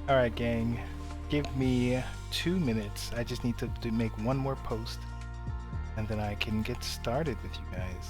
Alright, gang. Give me 2 minutes. I just need to make one more post, and then I can get started with you guys.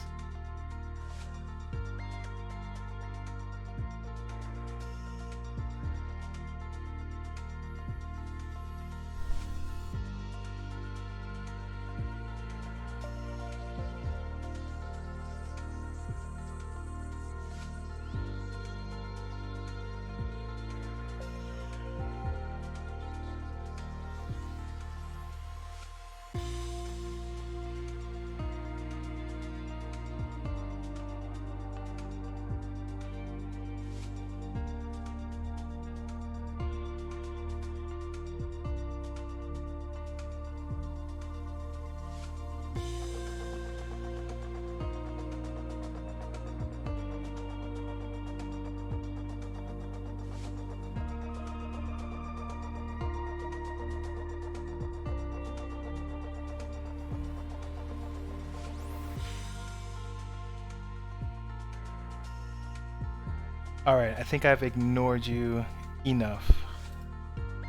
Alright, I think I've ignored you enough.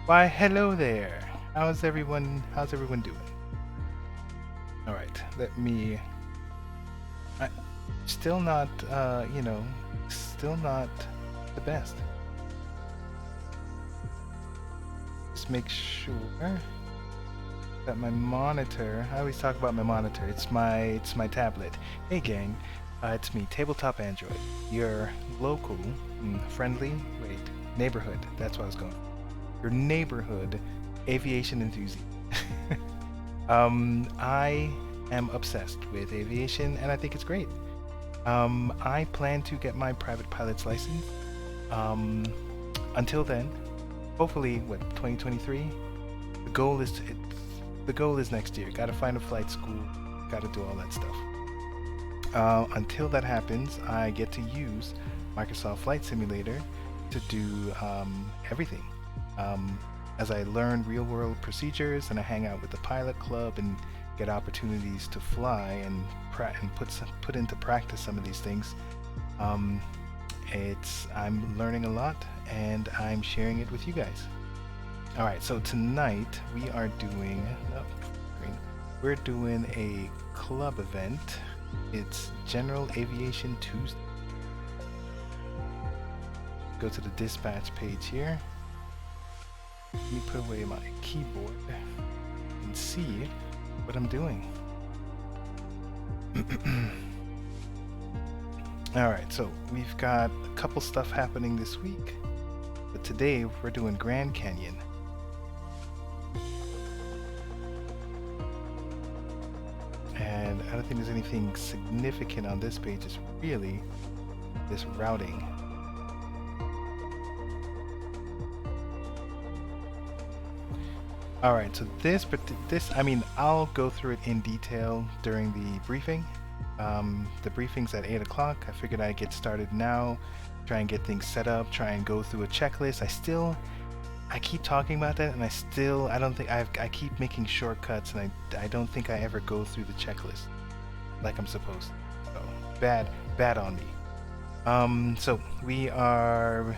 Why, hello there. How's everyone doing? Alright, let me still not still not the best. Just make sure that my monitor, I always talk about my monitor, it's my tablet. Hey gang, it's me, Tabletop Android, your local, friendly, neighborhood, that's what I was going for. Your neighborhood aviation enthusiast. I am obsessed with aviation and I think it's great. I plan to get my private pilot's license. Until then, hopefully, 2023? The goal is next year. Gotta find a flight school, gotta do all that stuff. Until that happens, I get to use Microsoft Flight Simulator to do everything. As I learn real-world procedures and I hang out with the pilot club and get opportunities to fly and put into practice some of these things, I'm learning a lot and I'm sharing it with you guys. All right, so tonight we're doing a club event. It's General Aviation Tuesday. Go to the dispatch page here. Let me put away my keyboard and see what I'm doing. Alright, so we've got a couple stuff happening this week, but today we're doing Grand Canyon. And I don't think there's anything significant on this page, it's really this routing. Alright, so this, I mean, I'll go through it in detail during the briefing. The briefing's at 8 o'clock. I figured I'd get started now, try and get things set up, try and go through a checklist. I keep talking about that, and I don't think I keep making shortcuts, and I don't think I ever go through the checklist like I'm supposed to. So, bad on me. So we are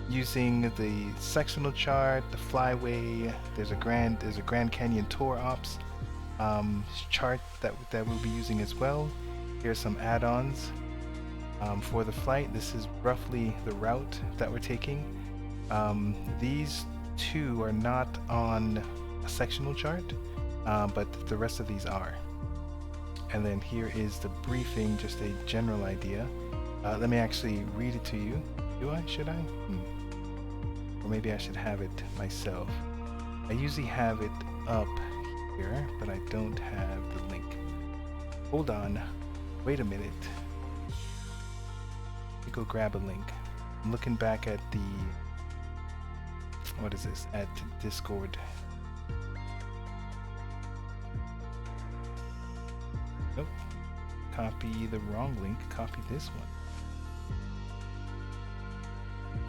using the sectional chart, the flyway. There's a Grand Canyon tour ops chart that we'll be using as well. Here's some add-ons for the flight. This is roughly the route that we're taking. These two are not on a sectional chart, but the rest of these are. And then here is the briefing, just a general idea. Let me actually read it to you. Should I? Or maybe I should have it myself. I usually have it up here, but I don't have the link. Hold on. Wait a minute. Let me go grab a link. I'm looking back at the... What is this? At Discord. Nope. Copy the wrong link. Copy this one.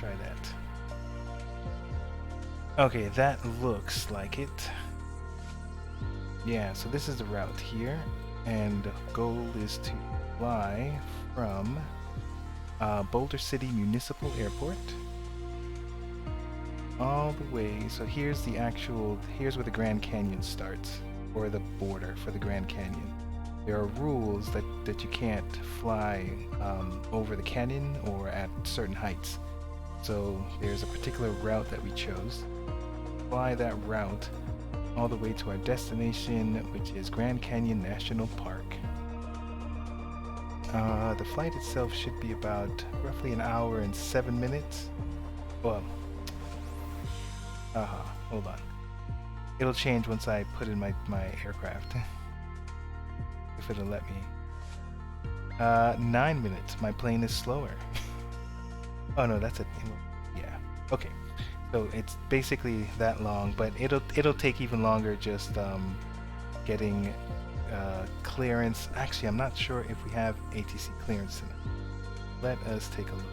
Try that. Okay, that looks like it. Yeah, so this is the route here, and the goal is to fly from Boulder City Municipal Airport all the way. So here's the actual, here's where the Grand Canyon starts, or the border for the Grand Canyon. There are rules that you can't fly over the canyon or at certain heights. So there's a particular route that we chose. Fly that route all the way to our destination, which is Grand Canyon National Park. The flight itself should be about roughly an hour and 7 minutes. Well, hold on. It'll change once I put in my aircraft. If it'll let me. 9 minutes. My plane is slower. Oh no, that's it. Yeah. Okay. So it's basically that long, but it'll take even longer just getting clearance. Actually, I'm not sure if we have ATC clearance tonight. Let us take a look.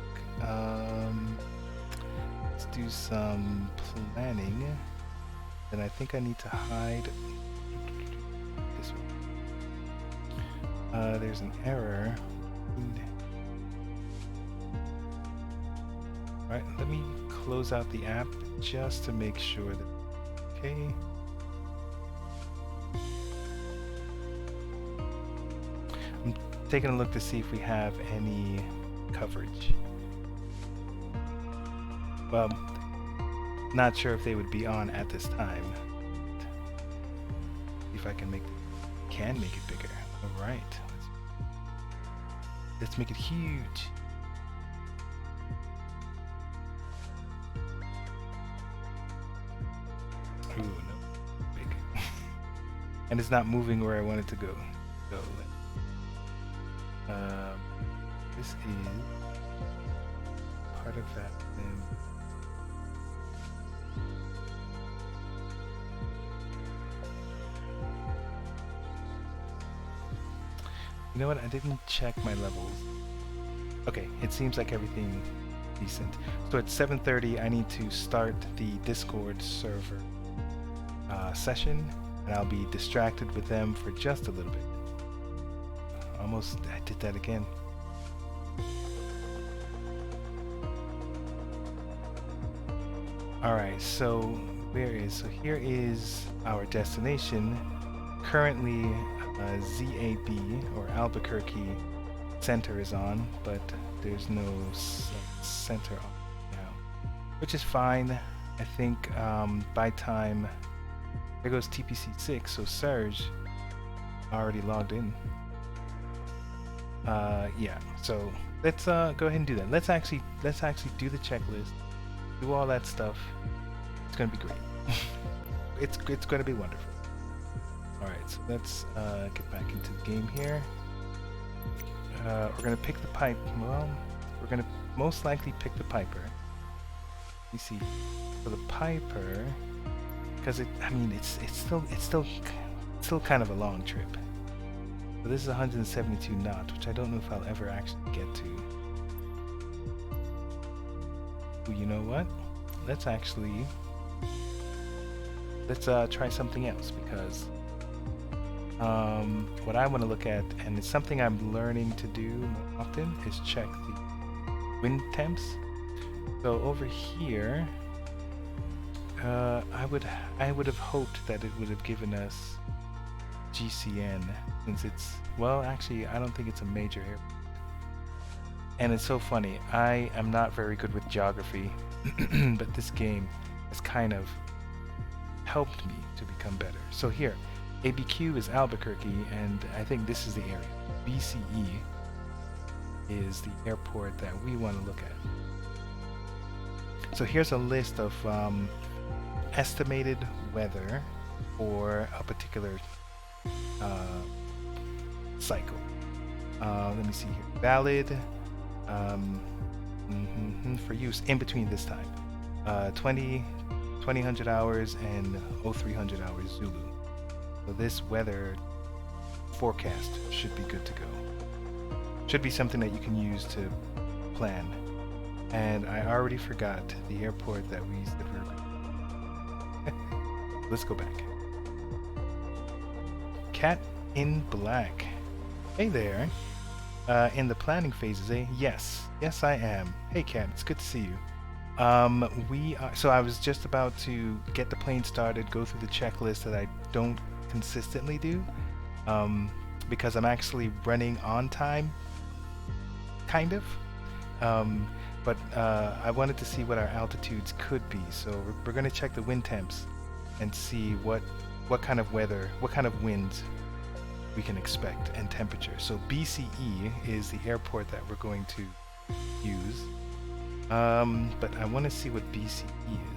Let's do some planning. And I think I need to hide this one. There's an error. Alright, let me close out the app just to make sure that okay. I'm taking a look to see if we have any coverage. Well, not sure if they would be on at this time. See if I can make it bigger. All right, let's make it huge. Ooh, no, big. And it's not moving where I want it to go. So this is part of that thing. You know what? I didn't check my levels. Okay, it seems like everything decent. So at 7:30, I need to start the Discord server session, and I'll be distracted with them for just a little bit. Almost, I did that again. Alright, so so here is our destination. Currently, ZAB, or Albuquerque Center is on, but there's no center on now, which is fine. I think by time, there goes TPC6, so Serge already logged in. Yeah, so let's go ahead and do that. Let's actually do the checklist, do all that stuff. It's gonna be great. it's gonna be wonderful. All right, so let's get back into the game here. We're gonna pick the pipe. Well, we're gonna most likely pick the Piper. You see, for the Piper, because it's still kind of a long trip. So this is 172 knots, which I don't know if I'll ever actually get to. Well, you know what? Let's try something else, because what I want to look at, and it's something I'm learning to do more often, is check the wind temps. So over here, I would have hoped that it would have given us GCN, since it's, well, actually I don't think it's a major airport. And it's so funny, I am not very good with geography, but this game has kind of helped me to become better. So here, ABQ is Albuquerque, and I think this is the area. BCE is the airport that we want to look at. So here's a list of estimated weather for a particular cycle. Let me see here. Valid for use in between this time. 2000 hours and 0300 hours Zulu. So this weather forecast should be good to go. Should be something that you can use to plan. And I already forgot the airport that we said we were going to. Let's go back. Cat in Black. Hey there. In the planning phases, eh? Yes. Yes, I am. Hey, Cat. It's good to see you. We are, so I was just about to get the plane started, go through the checklist that I don't consistently do, because I'm actually running on time, kind of. Um, but I wanted to see what our altitudes could be, so we're going to check the wind temps and see what kind of weather, what kind of winds we can expect and temperature. So BCE is the airport that we're going to use. But I want to see what BCE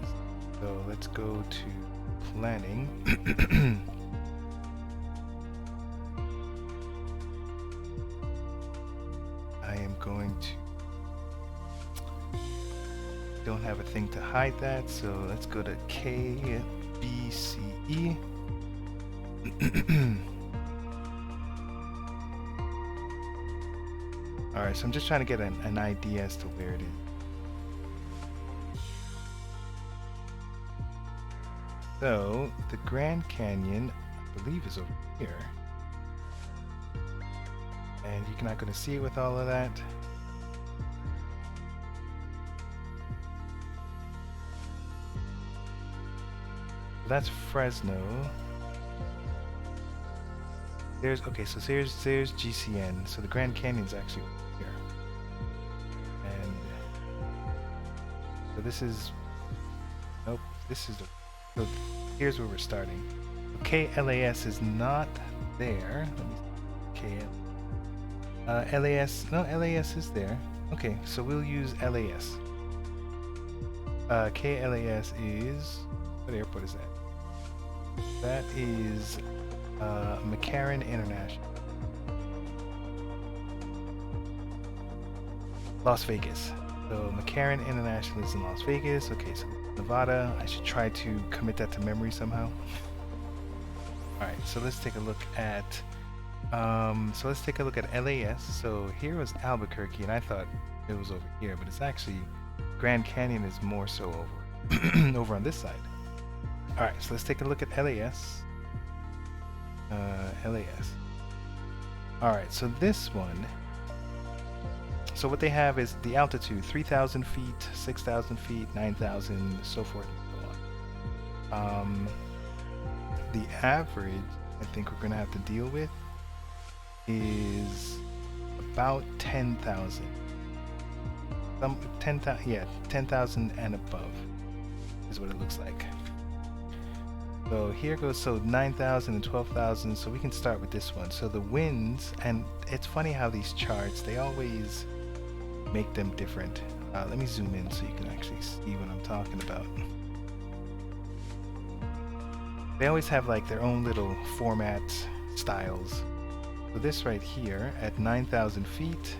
is. So let's go to planning. I am going to, don't have a thing to hide that, so let's go to KBCE. Alright, so I'm just trying to get an idea as to where it is. So, the Grand Canyon, I believe, is over here. And you're not going to see it with all of that. That's Fresno. There's, okay, so there's GCN. So the Grand Canyon's actually over here. And so this is, nope, this is the, so here's where we're starting. KLAS is not there. Let me see. LAS, no, LAS is there. Okay, so we'll use LAS. KLAS is, what airport is that? That is McCarran International. Las Vegas. So McCarran International is in Las Vegas. Okay, so Nevada. I should try to commit that to memory somehow. Alright, so let's take a look at LAS. So here was Albuquerque, and I thought it was over here, but it's actually Grand Canyon is more so over over on this side. Alright, so let's take a look at LAS. LAS. Alright, so this one, so what they have is the altitude 3,000 feet, 6,000 feet, 9,000, so forth and so on. The average I think we're going to have to deal with is about 10,000. 10,000, yeah, 10,000 and above is what it looks like. So here goes, so 9,000 and 12,000, so we can start with this one. So the winds, and it's funny how these charts, they always make them different. Let me zoom in so you can actually see what I'm talking about. They always have like their own little format styles. So this right here at 9,000 feet,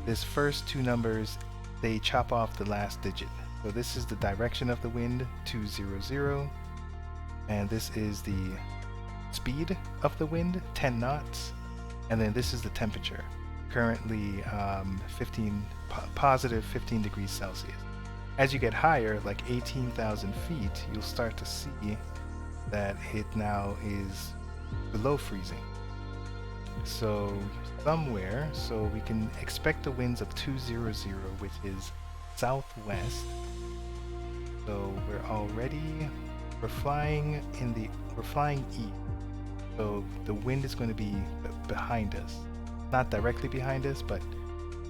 this first two numbers, they chop off the last digit. So this is the direction of the wind, 200. And this is the speed of the wind, 10 knots, and then this is the temperature, currently positive 15 degrees Celsius. As you get higher, like 18,000 feet, you'll start to see that it now is below freezing. So somewhere, so we can expect the winds of 200, which is southwest. So we're flying east, so the wind is going to be behind us, not directly behind us, but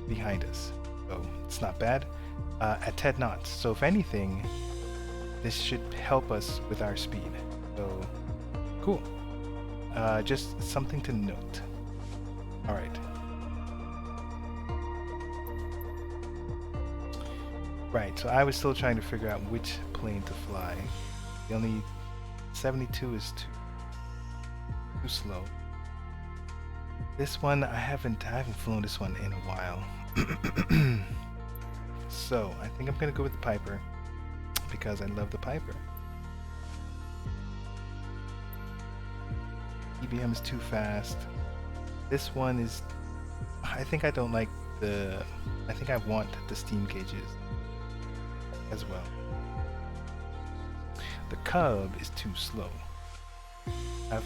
behind us. So it's not bad. At 10 knots. So if anything, this should help us with our speed. So cool. Just something to note. All right. Right. So I was still trying to figure out which plane to fly. The only 72 is too slow. This one I haven't flown this one in a while. So I think I'm gonna go with the Piper because I love the Piper. EBM is too fast. This one is, I think I don't like I think I want the steam gauges as well. The Cub is too slow. I've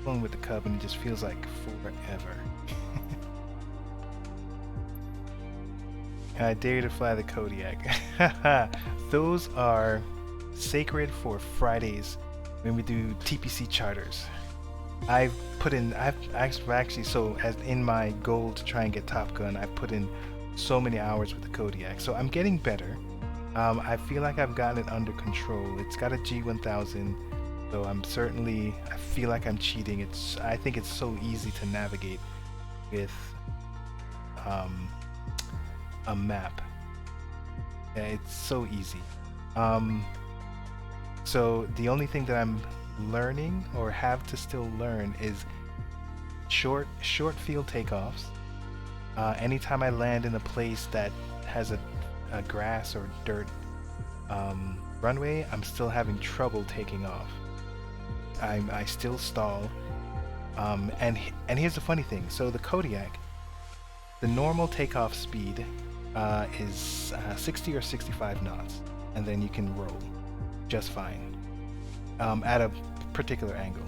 flown with the Cub and it just feels like forever. I dare you to fly the Kodiak. Those are sacred for Fridays when we do TPC charters. I've actually, so as in my goal to try and get Top Gun, I've put in so many hours with the Kodiak. So I'm getting better. I feel like I've gotten it under control. It's got a G1000, so I feel like I'm cheating. I think it's so easy to navigate with a map. Yeah, it's so easy. So the only thing that I'm learning or have to still learn is short field takeoffs. Anytime I land in a place that has a grass or dirt runway, I'm still having trouble taking off. I still stall. And here's the funny thing. So the Kodiak, the normal takeoff speed is 60 or 65 knots, and then you can roll just fine at a particular angle.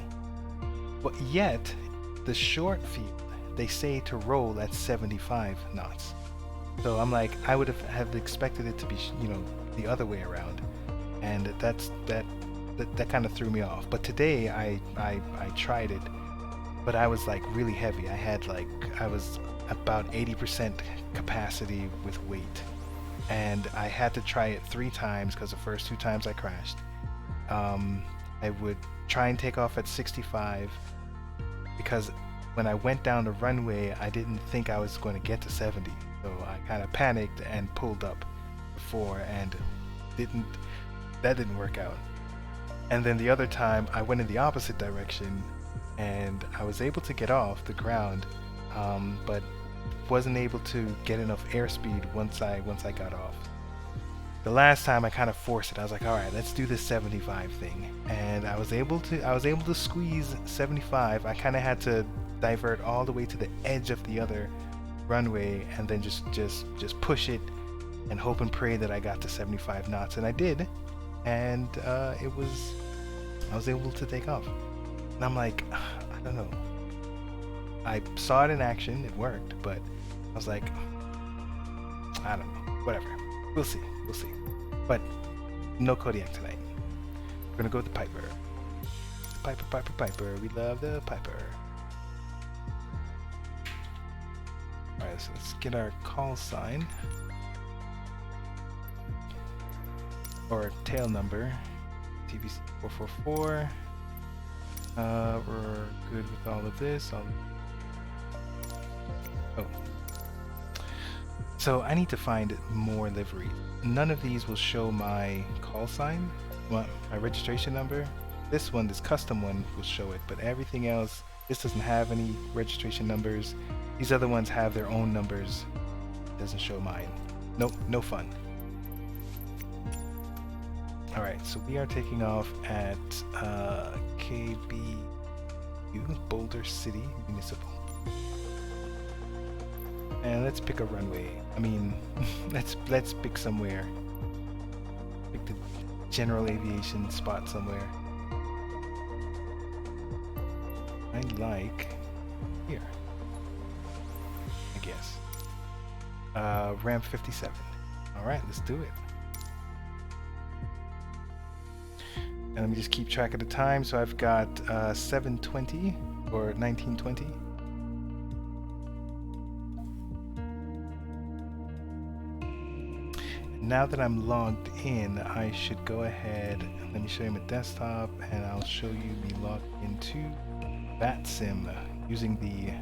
But yet, the short field, they say to roll at 75 knots. So I'm like, I would have expected it to be, the other way around, and that kind of threw me off. But today I tried it, but I was like really heavy. I was about 80% capacity with weight, and I had to try it 3 times because the first 2 times I crashed. I would try and take off at 65 because when I went down the runway, I didn't think I was going to get to 70, so I kind of panicked and pulled up before, and that didn't work out. And then the other time I went in the opposite direction and I was able to get off the ground, but wasn't able to get enough airspeed once I got off. The last time I kind of forced it. I was like, all right, let's do this 75 thing, and I was able to squeeze 75. I kind of had to divert all the way to the edge of the other runway and then just push it and hope and pray that I got to 75 knots, and I did, and I was able to take off. And I'm like, I don't know. I saw it in action, it worked, but I was like, I don't know, whatever. We'll see. But no Kodiak tonight. We're gonna go with the Piper. Piper. We love the Piper. Alright, so let's get our call sign. Or tail number. TVC 444. We're good with all of this. Oh. So I need to find more livery. None of these will show my call sign, my registration number. This custom one will show it, but everything else, this doesn't have any registration numbers. These other ones have their own numbers. It doesn't show mine. Nope, no fun. Alright, so we are taking off at KBU, Boulder City Municipal. And let's pick a runway. I mean, let's pick somewhere. Pick the general aviation spot somewhere. I like here, I guess. Ramp 57. All right, let's do it. And let me just keep track of the time. So I've got 7:20 or 19:20. Now that I'm logged in, I should go ahead, let me show you my desktop, and I'll show you me logged into VATSIM using the,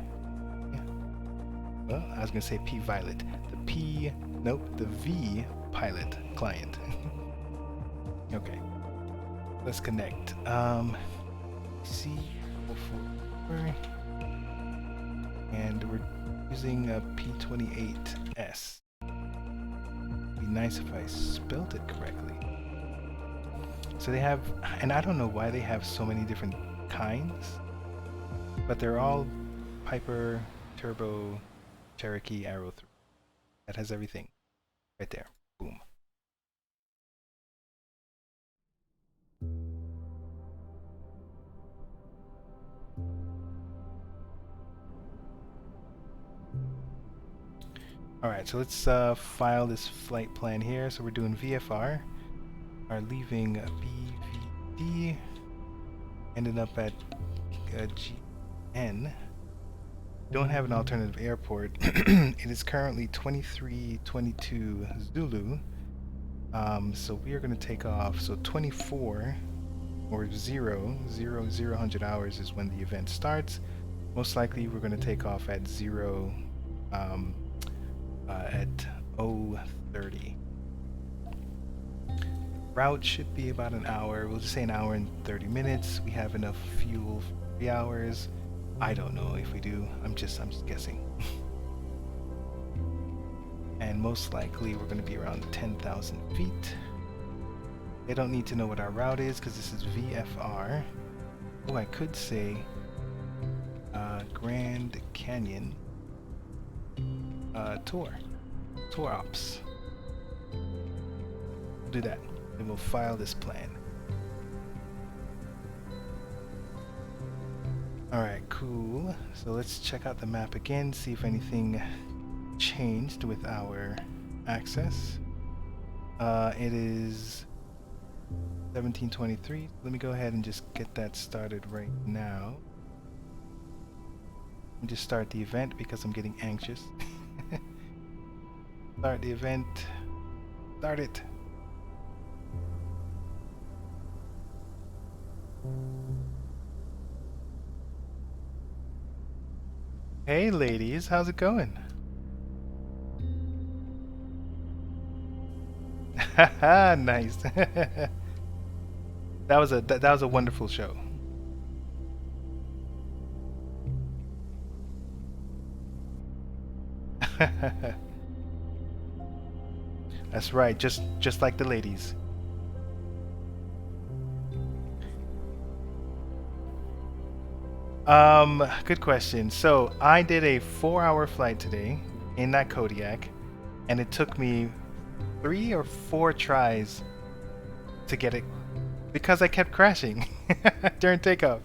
well, I was going to say P-Violet, the V-Pilot client. Okay, let's connect. C444, and we're using a P28S. Be nice if I spelled it correctly. So they have, and I don't know why they have so many different kinds, but they're all Piper, Turbo, Cherokee, Arrow 3. That has everything right there. Boom. Alright, so let's file this flight plan here. So we're doing VFR, are leaving BVD, ended up at GN. Don't have an alternative airport. It is currently 2322 Zulu. So we are going to take off. So 24 or 000 hours is when the event starts. Most likely we're going to take off at 0 at 0:30. Route should be about an hour. We'll just say an hour and 30 minutes. We have enough fuel for 3 hours. I don't know if we do. I'm just guessing. And most likely we're going to be around 10,000 feet. They don't need to know what our route is because this is VFR. Oh, I could say Grand Canyon tour ops. We'll do that, and we'll file this plan. Alright, cool. So let's check out the map again, see if anything changed with our access. It is 1723. Let me go ahead and just get that started right now. And just start the event because I'm getting anxious. Start the event. Start it. Hey ladies, how's it going? Haha, nice. That was a wonderful show. That's right, just like the ladies. Good question. So I did a 4-hour flight today in that Kodiak, and it took me 3 or 4 tries to get it because I kept crashing during takeoff.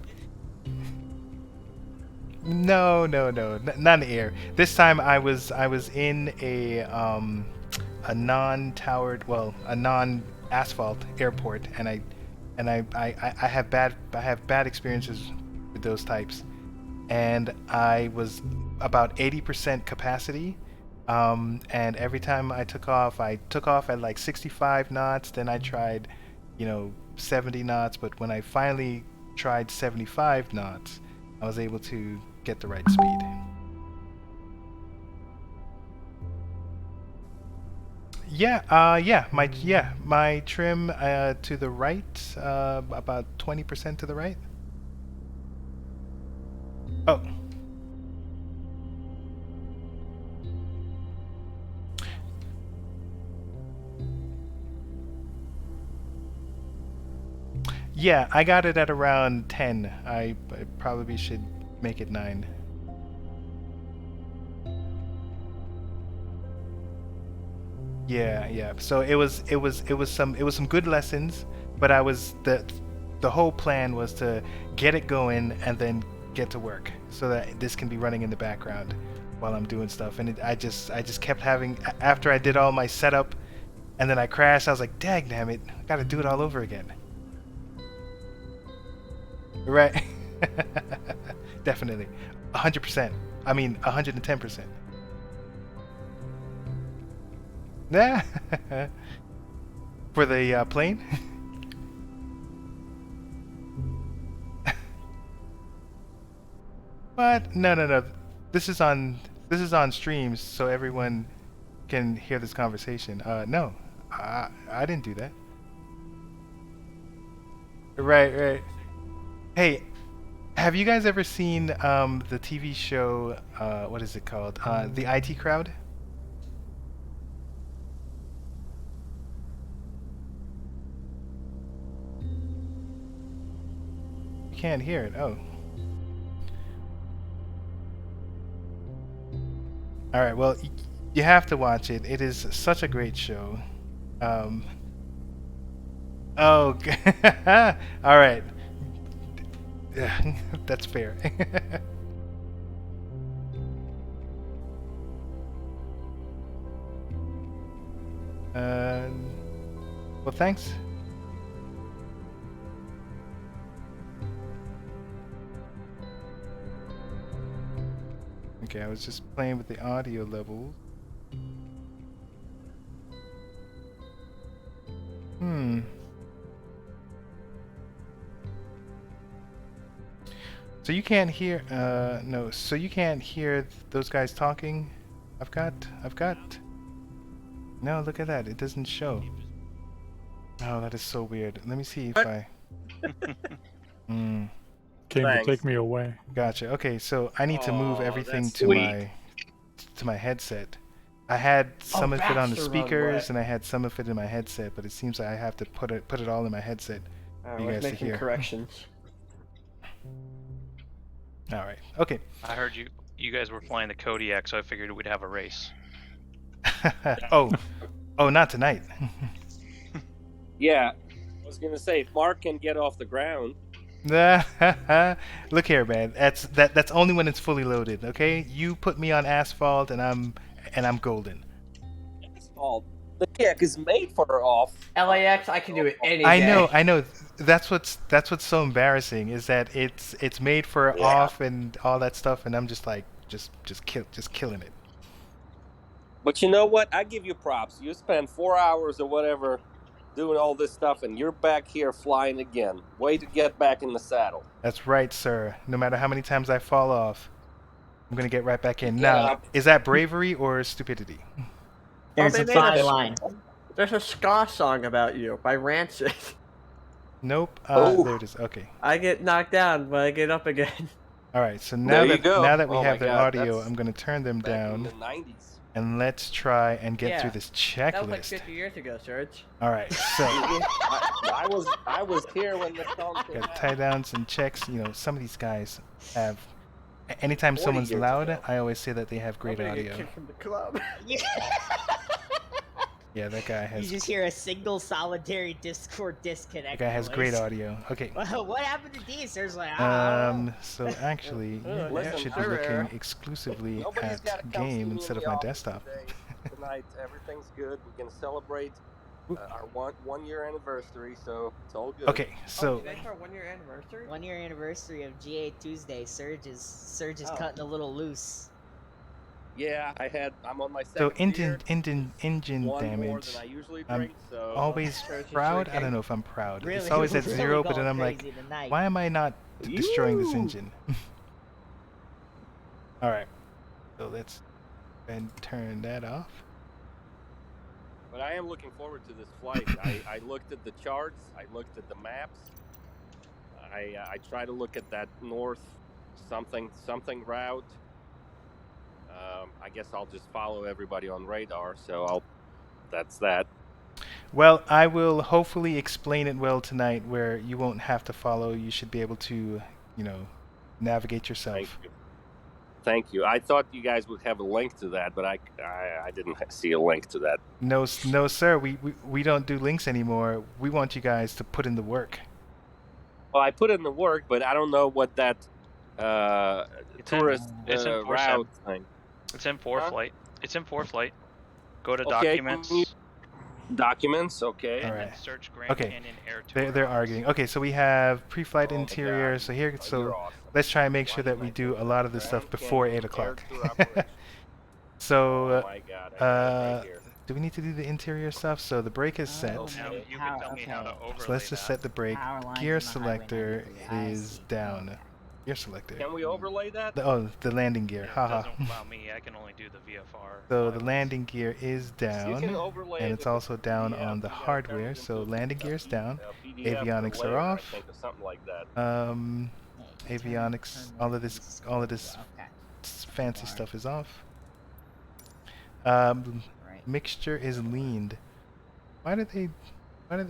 No, not in the air. This time I was in a non-towered, well, a non-asphalt airport, and I have bad experiences with those types, and I was about 80% capacity, and every time I took off at like 65 knots. Then I tried, 70 knots, but when I finally tried 75 knots, I was able to get the right speed. My trim to the right, about 20% to the right. Oh. Yeah, I got it at around 10. I probably should make it 9. Yeah. So it was some good lessons, but the whole plan was to get it going and then get to work so that this can be running in the background while I'm doing stuff. And I just kept having, after I did all my setup and then I crashed, I was like, dang damn it, I got to do it all over again. Right. Definitely. 100%. I mean, 110%. Yeah. For the plane? What? No. This is on streams, so everyone can hear this conversation. No, I didn't do that. Right. Hey, have you guys ever seen the TV show? What is it called? The IT Crowd. You can't hear it. Oh. All right. Well, you have to watch it. It is such a great show. Um, oh. All right. Yeah, that's fair. Well, thanks. Okay, I was just playing with the audio levels. So you can't hear, no, so you can't hear those guys talking? I've got, no, look at that, it doesn't show. Oh, that is so weird. Let me see if I, Came to take me away. Gotcha, okay, so I need to move everything to my headset. I had some of it on the speakers and I had some of it in my headset, but it seems like I have to put it all in my headset for you guys to hear. Corrections. All right. Okay. I heard you guys were flying the Kodiak, so I figured we'd have a race. oh, not tonight. Yeah, I was gonna say if Mark can get off the ground. Look here, man. That's only when it's fully loaded. Okay, you put me on asphalt, and I'm golden. Asphalt. The kick is made for off. LAX, I can do it any day. I know. That's what's so embarrassing is that it's made for off and all that stuff, and I'm just like just killing it. But you know what? I give you props. You spend 4 hours or whatever doing all this stuff, and you're back here flying again. Way to get back in the saddle. That's right, sir. No matter how many times I fall off, I'm gonna get right back in. Now, is that bravery or stupidity? There's a fine line. There's a ska song about you by Rancid. Nope. There it is. Okay. I get knocked down, but I get up again. All right. So now that we have their audio, that's I'm going to turn them down. In the 90s. And let's try and get through this checklist. That was like 50 years ago, Serge. All right. So I was here when the song came got out. tie downs and checks. You know, some of these guys have. Anytime someone's loud, I always say that they have great audio. Get kicked from the club. Yeah, that guy has. You just hear a single solitary Discord disconnect. That guy has great audio. Okay. What happened to these? There's like, So actually, you should be looking exclusively at game instead of my desktop. Tonight, everything's good. We're gonna celebrate our one year anniversary, so it's all good. Okay, so That's our 1 year anniversary. 1 year anniversary of GA Tuesday. Surge is cutting a little loose. Yeah, I'm on my so second beer. engine One more damage. than I usually I'm drink, so always proud. I don't know if I'm proud. Really, It's always at really 0, but going then I'm like, crazy tonight. why am I not destroying this engine? All right, so let's go ahead and turn that off. But I am looking forward to this flight. I looked at the charts. I looked at the maps. I try to look at that north something route. I guess I'll just follow everybody on radar. So that's that. Well, I will hopefully explain it well tonight, where you won't have to follow. You should be able to, navigate yourself. Thank you. I thought you guys would have a link to that, but I didn't see a link to that. No, sir. We don't do links anymore. We want you guys to put in the work. Well, I put in the work, but I don't know what that tourist it's in route thing. It's in flight. It's in flight. Go to Okay, documents. Documents, okay. All And right. then search Grand Canyon Air Tour. They're arguing. Okay, so we have pre-flight interior. So here, You're awesome. let's try and make sure that we do a lot of this stuff before 8 o'clock. Oh So, my God, I got it right here. do we need to do the interior stuff? So the brake is set. Oh, Now, you can tell me how to overlay So let's just set the brake. Power lines Gear on the highway selector 93. is down. Gear selector. Can we overlay that? The landing gear. It Haha. doesn't allow me. I can only do the VFR. So the landing gear is You down, can overlay and it it's with also down PDF. on the You gotta hardware. turn it So into landing a gear's down. PDF Avionics layer, are I off. think, or something like that. Avionics, all of this Okay. fancy stuff is off. Right. Mixture is leaned. Why did they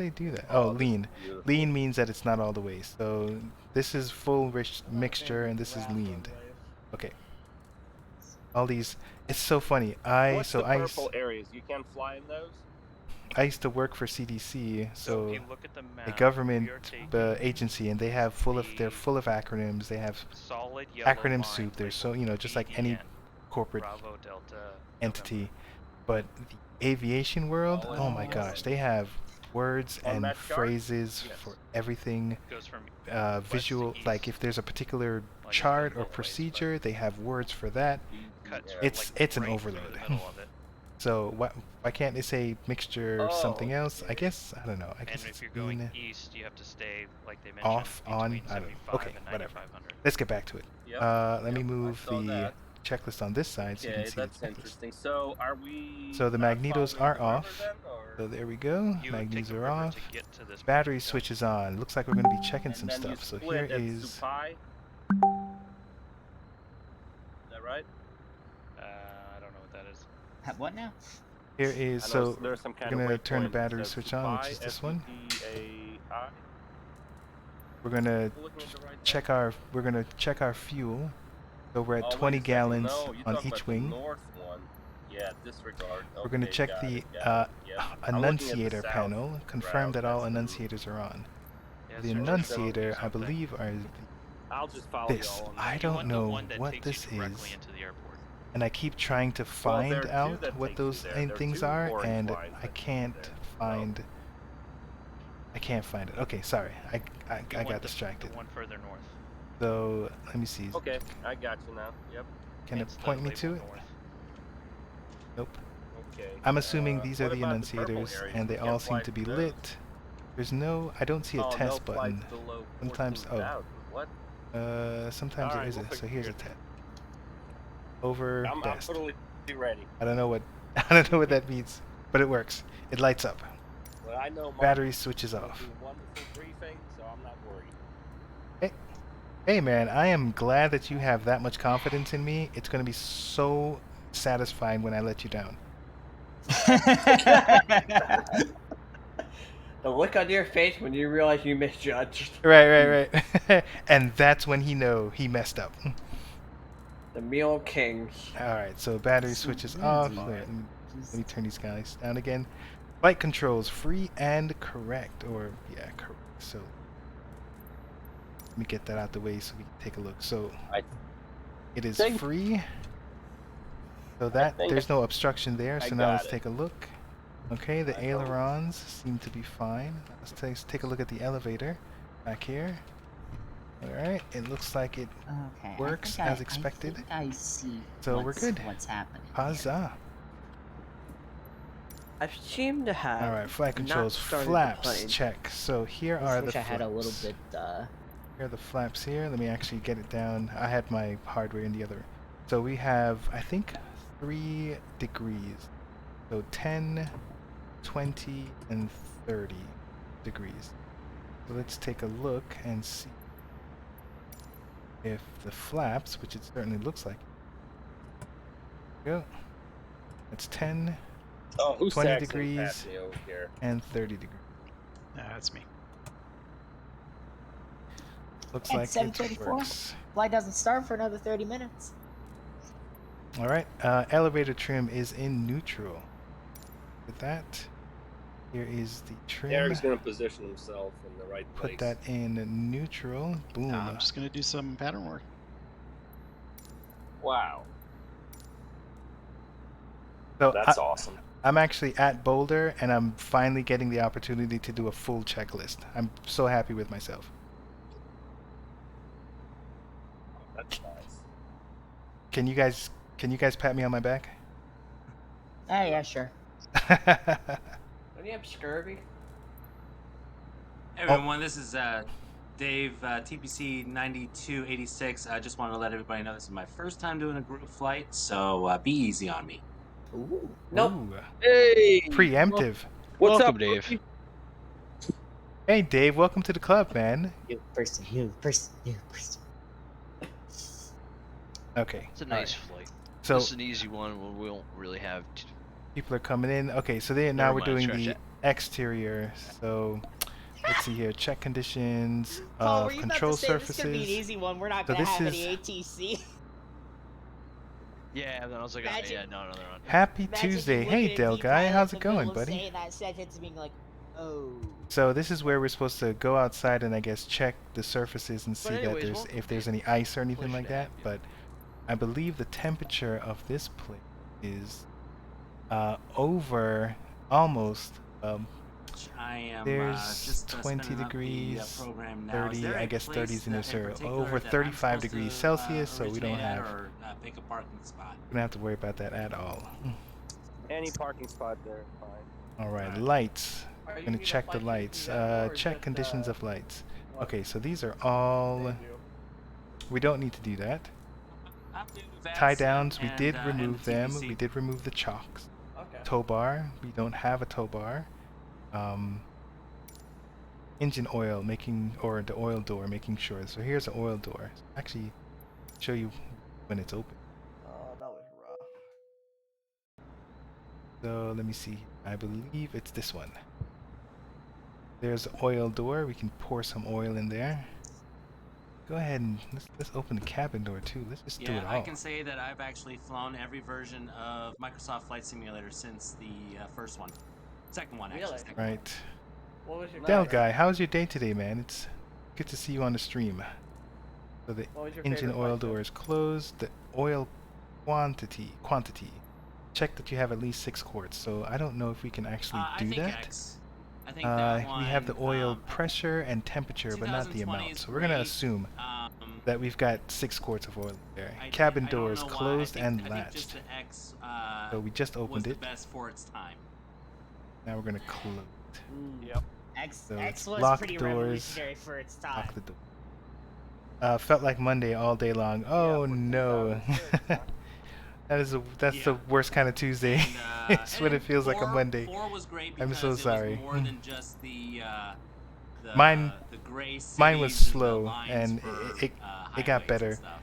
do that? Oh, lean. Lean means that it's not all the way. So this is full rich mixture, and this is leaned. Okay. All these. It's so funny. What's the purple areas? You can fly in those? I used to work for CDC, if so you look at the map, a government we are taking agency, and they have they're full of acronyms. They have solid yellow acronym line soup. They're so labeled just like any BDN, corporate Bravo Delta entity. but the aviation world, oh my gosh, they have words On and that chart? phrases Yes. for everything. Goes from Visual, east. like if there's a particular Like, chart both or ways, but- procedure, they have words for that. cuts Yeah. It's an right through overload. the middle of it. So why can't they say mixture of something else? I okay. guess I don't know. I guess And it's if you're going mean east, you have to stay, like they mentioned, off on. between I don't know. 75 Okay, and whatever. 9500. Let's get back to it. Yep. Let me Yep, I move saw the that. checklist on this side so you Okay, can see the that's checklist. interesting. So are we? So the not magnetos following are the river off. then, or- So there we go. You would take Magnetos a are river off. to get to this Battery point, so- switch is on. Looks like we're going to be checking and some then you stuff. So split here at is. Supai. Is that right? I don't know what that is. What now? Here is I know so there's some kind we're of gonna turn the waypoint that battery says switch on, which Supai, is this one. S-U-P-A-I. We're gonna Looking at the right check our fuel. So we're at Oh, wait 20 a second. gallons No, you're on talking each about the wing. north one. Yeah, disregard. We're gonna Okay, check got the it, got it. Yep. I'm looking at the annunciator south panel. Confirm route, that all that's the- annunciators are on. Yeah, The search for annunciator, I something. believe, are I'll just follow this. y'all on I that. You don't want know the one that what takes this you directly is. into the airport. And I keep trying to Well, find there are two out that what takes you those there. There are things two are, orange and lines I that take you can't there. find. I can't find it. Okay, sorry. I You got want distracted. The one further north. So let me see. Okay, I got you now. Yep. Can it It's the point me label to it? north. Nope. Okay. I'm assuming these are what the about the purple annunciators, areas? and We they can't all fly seem to be through lit. There's no. I don't see a Oh, test no button. flights below Sometimes. Oh. 14,000. What? Sometimes there Alright, isn't. we'll So here's a figure test. Over I'm best. totally ready. I don't know what. I don't know what that means, but it works. It lights up. Well, I know my Battery switches will off. do wonderful briefing, so I'm not worried. Hey man, I am glad that you have that much confidence in me. It's gonna be so satisfying when I let you down. The look on your face when you realize you misjudged. Right. And that's when he messed up. The Meal Kings. Alright, so battery switches off. Wait, let me turn these guys down again. Flight controls free and correct. Or, yeah, correct. So, let me get that out the way so we can take a look. So, it is think- free. So that, think there's no obstruction there. I So now got let's it. take a look. Okay, the ailerons seem to be fine. Let's take a look at the elevator back here. Alright, it looks like it Okay. works I think as expected. I think I see. So we're good. What's happening? here. Huzzah. I seem to have. Alright, flight not controls, started the flaps, plane. check. So here I are wish the I had a little flaps. bit. Here are the flaps here. Let me actually get it down. I had my hardware in the other. So we have, I think, 3 degrees. So 10, 20, and 30 degrees. So let's take a look and see if the flaps, which it certainly looks like. There we go. That's 10 Oh, who's 20 Saxon degrees. passed me over here? and 30 degrees. That's me. Looks At like it 7:34. works. Flight doesn't start for another 30 minutes. All right, elevator trim is in neutral. With that, here is the trim. Eric's going to position himself in the right place. Put that in neutral. Boom. I'm just gonna do some pattern work. Wow, So that's awesome. I'm actually at Boulder, and I'm finally getting the opportunity to do a full checklist. I'm so happy with myself. That's nice. Can you guys pat me on my back? Oh yeah, sure. Don't you have scurvy? Hey everyone, this is Dave, TPC 9286. I just wanted to let everybody know this is my first time doing a group flight, so be easy on me. Ooh. Nope. Ooh, Hey, preemptive. what's Welcome, up, Dave. Dave? Hey Dave, welcome to the club, man. New person, new person, new person. Okay. It's a all nice right. flight. So This is an easy one where we won't really have. people are coming in. Okay, so now Never we're mind, doing scratch the that. exterior. So let's see here. Check conditions Paul, of were you control about to say this is gonna be an surfaces. easy one? We're not So gonna this have is- any ATC. Yeah, and then I was like, oh, Imagine- yeah, no, they're not. Happy Imagine you Tuesday. looking Hey at Del Pete guy, Tyler how's in it the middle going, of buddy? saying that sentence and being like, oh. So this is where we're supposed to go outside and I guess check the surfaces and see anyways, that there's welcome, if there's Dave. any ice or anything Pleasure like to that. have you. But I believe the temperature of this place is over almost. I am There's just 20 spinning up the degrees, program now. Is 30, there I a guess place 30 is in that- this in area. particular Over that I'm 35 supposed degrees to, Celsius, so we don't originate at have or pick a parking spot. we don't have to worry about that at all. Any parking spot there is fine. All right, Alright. lights. Are you Gonna gonna check the fly lights. citizens after, or Check just, conditions of lights. what Okay, so these are all. they do? We don't need to do that. I'm new to Tie VEX downs, we and, did and remove them. TBC. We did remove the chocks. Okay. Tow bar, we don't have a tow bar. Engine oil, or the oil door, making sure. So here's the oil door. Actually, show you when it's open. Oh, that was rough. So let me see. I believe it's this one. There's the oil door. We can pour some oil in there. Go ahead and let's open the cabin door too. Let's just do it Yeah, all. I can say that I've actually flown every version of Microsoft Flight Simulator since the first one. Second one, actually. Really? Second one. Right. What was your Del favorite? guy, how's your day today, man? It's good to see you on the stream. So the What was your engine favorite oil flight door is closed. The oil quantity. Check that you have at least 6 quarts. So I don't know if we can actually I do think that. X. I think that one. We have the oil pressure and temperature, but not the 2020 amount. is So we're gonna great. assume that we've got 6 quarts of oil there. I Cabin don't door is know why. closed I and think latched. just the X So we just was opened the it. best for its time. Now we're gonna close it. Yep. X So X it's was lock pretty doors, revolutionary for its time. Lock the door. Felt like Monday all day long. Oh for no. 2006, That's the worst kind of Tuesday. And, It's when it feels like a Monday. 4 was great I'm because so it sorry. was more than just the Mine- the gray mine was cities and the slow, lines and for, it got highways better. and stuff.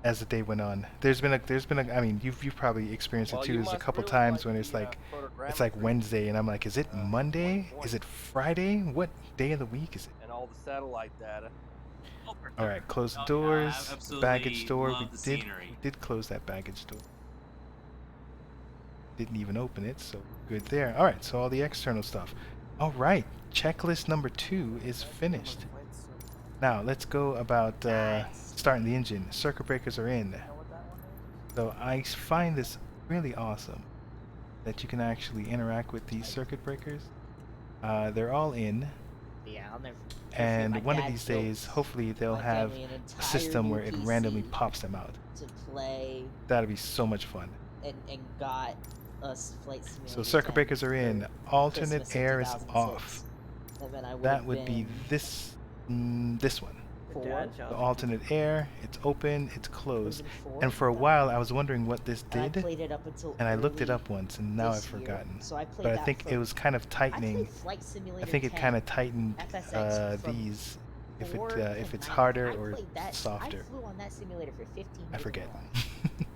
As the day went on, there's been a. I mean, you've probably experienced Well, it you too. There's a must couple really times like when it's the, like it's photogrammetry, like Wednesday, and I'm like, is it Monday? 2020. Is it Friday? What day of the week is it? and all the satellite data. Oh, for All sure. right, close the Oh, yeah, I doors. absolutely Baggage door. love the scenery. We did close that baggage door. Didn't even open it, so good there. All right, so all the external stuff. All right, checklist number 2 is finished. Now let's go about Nice. starting the engine. Circuit breakers are in. So I find this really awesome that you can actually interact with these circuit breakers. They're all in, Yeah, I'll never. and my one of dad these built days, hopefully they'll my have family an a entire system new where it randomly PC pops them out. to play That'd be so much fun. and got us Flight Simulator. So circuit 10 breakers are in. for Alternate Christmas in air is 2006. off. And then I That would be been this one. Your 4. dad The jump. alternate air, it's open, it's closed. Would've been 4, And for a that while one. I was wondering what this And I did, played it up until and I looked it early up once and now I've this year. forgotten. So I played But I that think for- it was kind of I tightening. played Flight Simulator I think it 10 kind of tightened FSX from these if 4 if to it's 9. harder I or played that. softer. I flew on that simulator for 15 years. I of forget. my life.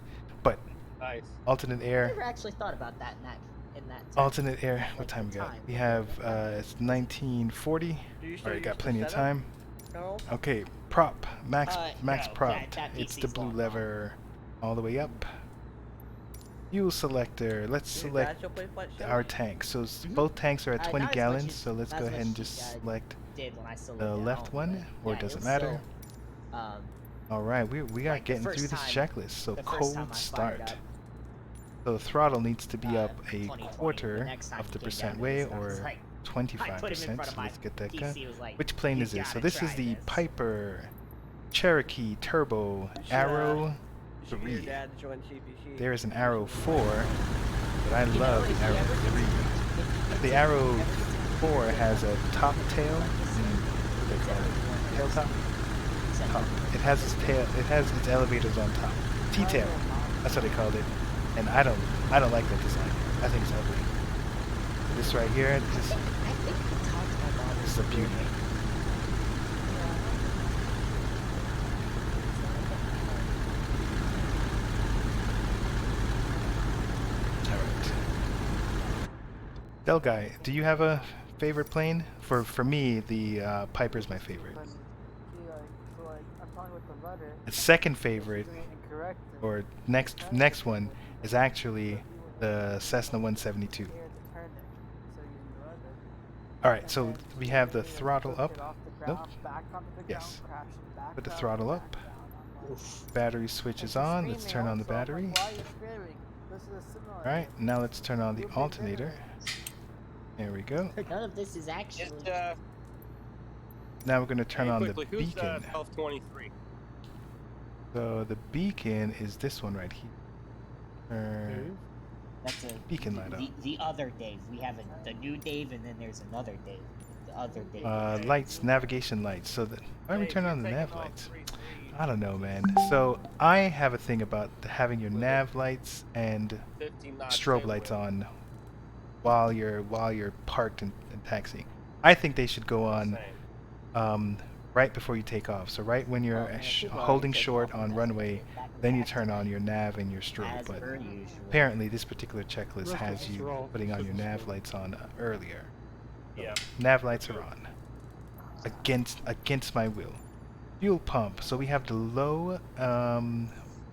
But Nice. alternate I air, never actually thought about that in that time. alternate air. What Like time we the got? time. We have it's 1940. Do you All still right, got use the plenty of setup, time. Carl? Okay, prop, max No, prop. that It's the PC's blue long gone. lever all the way up. Fuel selector. Let's Does your dad select still play Flight Sim? our tanks. So Mhm. both tanks are at Not 20 as much gallons. as- So let's not go as ahead and much just as I select Did when I still the lived left at home, one, but or yeah, does it was matter? still, All right, we are like the getting first through this time- checklist. So the first time cold I fired start. up, So the throttle needs to be up a 2020, the quarter next time of the he came percent down to way, this, I was or like, I 25%. put him in front So of my let's get that going. PC, was like, Which plane "You is this? So gotta this is try the this." Piper Cherokee Turbo Arrow You should get your 3. dad to join CPC. There is an Arrow 4, but I You know, love if the you Arrow ever get 3. to- if you get The to- Arrow ever get to 4 Florida, has a top tail. like this, What do they call it? Tail top? send Top. them. It has its tail. It has its elevators on top. T-tail. That's what they called it. And I don't like that design. I think it's ugly. This right here I is think we talked about is a beauty. All right. Del guy, do you have a favorite plane? For me, the Piper's my favorite. The second favorite, or next one, is actually the Cessna 172. All right, so we have the throttle up. Nope. Yes. Put the throttle up. Battery switch is on. Let's turn on the battery. All right, now let's turn on the alternator. There we go. None of this is actually. Now we're going to turn on the quickly, who's beacon. 1223? So the beacon is this one right here. That's a beacon light on. the other Dave. We have the new Dave, and then there's another Dave. The other Dave. Lights, navigation lights. So why don't we Hey, turn you're on the taking nav off lights? 3-3. I don't know, man. So I have a thing about having your nav lights and 15 knots strobe in lights wind. on while you're parked and taxiing. I think they should go on Same. right before you take off. So right when you're holding short on runway, then you turn on your nav and your strobe. As But per usual. apparently this particular checklist has you putting on your nav lights on earlier. So Yeah. nav lights are on. Against my will. Fuel pump. So we have the low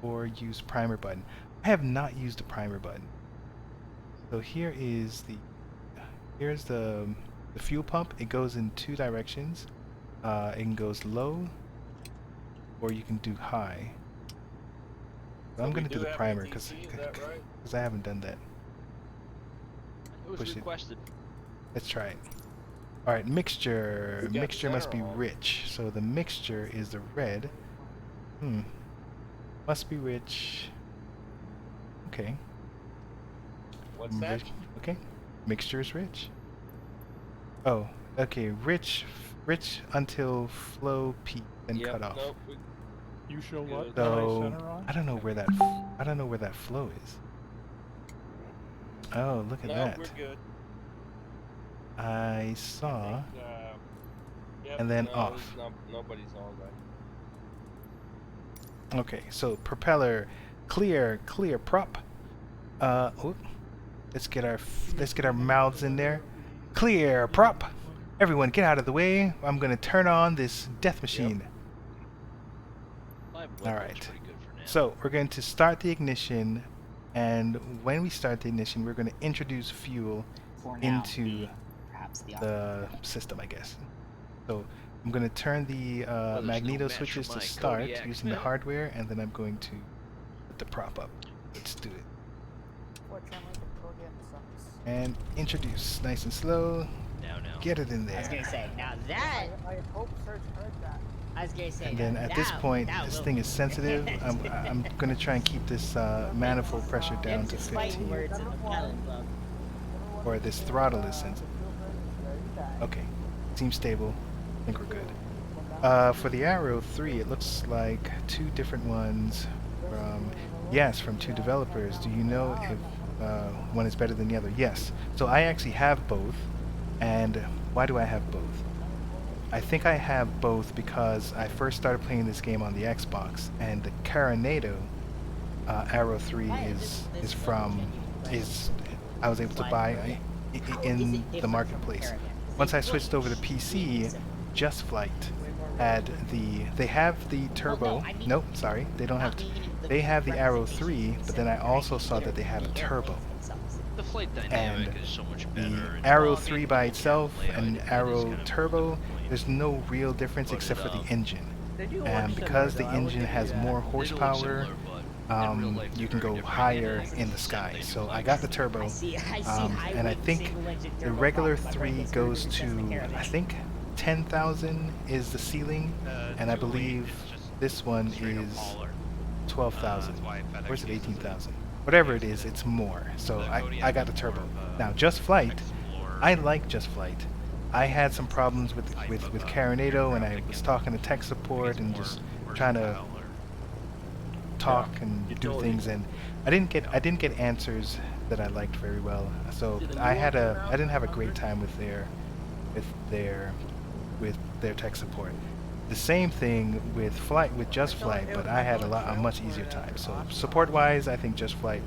or use primer button. I have not used the primer button. So here's the fuel pump. It goes in two directions. It can goes low, or you can do high. So I'm we gonna do do the have primer ATC, is that right? I haven't done that. It was Push it. requested. Let's try it. All right, mixture. We got Mixture must be center on. rich. So the mixture is the red. Must be rich. Okay. What's that? Okay. Mixture is rich. Oh, okay. Rich until flow peak, then Yep, cut off. nope, You show what? So Center on? I don't know where that flow is. Oh, look at no, that. we're good. I saw. Yep, And then no, off. Nobody's on right. Okay, so propeller clear prop. Let's get our mouths in there. Clear prop. Everyone get out of the way. I'm going to turn on this death machine. My wind All looks right. pretty good for now. So, we're going to start the ignition, and when we start the ignition, we're going to introduce fuel For now, into perhaps the the system, I guess. So I'm going to turn the there's no magneto match switches for to my start Kodiak. using the hardware, and then I'm going to put the prop up. Let's do it. And introduce, nice and slow. Now. Get it in I was there. gonna say, now that. I hope Serge heard that. I was gonna say. And then at this point, this thing is sensitive. I'm going to try and keep this manifold pressure down to 15. Words in the Pilot Club. Or this throttle is sensitive. Okay, seems stable. I think we're good. For the Arrow 3, it looks like two different ones from two developers. Do you know if one is better than the other? Yes. So I actually have both. And why do I have both? I think I have both because I first started playing this game on the Xbox, and the Caronado Arrow 3 I was able to buy in the marketplace. Once I switched over to PC, Just Flight they have the turbo. Nope, sorry, they don't have. They have the Arrow 3, but then I also saw that they have a turbo. The flight dynamic And is so much the better. Arrow 3 by itself and Arrow Turbo, there's no real difference except for the engine. And because the engine has more horsepower, you can go higher in the sky. So I got the turbo, and I think the regular 3 goes to, I think 10,000 is the ceiling, and I believe this one is 12,000. Or is it 18,000? Whatever it is, it's more. So I got the turbo. Now, Just Flight, I like Just Flight. I had some problems with Caronado, and I was talking to tech support and just trying to talk and do things, and I didn't get answers that I liked very well. So I didn't have a great time with their tech support. The same thing with Just Flight, but I had a much easier time. So support-wise, I think Just Flight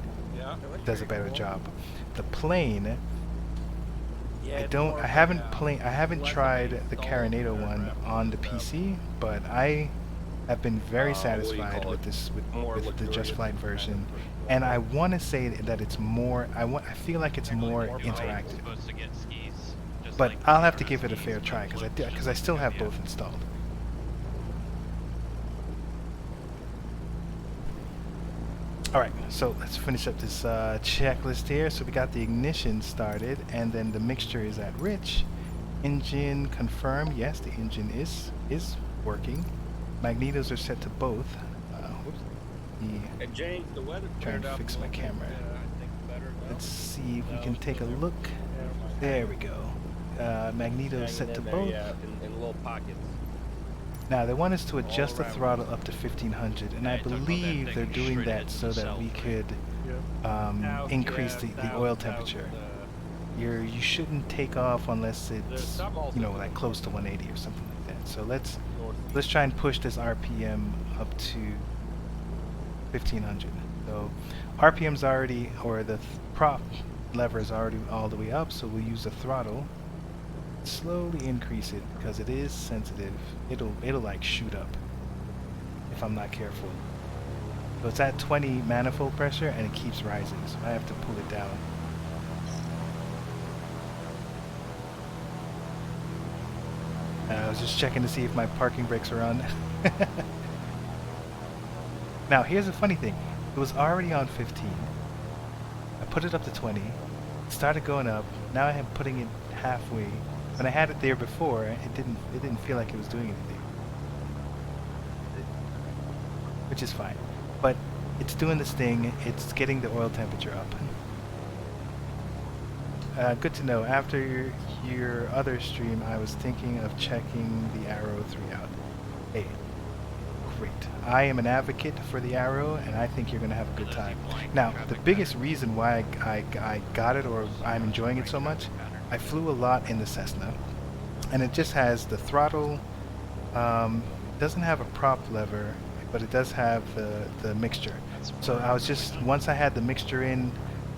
does a better job. The plane, I haven't tried the Caronado one on the PC, but I have been very satisfied with the Just Flight version, and I want to say that it's more. I feel like it's more interactive. But I'll have to give it a fair try because I still have both installed. All right, so let's finish up this checklist here. So we got the ignition started, and then the mixture is at rich. Engine confirmed. Yes, the engine is working. Magnetos are set to both. Whoops. And James, the weather Trying cleared to up fix a my little bit, camera. I think better now. Let's see if we No, can take a look. There we go. Magneto Hanging set to in there, both. yeah, in little pockets. Now they want us to adjust the around. throttle up to 1500, and Yeah, I you talk about that believe thing they're and doing straight that ahead to so the that we south, right? could South, increase yeah, the south, oil south, temperature. uh, You shouldn't take off unless it's some also you know do like it. close to 180 or something like that. So let's north. try and push this RPM up to 1500. So RPM's already, or the prop lever is already all the way up, so we'll use the throttle. Slowly increase it because it is sensitive. It'll like shoot up if I'm not careful. So it's at 20 manifold pressure and it keeps rising, so I have to pull it down. I was just checking to see if my parking brakes are on. Now here's the funny thing. It was already on 15. I put it up to 20. It started going up. Now I am putting it halfway. When I had it there before, it didn't feel like it was doing anything. Which is fine. But it's doing this thing. It's getting the oil temperature up. Good to know. After your other stream, I was thinking of checking the Arrow 3 out. Hey, great. I am an advocate for the Arrow, and I think you're going to have a good time. Now, the biggest reason why I got it, or I'm enjoying it so much, I flew a lot in the Cessna, and it just has the throttle. Doesn't have a prop lever, but it does have the mixture. So I was just, once I had the mixture in,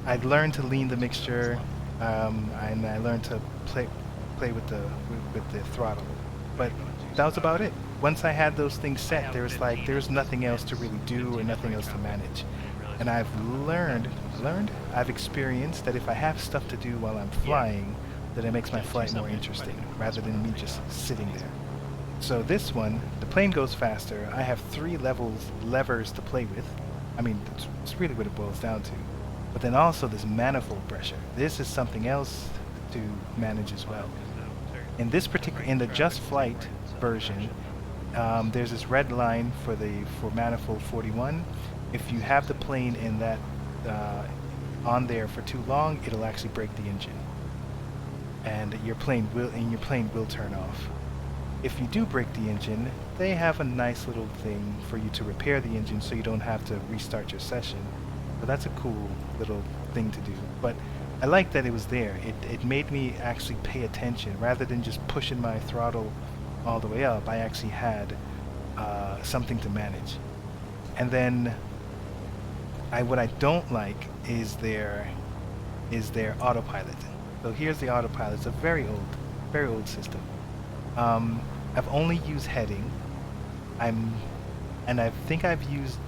I learned to lean the mixture, and I learned to play with the throttle. But that was about it. Once I had those things set, there was nothing else to really do or nothing else to manage. And I've I've experienced that if I have stuff to do while I'm flying, that it makes my flight more interesting rather than me just sitting there. So this one, the plane goes faster. I have 3 levers to play with. I mean, it's really what it boils down to. But then also this manifold pressure. This is something else to manage as well. In this particular, in the Just Flight version, there's this red line for manifold 41. If you have the plane in that on there for too long, it'll actually break the engine, and your plane will turn off. If you do break the engine, they have a nice little thing for you to repair the engine, so you don't have to restart your session. So that's a cool little thing to do. But I like that it was there. It made me actually pay attention rather than just pushing my throttle all the way up. I actually had something to manage. And then what I don't like is their autopilot. So here's the autopilot. It's a very old system. I've only used heading. I think I've used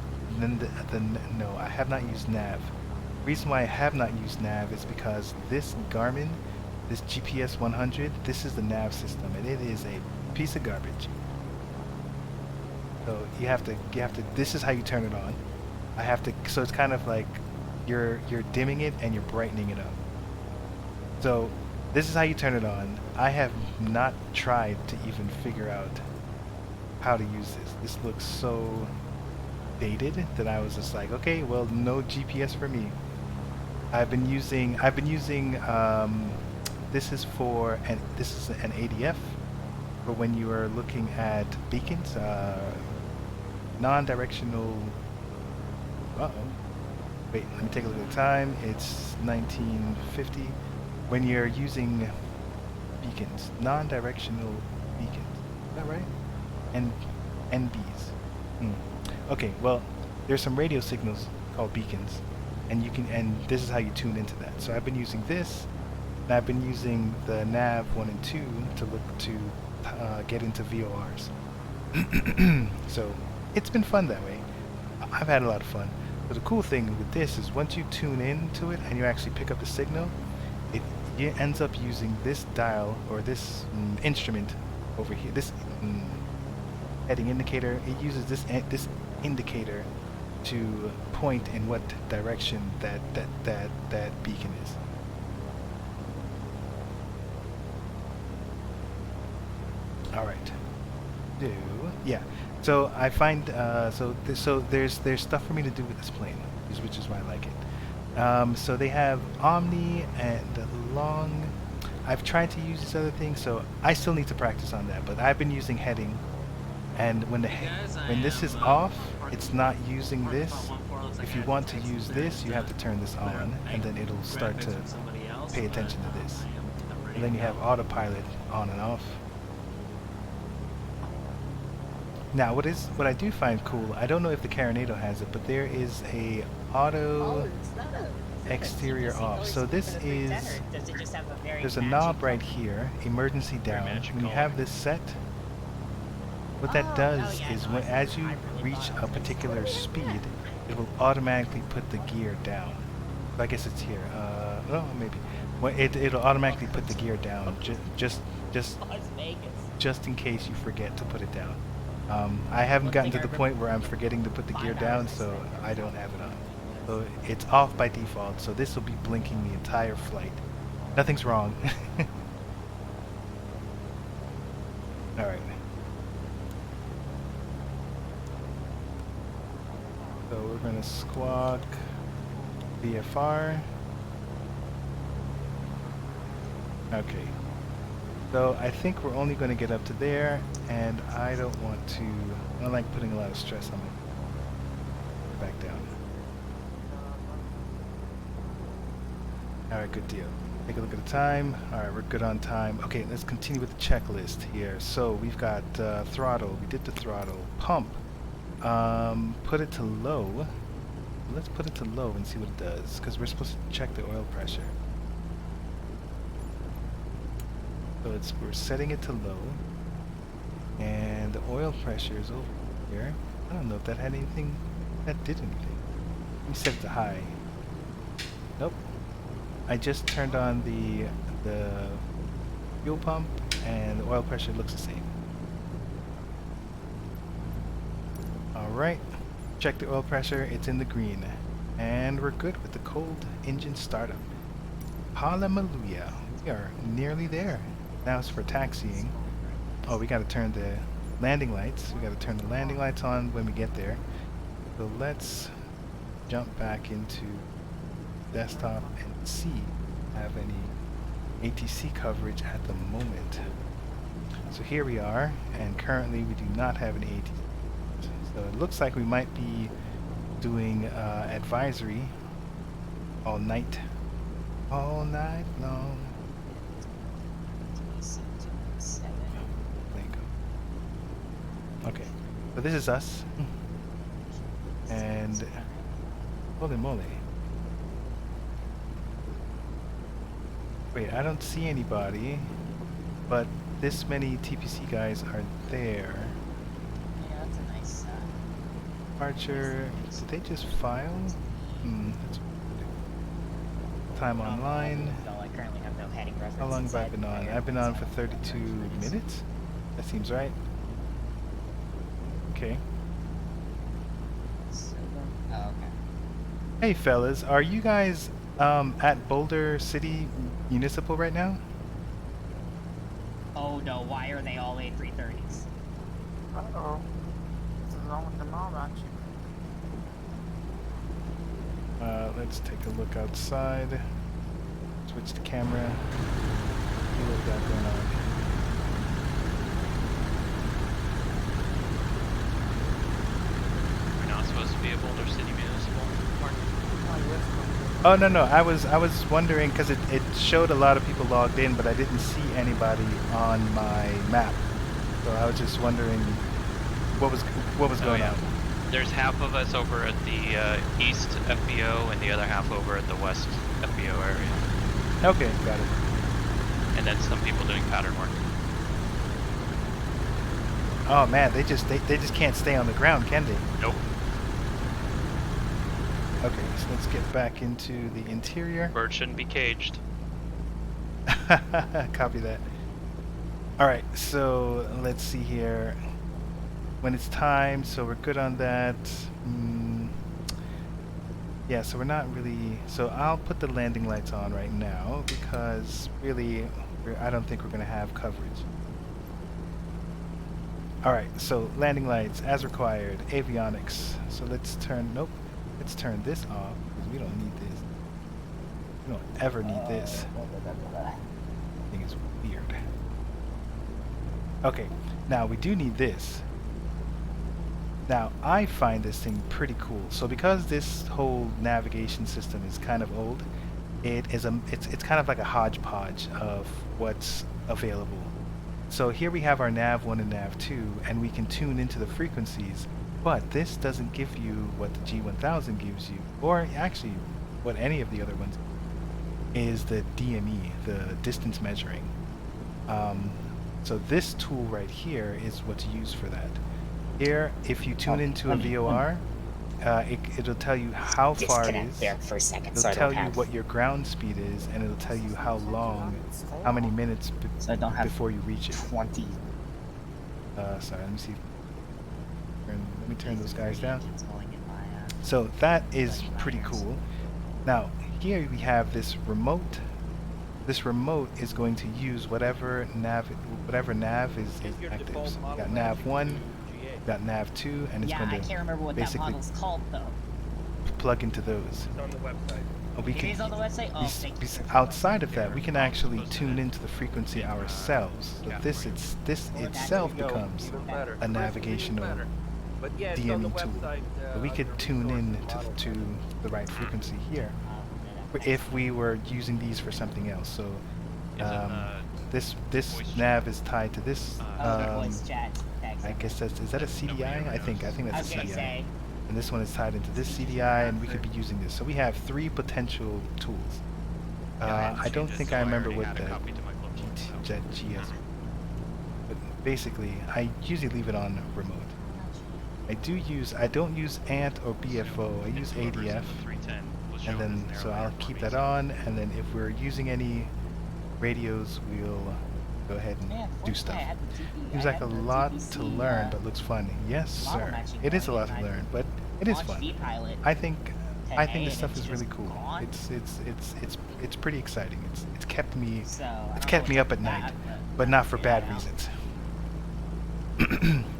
no, I have not used nav. The reason why I have not used nav is because this Garmin, this GPS 100, this is the nav system, and it is a piece of garbage. So you have to. This is how you turn it on. So it's kind of like you're dimming it and you're brightening it up. So this is how you turn it on. I have not tried to even figure out how to use this. This looks so dated that I was just like, okay, well, no GPS for me. I've been using this is an ADF for when you are looking at beacons, non-directional. Wait, let me take a look at the time. It's 1950. When you're using beacons, non-directional beacons. Is that right? And NBs. Okay, well, there's some radio signals called beacons, and this is how you tune into that. So I've been using this, and I've been using the nav 1 and 2 to look to get into VORs. So it's been fun that way. I've had a lot of fun. But the cool thing with this is once you tune into it and you actually pick up the signal, it ends up using this dial or this instrument over here, this heading indicator. It uses this indicator to point in what direction that beacon is. All right. Yeah. So I find so there's stuff for me to do with this plane, which is why I like it. So they have Omni and Long. I've tried to use these other things, so I still need to practice on that. But I've been using heading, and when this is off, it's not using this. If you want to use this, you have to turn this on, and then it'll start to pay attention to this. And then you have autopilot on and off. Now, what I do find cool, I don't know if the Caronado has it, but there is a auto exterior off. So this is, there's a knob right here, emergency down. When you have this set, what that does is when, as you reach a particular speed, it will automatically put the gear down. So I guess it's here. Oh, maybe. Well, it'll automatically put the gear down, just in case you forget to put it down. I haven't gotten to the point where I'm forgetting to put the gear down, so I don't have it on. So it's off by default, so this will be blinking the entire flight. Nothing's wrong. Alright. So we're going to squawk VFR. Okay. So I think we're only going to get up to there, and I don't want to, I don't like putting a lot of stress on it. Back down. Alright, good deal. Take a look at the time. Alright, we're good on time. Okay, let's continue with the checklist here. So we've got throttle. We did the throttle. Pump. Put it to low. Let's put it to low and see what it does, because we're supposed to check the oil pressure. So we're setting it to low, and the oil pressure is over here. I don't know if that had anything, that did anything. Let me set it to high. Nope. I just turned on the fuel pump, and the oil pressure looks the same. Alright, check the oil pressure, it's in the green. And we're good with the cold engine startup. Hallelujah, we are nearly there. Now it's for taxiing. Oh, we gotta turn the landing lights. We gotta turn the landing lights on when we get there. So let's jump back into desktop and see if we have any ATC coverage at the moment. So here we are, and currently we do not have any ATC. So it looks like we might be doing advisory all night long. Okay, so this is us, and holy moly. Wait, I don't see anybody, but this many TPC guys are there. Yeah, that's a nice Departure, did they just file? That's time online. I currently have no heading reference. How long have I been on? I've been on for 32 minutes? That seems right. Okay. Oh, okay. Hey fellas, are you guys at Boulder City Municipal right now? Oh no, why are they all A330s? Uh-oh. What's wrong with them all, aren't you? Let's take a look outside. Switch the camera. See what we got going on. Supposed to be a Boulder City Municipal Park. Oh no, I was wondering because it showed a lot of people logged in, but I didn't see anybody on my map. So I was just wondering what was going on. There's half of us over at the east FBO and the other half over at the west FBO area. Okay, got it. And then some people doing pattern work. Oh man, they just can't stay on the ground, can they? Nope. Okay, so let's get back into the interior. Bird shouldn't be caged. Copy that. Alright, so let's see here. When it's time, so we're good on that. Yeah, so we're not really. So I'll put the landing lights on right now because really, I don't think we're gonna have coverage. All right, so landing lights as required. Avionics. So let's turn. Nope. Let's turn this off because we don't need this. We don't ever need this. Thing is weird. Okay, now we do need this. Now, I find this thing pretty cool. So because this whole navigation system is kind of old, it's kind of like a hodgepodge of what's available. So here we have our nav 1 and nav 2, and we can tune into the frequencies, but this doesn't give you what the G1000 gives you, or actually what any of the other ones is the DME, the distance measuring. So this tool right here is what's used for that. Here, if you tune into a VOR, it'll tell you how far it is. There for a second. It'll tell you what your ground speed is, and it'll tell you how long, how many minutes before you reach it. 20. Sorry, let me see. Let me turn those guys down. So that is pretty cool. Now, here we have this remote. This remote is going to use whatever nav is active. So we got nav 1, we got nav 2, and it's Yeah, going I to can't remember what that basically model's called though. plug into those. It's on the website. We It can, is on the website? Oh, thank you. outside of that, we can actually tune into the frequency ourselves. So this itself becomes a navigational But yeah, it's on the DME tool. website. But we could tune in to the right frequency here if we were using these for something else. So this nav is tied to this. Voice chat. I guess is that a CDI? I think that's a CDI. Say. And this one is tied into this CDI, and we could be using this. So we have 3 potential tools. I don't think I remember what the Jet GS. But basically, I usually leave it on remote. I don't use ANT or BFO. I use ADF. And then, so I'll keep that on, and then if we're using any radios, we'll go ahead and do stuff. Seems like a lot to learn, but looks fun. Yes, sir. It is a lot to learn, but it is fun. I think this stuff is really cool. It's pretty exciting. It's kept me up at night, but not for bad reasons.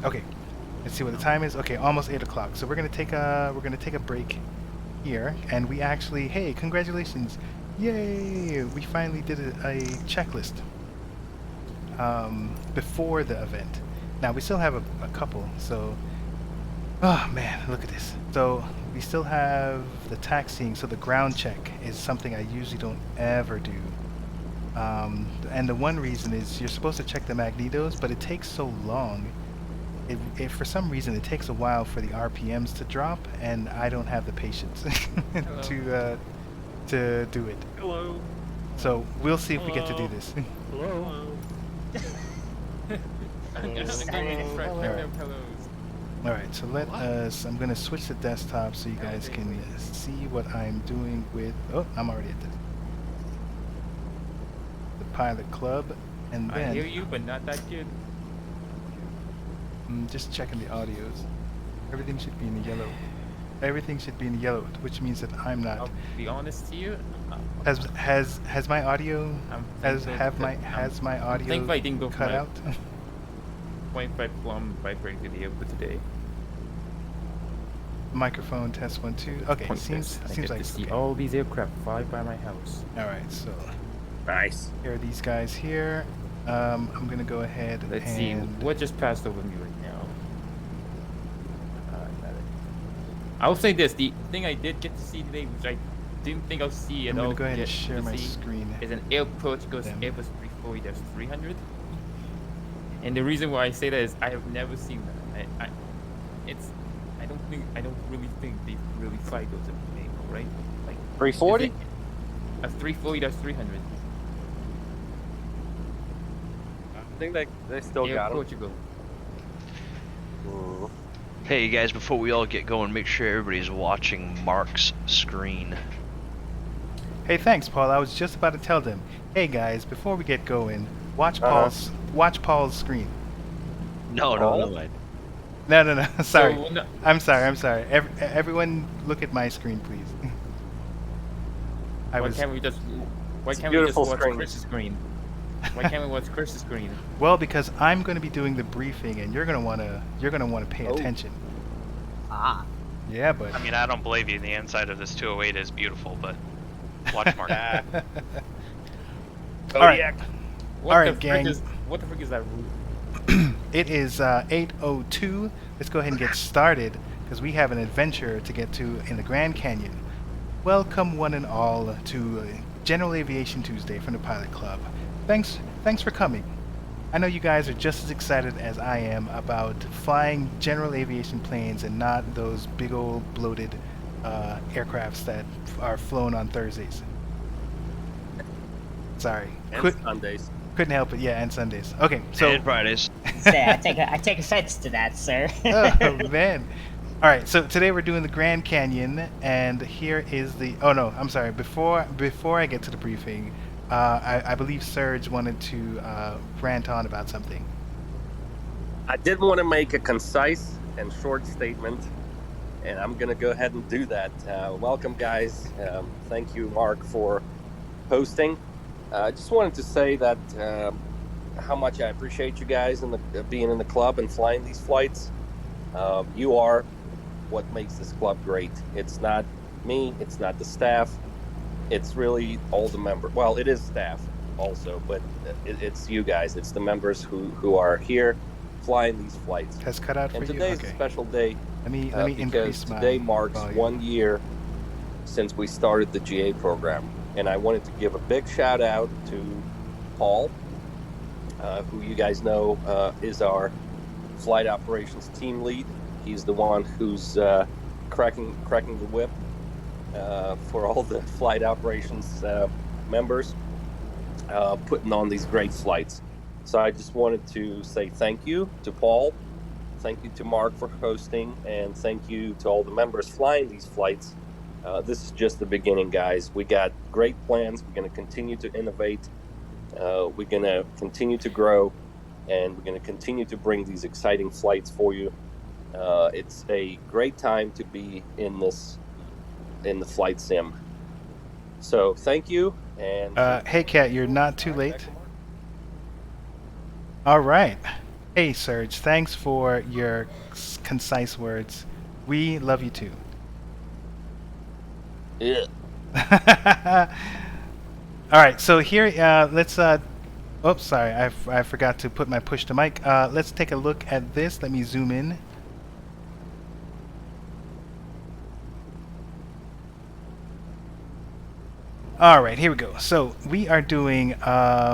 Okay, let's see what the time is. Okay, almost 8 o'clock. So we're gonna take a break here, and we actually, hey, congratulations, yay! We finally did a checklist before the event. Now we still have a couple. So, oh man, look at this. So we still have the taxiing. So the ground check is something I usually don't ever do. And the one reason is you're supposed to check the magnetos, but it takes so long. For some reason, it takes a while for the RPMs to drop, and I don't have the patience to do it. Hello. So we'll see if we get to do this. Hello. All right, so let us. I'm gonna switch the desktop so you guys can see what I'm doing with. Oh, I'm already at the pilot club, and then I hear you, but not that good. I'm just checking the audios. Everything should be in the yellow. Everything should be in the yellow, which means that I'm not. I'll be honest to you. Has my audio has my audio cut out? 0.5 plumb vibrate video for today. Microphone test 1 2. Okay, seems I get like to see okay. all these aircraft fly by my house. All right, so Nice. here are these guys here. I'm gonna go ahead. Let's see what just passed over me right now. I'll say this: the thing I did get to see today, which I didn't think I'll see at I'm all. gonna go ahead and share my screen. Is an airport goes Airbus 340-300. And the reason why I say that is I have never seen that. I don't really think they really fly those in April, right? Like 340? A 340-300. I think they still Air got them. Portugal. Hey guys, before we all get going, make sure everybody's watching Mark's screen. Hey, thanks, Paul. I was just about to tell them. Hey guys, before we get going, watch Paul's screen. No. No. Sorry. So, no. I'm sorry. Everyone, look at my screen, please. Why can't we just watch Chris's screen? Why can't we watch Chris's screen? Well, because I'm going to be doing the briefing, and you're going to want to pay attention. Ah. Yeah, but I mean, I don't believe you. The inside of this 208 is beautiful, but watch Mark. All right. Gang. What the frick is that route? It is 8:02. Let's go ahead and get started because we have an adventure to get to in the Grand Canyon. Welcome one and all to General Aviation Tuesday from the Pilot Club. Thanks for coming. I know you guys are just as excited as I am about flying general aviation planes and not those big old bloated aircrafts that are flown on Thursdays. Sorry. And Sundays. Couldn't help it. Yeah, and Sundays. Okay, so and Fridays. I take offense to that, sir. Oh man. All right, so today we're doing the Grand Canyon, and here is the. Oh no, I'm sorry. Before I get to the briefing, I believe Serge wanted to rant on about something. I did want to make a concise and short statement, and I'm going to go ahead and do that. Welcome, guys. Thank you, Mark, for hosting. I just wanted to say that how much I appreciate you guys and being in the club and flying these flights. You are what makes this club great. It's not me, it's not the staff, it's really all the members. Well, it is staff also, but it's you guys, it's the members who are here flying these flights. Has cut out for you? And today's a special day. Let me because today marks volume. 1 year since we started the GA program. And I wanted to give a big shout out to Paul, who you guys know is our flight operations team lead. He's the one who's cracking the whip for all the flight operations members, putting on these great flights. So I just wanted to say thank you to Paul, thank you to Mark for hosting, and thank you to all the members flying these flights. This is just the beginning, guys. We got great plans. We're going to continue to innovate. We're going to continue to grow, and we're going to continue to bring these exciting flights for you. It's a great time to be in the flight sim. So thank you. And hey, Kat, you're not too late. All right. Hey, Serge. Thanks for your concise words. We love you too. Yeah. All right, so here, let's. Oops, sorry, I forgot to put my push to mic. Let's take a look at this. Let me zoom in. All right, here we go. So we are doing I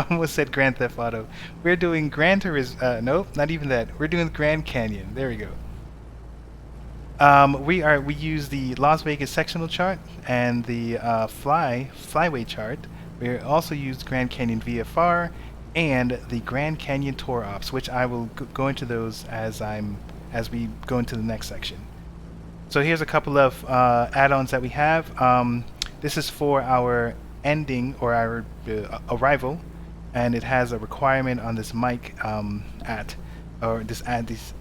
almost said Grand Theft Auto. We're doing Gran Turismo. Nope, not even that. We're doing the Grand Canyon. There we go. We use the Las Vegas sectional chart and the flyway chart. We also use Grand Canyon VFR and the Grand Canyon Tour Ops, which I will go into those as we go into the next section. So here's a couple of add-ons that we have. This is for our ending or our arrival, and it has a requirement on this mic this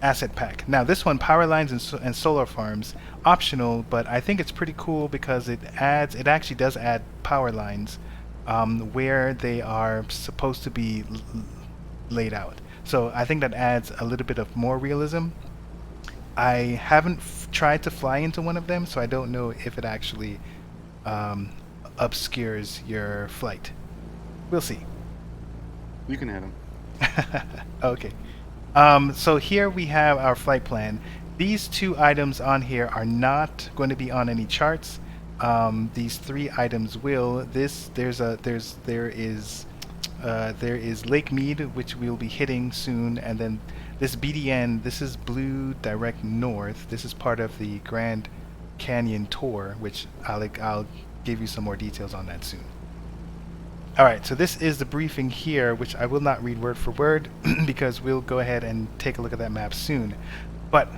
asset pack. Now this one, power lines and solar farms, optional, but I think it's pretty cool because it actually does add power lines where they are supposed to be laid out. So I think that adds a little bit of more realism. I haven't tried to fly into one of them, so I don't know if it actually obscures your flight. We'll see. You can hit him. Okay. So here we have our flight plan. These two items on here are not going to be on any charts. These three items will. There is Lake Mead, which we'll be hitting soon, and then this BDN. This is Blue Direct North. This is part of the Grand Canyon Tour, which I'll give you some more details on that soon. Alright, so this is the briefing here, which I will not read word for word because we'll go ahead and take a look at that map soon. But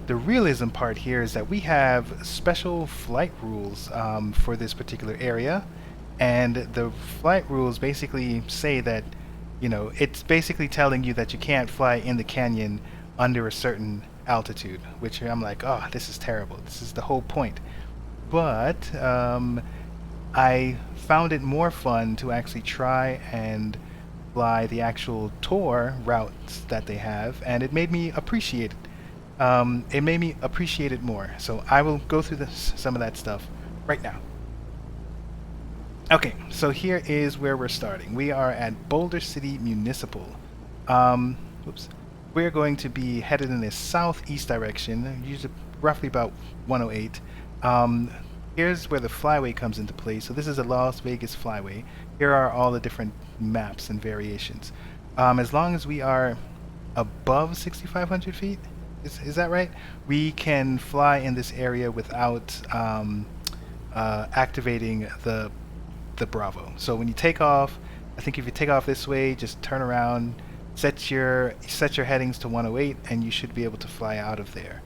the realism part here is that we have special flight rules for this particular area, and the flight rules basically say that, you know, it's basically telling you that you can't fly in the canyon under a certain altitude, which I'm like, oh, this is terrible. This is the whole point. but I found it more fun to actually try and fly the actual tour routes that they have, and it made me appreciate it. It made me appreciate it more. So I will go through some of that stuff right now. Okay, so here is where we're starting. We are at Boulder City Municipal. Whoops. We're going to be headed in a southeast direction, usually roughly about 108. Here's where the flyway comes into play. So this is a Las Vegas flyway. Here are all the different maps and variations. As long as we are above 6,500 feet, is that right? We can fly in this area without activating the Bravo. So when you take off, I think if you take off this way, just turn around, set your headings to 108, and you should be able to fly out of there.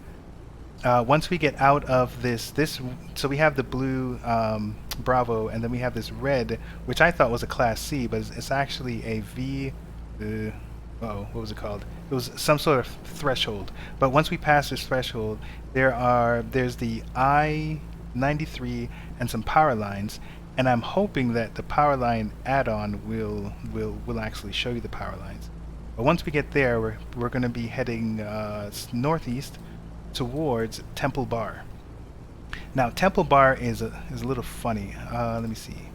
Once we get out of this, so we have the blue Bravo, and then we have this red, which I thought was a Class C, but it's actually a V. What was it called? It was some sort of threshold. But once we pass this threshold, there's the I-93 and some power lines, and I'm hoping that the power line add-on will actually show you the power lines. But once we get there, we're going to be heading northeast towards Temple Bar. Now, Temple Bar is a little funny. Let me see.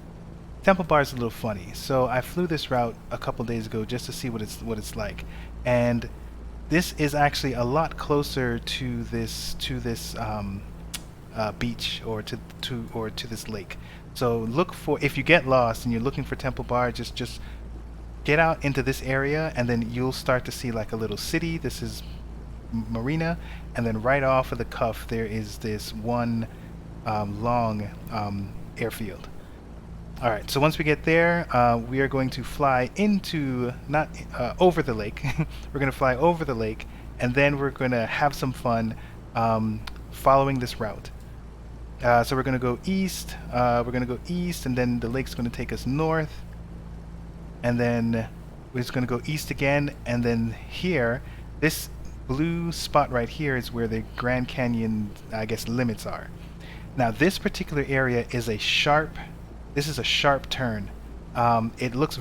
Temple Bar is a little funny. So I flew this route a couple days ago just to see what it's like, and this is actually a lot closer to this beach or to this lake. So look for, if you get lost and you're looking for Temple Bar, just get out into this area, and then you'll start to see like a little city. This is marina, and then right off of the cuff there is this one long airfield. Alright, so once we get there, we are going to fly into, not over the lake, we're going to fly over the lake, and then we're going to have some fun following this route. So we're going to go east, and then the lake's going to take us north, and then we're just going to go east again, and then here, this blue spot right here is where the Grand Canyon, I guess, limits are. Now this particular area is a sharp turn. It looks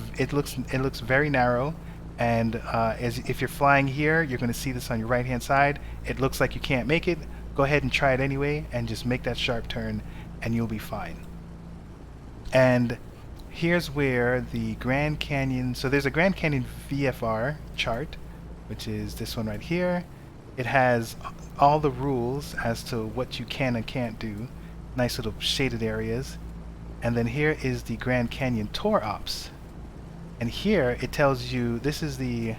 very narrow, and if you're flying here, you're going to see this on your right hand side. It looks like you can't make it. Go ahead and try it anyway, and just make that sharp turn, and you'll be fine. And here's where the Grand Canyon, so there's a Grand Canyon VFR chart, which is this one right here. It has all the rules as to what you can and can't do. Nice little shaded areas. And then here is the Grand Canyon Tour Ops. And here it tells you, this is the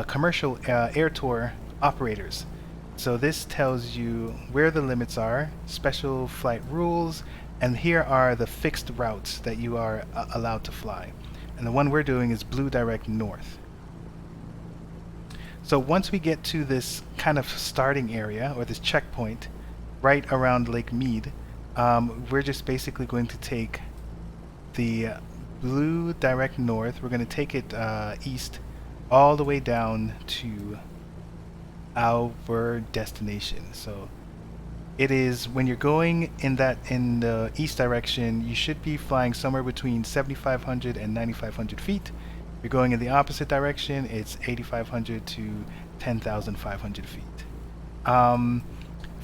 commercial air tour operators. So this tells you where the limits are, special flight rules, and here are the fixed routes that you are allowed to fly. And the one we're doing is Blue Direct North. So once we get to this kind of starting area, or this checkpoint, right around Lake Mead, we're just basically going to take the Blue Direct North. We're going to take it east all the way down to our destination. So it is, when you're going in the east direction, you should be flying somewhere between 7,500 and 9,500 feet. If you're going in the opposite direction, it's 8,500 to 10,500 feet.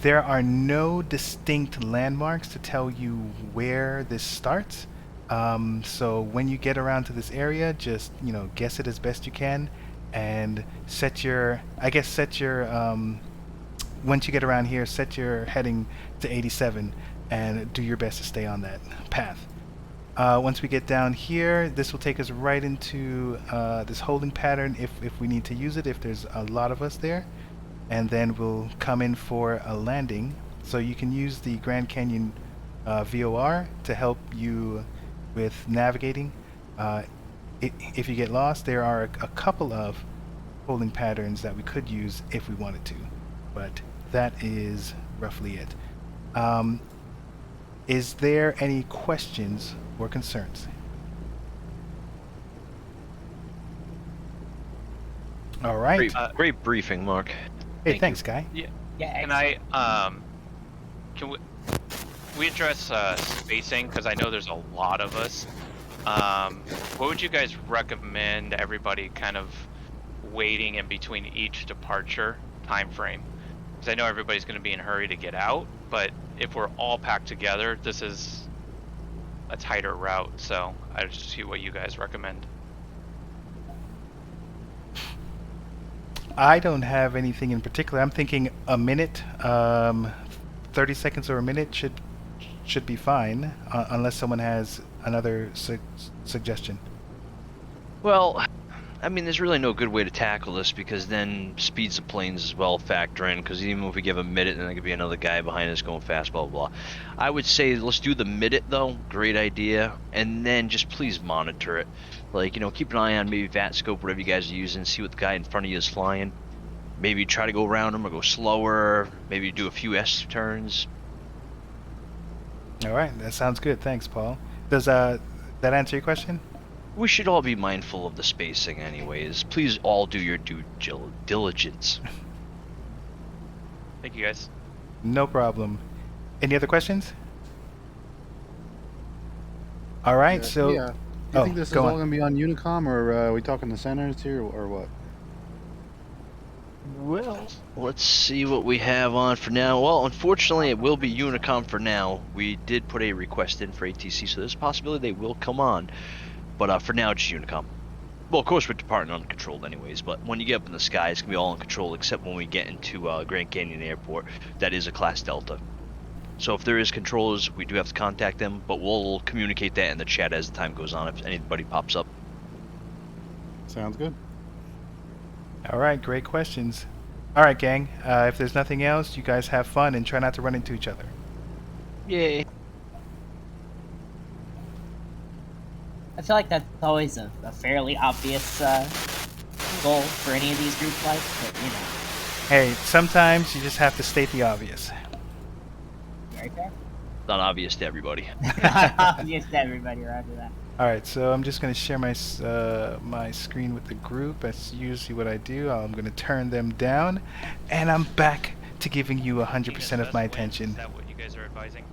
There are no distinct landmarks to tell you where this starts. So when you get around to this area, just guess it as best you can, and set your once you get around here, set your heading to 87 and do your best to stay on that path. Once we get down here, this will take us right into this holding pattern if we need to use it, if there's a lot of us there, and then we'll come in for a landing. So you can use the Grand Canyon VOR to help you with navigating. If you get lost, there are a couple of holding patterns that we could use if we wanted to, but that is roughly it. Is there any questions or concerns? All right. Great briefing, Mark. Hey, thanks, Guy. Yeah. Yeah. Can I? Can we? we address spacing, because I know there's a lot of us, what would you guys recommend everybody kind of waiting in between each departure time frame? Because I know everybody's going to be in a hurry to get out, but if we're all packed together, this is a tighter route, so I just see what you guys recommend. I don't have anything in particular. I'm thinking a minute, 30 seconds or a minute should be fine, unless someone has another suggestion. Well, I mean, there's really no good way to tackle this because then speeds of planes as well factor in. Because even if we give a minute, then there could be another guy behind us going fast, blah blah blah. I would say let's do the minute though. Great idea, and then just please monitor it. Like, keep an eye on maybe VATScope, whatever you guys are using. See what the guy in front of you is flying. Maybe try to go around him or go slower. Maybe do a few S turns. All right, that sounds good. Thanks, Paul. Does that answer your question? We should all be mindful of the spacing anyways. Please all do your due diligence. Thank you, guys. No problem. Any other questions? All right, so... Yeah. Do you think this is all going to be on Unicom, or are we talking the centers here, or what? Well, let's see what we have on for now. Well, unfortunately, it will be Unicom for now. We did put a request in for ATC, so there's a possibility they will come on. But for now, it's Unicom. Well, of course, we're departing uncontrolled anyways, but when you get up in the sky, it's going to be all uncontrolled, except when we get into Grand Canyon Airport. That is a Class Delta. So if there is controllers, we do have to contact them, but we'll communicate that in the chat as the time goes on if anybody pops up. Sounds good. All right, great questions. All right, gang, if there's nothing else, you guys have fun and try not to run into each other. Yay. I feel like that's always a fairly obvious goal for any of these group flights, but Hey, sometimes you just have to state the obvious. Very fair. Not obvious to everybody. Obvious to everybody, roger that. All right, so I'm just going to share my my screen with the group. That's usually what I do. I'm going to turn them down, and I'm back to giving you 100% of my attention. Is that what you guys are advising?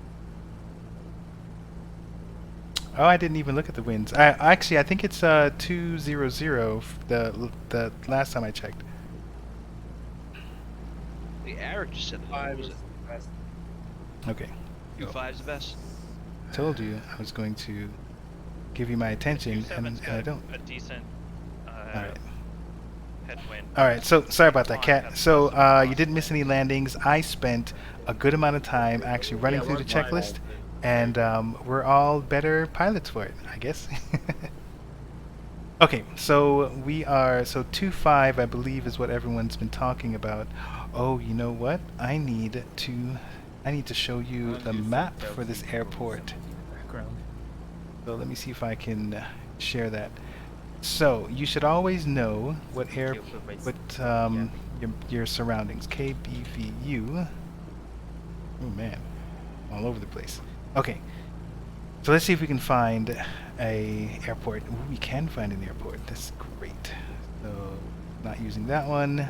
Oh, I didn't even look at the winds. Actually, I think it's 200. The last time I checked. The Eric just said that. Was it? Okay. 2.5's the best. Told you I was going to give you my attention, and I don't. A decent Alright. headwind. Alright, so sorry about that, Kat. So you didn't miss any landings. I spent a good amount of time actually running through the checklist, and we're all better pilots for it, I guess. Okay, so we are, so 2.5 I believe is what everyone's been talking about. Oh, you know what? I need to show you the map for this airport. So let me see if I can share that. So you should always know what your surroundings. KBVU. Oh man, all over the place. Okay, so let's see if we can find a airport. Ooh, we can find an airport. That's great. So not using that one.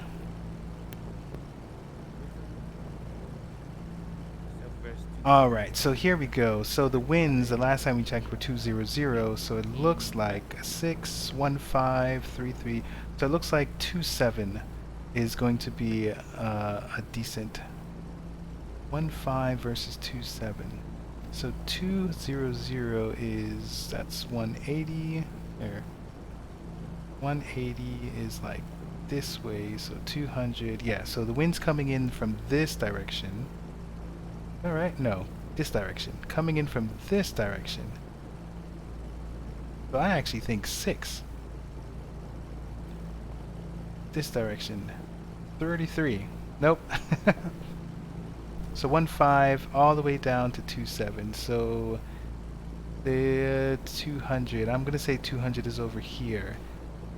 Alright, so here we go. So the winds, the last time we checked, were 200, so it looks like 61533. So it looks like 27 is going to be a decent 15 versus 27. So 200 is, that's 180 there. 180 is like this way, so 200. Yeah, so the wind's coming in from this direction. Alright, no, this direction. Coming in from this direction. So I actually think 6. This direction. 33. Nope. So 15 all the way down to 27. So the 200. I'm gonna say 200 is over here.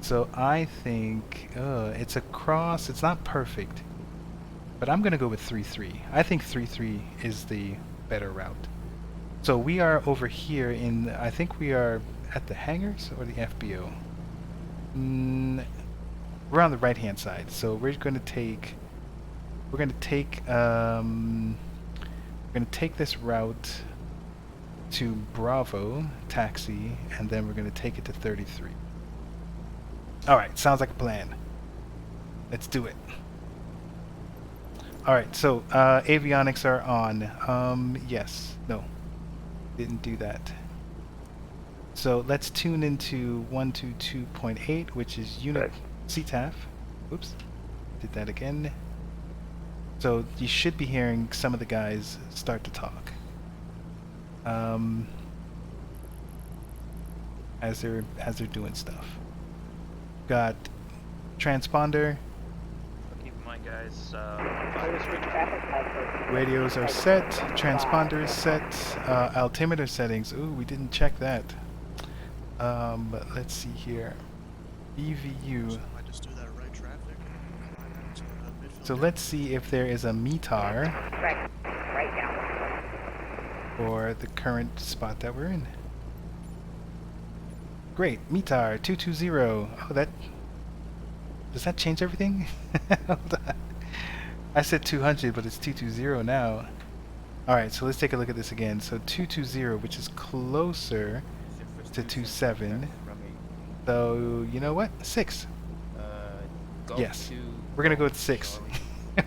So I think it's a cross. It's not perfect. But I'm going to go with 3-3. I think 3-3 is the better route. So we are over here in, I think we are at the hangars or the FBO. We're on the right hand side. So we're going to take We're going to take this route to Bravo, taxi, and then we're going to take it to 33. Alright, sounds like a plan. Let's do it. Alright, so avionics are on. Yes. No. Didn't do that. So let's tune into 122.8, which is unit CTAF. Oops. Did that again. So you should be hearing some of the guys start to talk. As they're doing stuff. Got transponder. Keep in mind, guys. Radios are set. Transponder is set. Altimeter settings. Ooh, we didn't check that. But let's see here. EVU. So let's see if there is a METAR for the current spot that we're in. Great, METAR 220. Oh, that does that change everything? Hold on. I said 200, but it's 220 now. All right, so let's take a look at this again. So 220, which is closer to 27. So you know what? 6. Yes. We're gonna go with 6.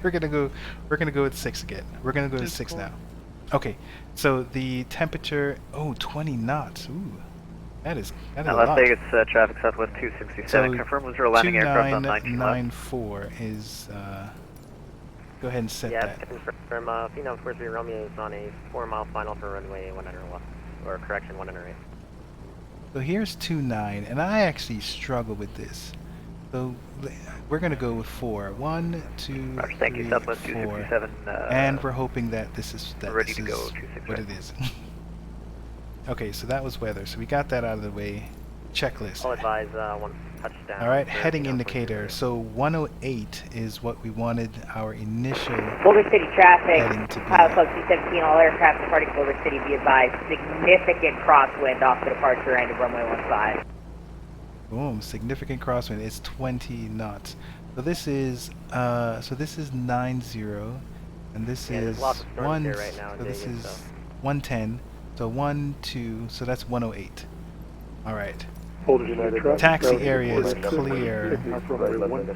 we're gonna go with 6 again. We're gonna go with 6 now. Okay. So the temperature, 20 knots. Ooh. That is a lot. Las Vegas traffic southwest 267. So Confirm was your landing aircraft on 2994 is go ahead and set that. Yeah, confirm Phenom 43 Romeo is on a 4-mile final for runway 101, or correction 108. So here's 29, and I actually struggle with this. So we're gonna go with 4. 1, 2, Roger, thank you, 3, Southwest 4, 267. and we're hoping that this is Ready to go, 267. what it is. Okay, so that was weather. So we got that out of the way. Checklist. I'll advise one touchdown. All right, heading indicator. So 108 is what we wanted our initial Boulder City traffic, heading to be. Pilot Club C-17, all aircraft departing Boulder City be advised. Significant crosswind off the departure end of runway 15. Boom, significant crosswind. It's 20 knots. So this is 90, and this is lots of storms 1. here right now in So this Vegas, is 110. So 1, 2. So that's 108. All right. Taxi area is clear.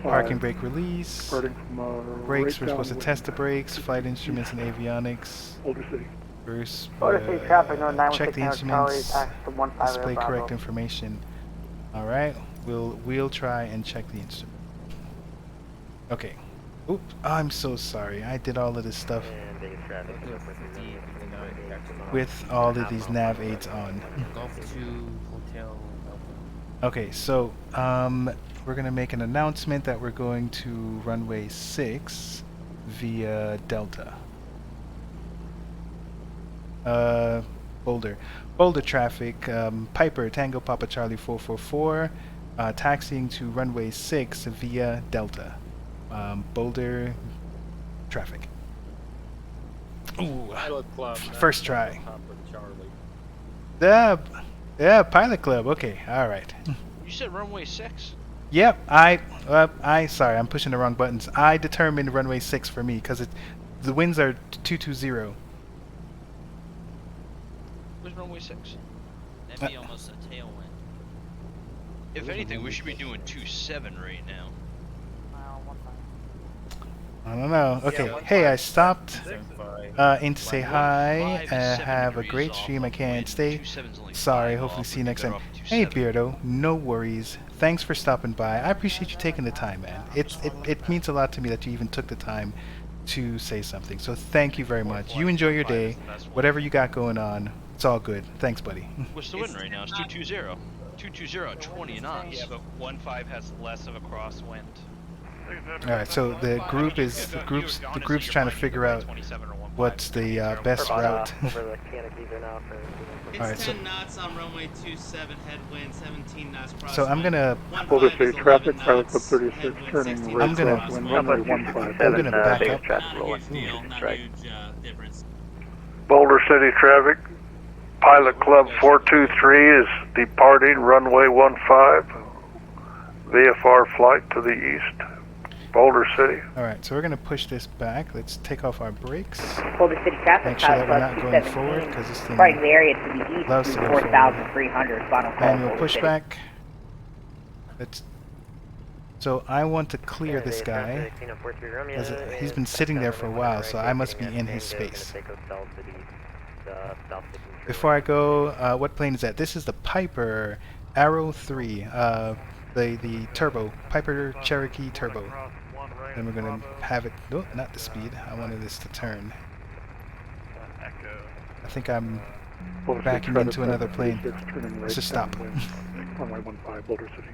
Parking brake release. Brakes, we're supposed to test the brakes. Flight instruments and avionics. First, check the instruments. Display correct information. All right, we'll try and check the instrument. Okay. Oop, I'm so sorry. I did all of this stuff with all of these nav aids on. Golf 2 Hotel. Okay, so we're gonna make an announcement that we're going to runway 6 via Delta. Boulder traffic, Piper Tango Papa Charlie 444, taxiing to runway 6 via Delta. Boulder traffic. Ooh, first try. Yeah, Pilot Club. Okay, all right. You said runway 6? Yep, sorry, I'm pushing the wrong buttons. I determined runway 6 for me because the winds are 220. Where's runway 6? That'd be almost a tailwind. If anything, we should be doing 27 right now. I don't know. Okay, hey, I stopped in to say hi. Have a great stream. I can't stay. Sorry, hopefully see you next time. Hey, Beardo, no worries. Thanks for stopping by. I appreciate you taking the time, man. It means a lot to me that you even took the time to say something. So thank you very much. You enjoy your day. Whatever you got going on, it's all good. Thanks, buddy. What's the wind right now? It's 220. 220 at 20 knots. Yeah, but 15 has less of a crosswind. All right, so the group's trying to figure out what's the best route. It's All right, 10 knots on runway 27, headwind 17 knots crosswind. So I'm gonna. Boulder City traffic, Pilot Club 36, turning I'm gonna. runway 15. I'm gonna back up. Not a huge deal, not a huge difference. Boulder City traffic, Pilot Club 423 is departing runway 15, VFR flight to the east. Boulder City. Alright, so we're going to push this back. Let's take off our brakes. Boulder City traffic, Make sure that we're not going 217. forward because this thing Right in the area to the east, loves to go 4,300, final call. manual Boulder City. pushback. Let's. So I want to clear this guy. 'Cause he's been sitting there for a while, so I must be in his space. Before I go, what plane is that? This is the Piper Arrow 3, the turbo, Piper Cherokee Turbo. Then we're gonna have it. No, not the speed. I wanted this to turn. I think I'm backing into another plane. Let's just stop. Runway 15, Boulder City.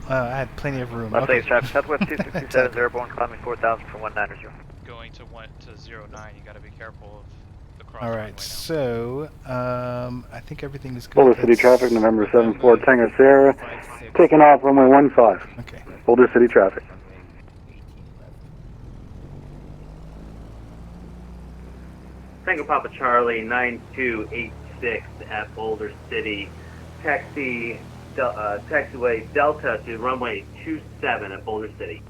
I had plenty of room. Left Okay. traffic, Southwest 267, airborne, climbing 4,000 for 190. Going to 09, you gotta be careful of the cross. All right, so I think everything is good. Boulder City traffic, November 74 Tango Sierra, taking off runway 15. Okay. Boulder City traffic. Tango Papa Charlie 9286 at Boulder City. Taxiway Delta to runway 27 at Boulder City.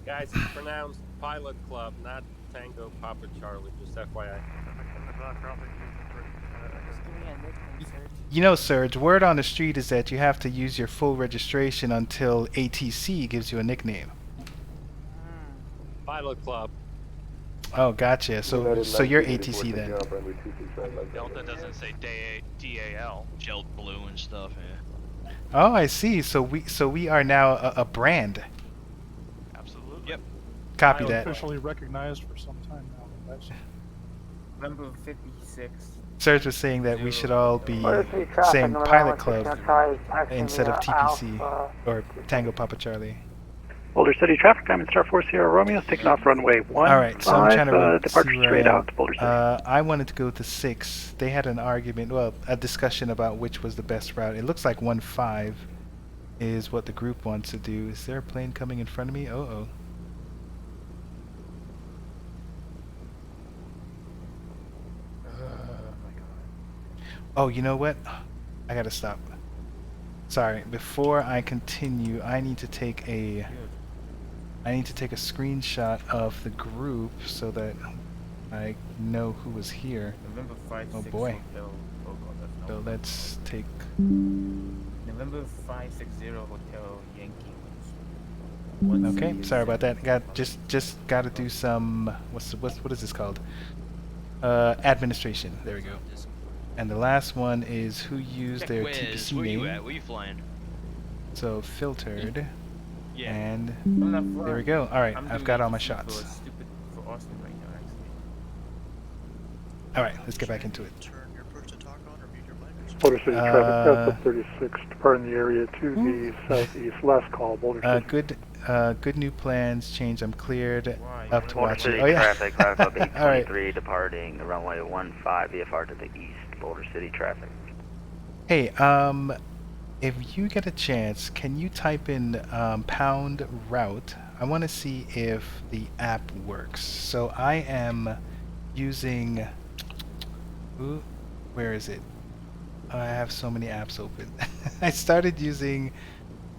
Guys, it's pronounced Pilot Club, not Tango Papa Charlie, just FYI. You know, Serge, word on the street is that you have to use your full registration until ATC gives you a nickname. Pilot Club. Oh, gotcha. So you're ATC then. Delta doesn't say DAL. Gel blue and stuff, yeah. Oh, I see. So we are now a brand. Absolutely. Yep. Copy that. Officially recognized for some time now. That's Number 56. Serge was saying that we should all be Boulder City traffic, saying November Pilot 16, Club Charlie, taxiing instead of via TPC Alpha. or Tango Papa Charlie. Boulder City traffic, Diamond Star 4 Sierra Romeo, taking off runway 15. Alright, so I'm trying to departure see where straight I am. out to Boulder City. I wanted to go to 6. They had an argument, well, a discussion about which was the best route. It looks like 15 is what the group wants to do. Is there a plane coming in front of me? Uh-oh. Oh, you know what? I gotta stop. Sorry, before I continue, I need to take a screenshot of the group so that I know who was here. November 5, Oh 6 boy. Hotel. Oh god, that's So not let's take November 560 Hotel Yankee. Okay, sorry about that. Just gotta do some what is this called? Administration. There we go. And the last one is who used their TPC Where name. you at? Where you flying? So filtered. Yeah. And I'm not there we flying. go. All right, I'm I've doing got all ATC my shots. for Austin right now, actually. All right, let's get back into it. Boulder City traffic, Delta 36, departing the area to the southeast. Last call, Boulder City. Good new plans. Change. I'm cleared. Up to Boulder watching. City Oh yeah. traffic, Drive Club All right. 823, departing the runway 15 VFR to the east. Boulder City traffic. Hey, if you get a chance, can you type in pound route? I want to see if the app works. So I am using. Ooh, where is it? I have so many apps open. I started using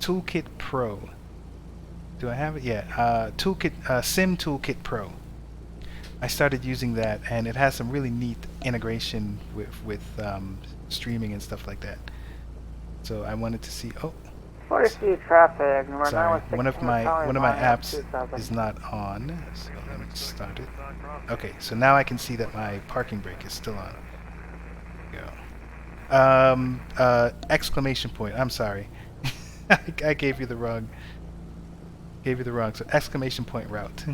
Toolkit Pro. Do I have it? Yeah. Toolkit Sim Toolkit Pro. I started using that, and it has some really neat integration with streaming and stuff like that. So I wanted to see. Oh, Boulder City traffic, November sorry. 916 One of my Charlie, apps 27. is not on. So let me start it. Okay, so now I can see that my parking brake is still on. Go. Exclamation point. I'm sorry. I gave you the wrong. So exclamation point route.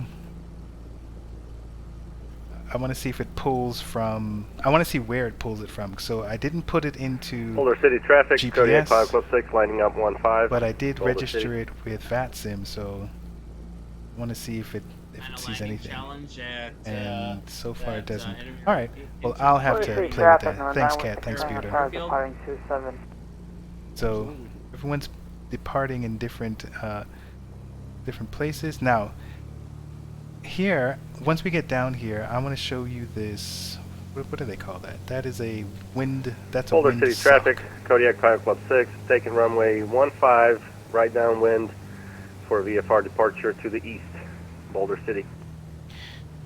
I want to see if it pulls from. I want to see where it pulls it from. So I didn't put it into Boulder City traffic, Kodiak GPS, 5 Club 6, lining up 15. but I did Boulder register City. it with VATSIM. So I want to see if it sees anything. And so far it doesn't. All right. Well, I'll have Boulder to City play with traffic, that. November Thanks, 916 Kat. Thanks, Peter. Cars departing 27. So everyone's departing in different places. Now, here, once we get down here, I want to show you this. What do they call that? That is a wind. That's a Boulder wind City sock. traffic, Kodiak 5 Club 6, taking runway 15, right downwind, for VFR departure to the east, Boulder City.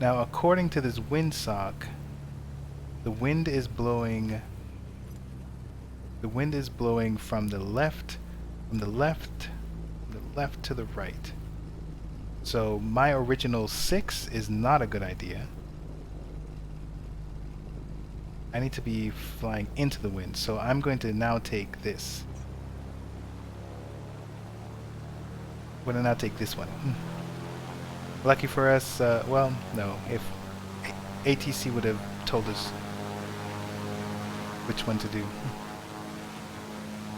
Now, according to this windsock, the wind is blowing. The wind is blowing from the left to the right. So my original 6 is not a good idea. I need to be flying into the wind, so I'm going to now take this. I'm going to now take this one. Lucky for us, well, no, if ATC would have told us which one to do.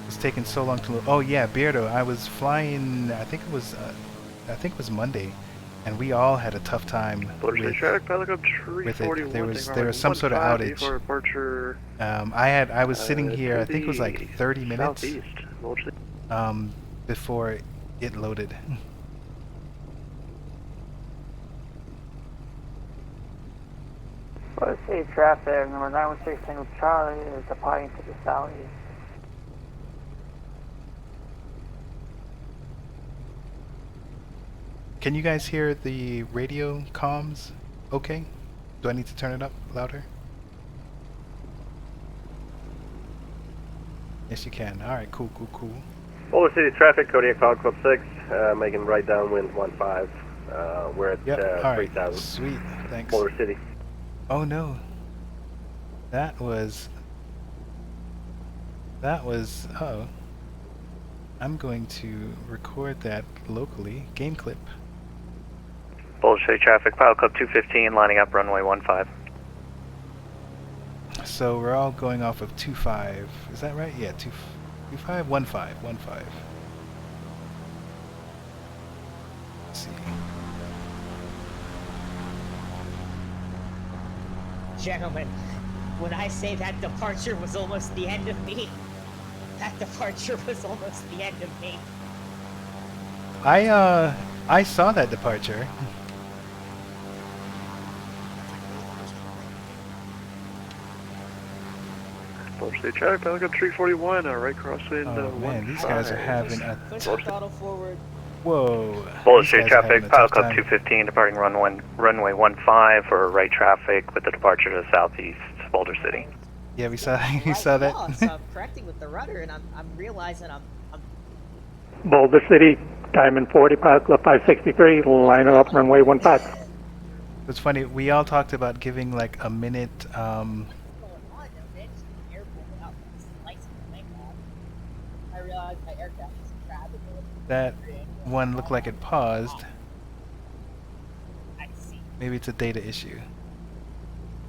It's taking so long to load. Oh yeah, Beardo, I was flying, I think it was Monday, and we all had a tough time with it. There was some sort of outage. I was sitting here, I think it was like 30 minutes before it loaded. Let's see traffic, number 916 Tango Charlie is departing to the southeast. Can you guys hear the radio comms okay? Do I need to turn it up louder? Yes, you can. Alright, cool. Boulder City traffic, Kodiak Cloud Club 6, making right downwind 15. We're at 3,000. Sweet, thanks. Boulder City. Oh no. That was... oh. I'm going to record that locally. Game clip. Boulder City traffic, Pilot Club 215, lining up runway 15. So we're all going off of 25. Is that right? Yeah, 25, 15. Let's see. Gentlemen, when I say that departure was almost the end of me, that departure was almost the end of me. I saw that departure. Boulder City traffic, Pilot Club 341, right crossing oh man, these guys are having a throttle forward. Whoa. Boulder City traffic, Pilot Club 215, departing runway 15 for right traffic with the departure to the southeast, Boulder City. Yeah, we saw that. So I'm correcting with the rudder, and I'm realizing I'm Boulder City, Diamond 40, Pilot Club 563, line up runway 15. It's funny, we all talked about giving like a minute, I realized my aircraft is trapped. that one looked like it paused. Maybe it's a data issue.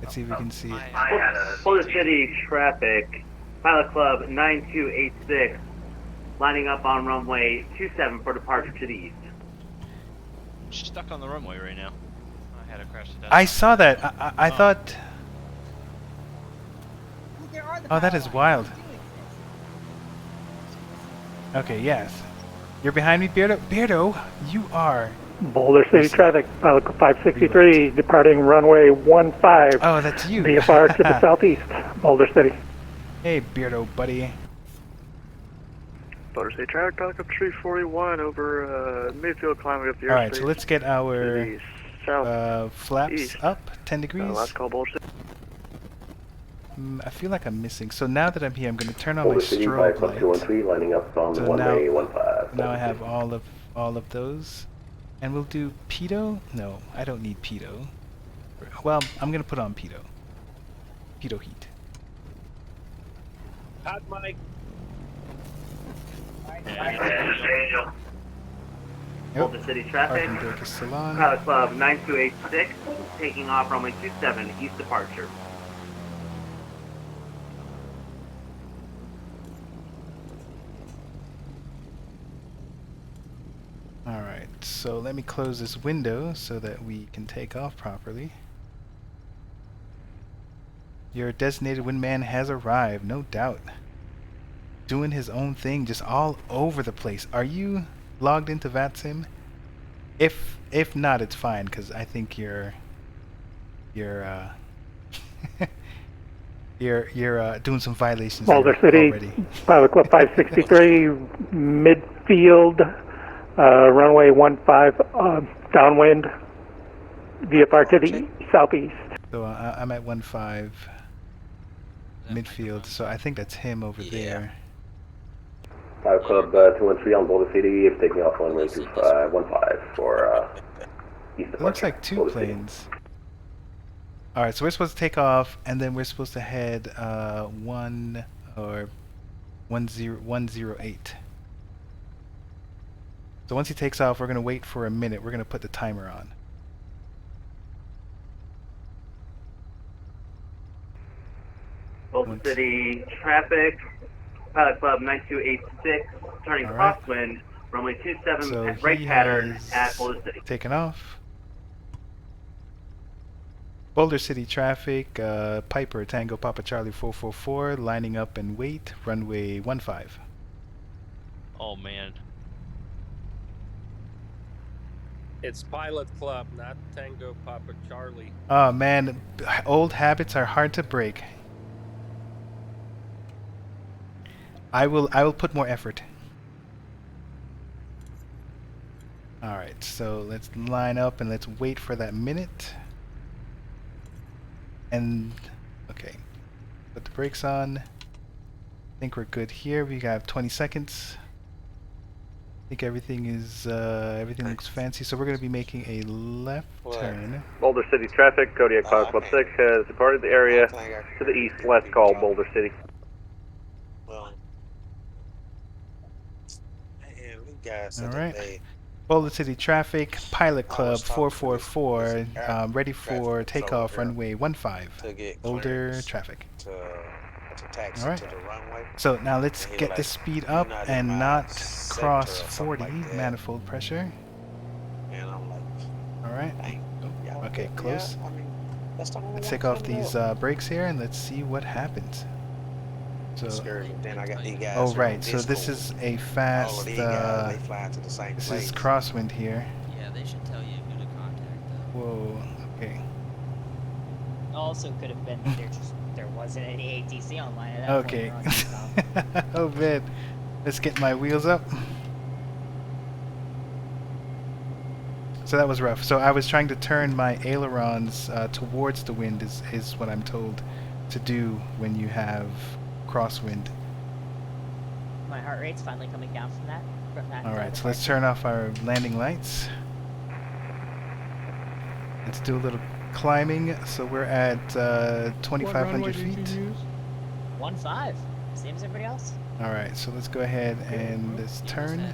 Let's see if we can see it. Boulder City traffic, Pilot Club 9286, lining up on runway 27 for departure to the east. Stuck on the runway right now. I had a crash to death. I saw that. I thought. Oh, that is wild. Okay, yes. You're behind me, Beardo. Beardo, you are. Boulder City traffic, Pilot Club 563, departing runway 15. Oh, that's you. VFR to the southeast, Boulder City. Hey, Beardo, buddy. Boulder City traffic, Pilot Club 341 over midfield, climbing up the airspace. Alright, so let's get our flaps up 10 degrees. Last call, Boulder City. I feel like I'm missing. So now that I'm here, I'm going to turn on my strobe light. Lining up on So now I have all of those. And we'll do pitot? No, I don't need pitot. Well, I'm going to put on pitot. Pitot heat. Hot mic. Boulder City traffic, Salon. Pilot Club 9286, taking off runway 27, east departure. Alright, so let me close this window so that we can take off properly. Your designated wingman has arrived, no doubt. Doing his own thing, just all over the place. Are you logged into VATSIM? If not, it's fine, because I think you're doing some violations Boulder City, already. Pilot Club 563, midfield, Runway 15 downwind, VFR to the southeast. So I'm at 15 midfield, so I think that's him over there. Pilot Club 213 on Boulder City, if taking off runway 15 for east It looks like two planes. Alright, so we're supposed to take off, and then we're supposed to head 108. So once he takes off, we're going to wait for a minute. We're going to put the timer on. Boulder City traffic, Pilot Club 9286, turning crosswind, runway 27 So at right he pattern has at Boulder City. taken off. Boulder City traffic, Piper Tango Papa Charlie 444, lining up and wait, runway 15. Oh man. It's Pilot Club, not Tango Papa Charlie. Oh man, old habits are hard to break. I will put more effort. Alright, so let's line up and let's wait for that minute. And okay, put the brakes on. I think we're good here. We got 20 seconds. I think everything is everything looks fancy. So we're going to be making a left turn. Boulder City traffic, Kodiak Pilot Club 6 has departed the area to the east, last call, Boulder City. All right. Boulder City traffic, Pilot Club 444, ready for takeoff, runway 15. Boulder traffic. All right. So now let's get this speed up and not cross 40 manifold pressure. All right. Oh, okay, close. Let's take off these brakes here and let's see what happens. So, oh right, so this is a fast, this is crosswind here. Yeah, they should tell you who to contact though. Whoa, okay. Also could have been there wasn't any ATC online at that Okay. point. Oh man, let's get my wheels up. So that was rough. So I was trying to turn my ailerons towards the wind is what I'm told to do when you have crosswind. My heart rate's finally coming down from that. Alright, so let's turn off our landing lights. Let's do a little climbing. So we're at 2,500 feet. 1-5. Same as everybody else. Alright, so let's go ahead and let's turn.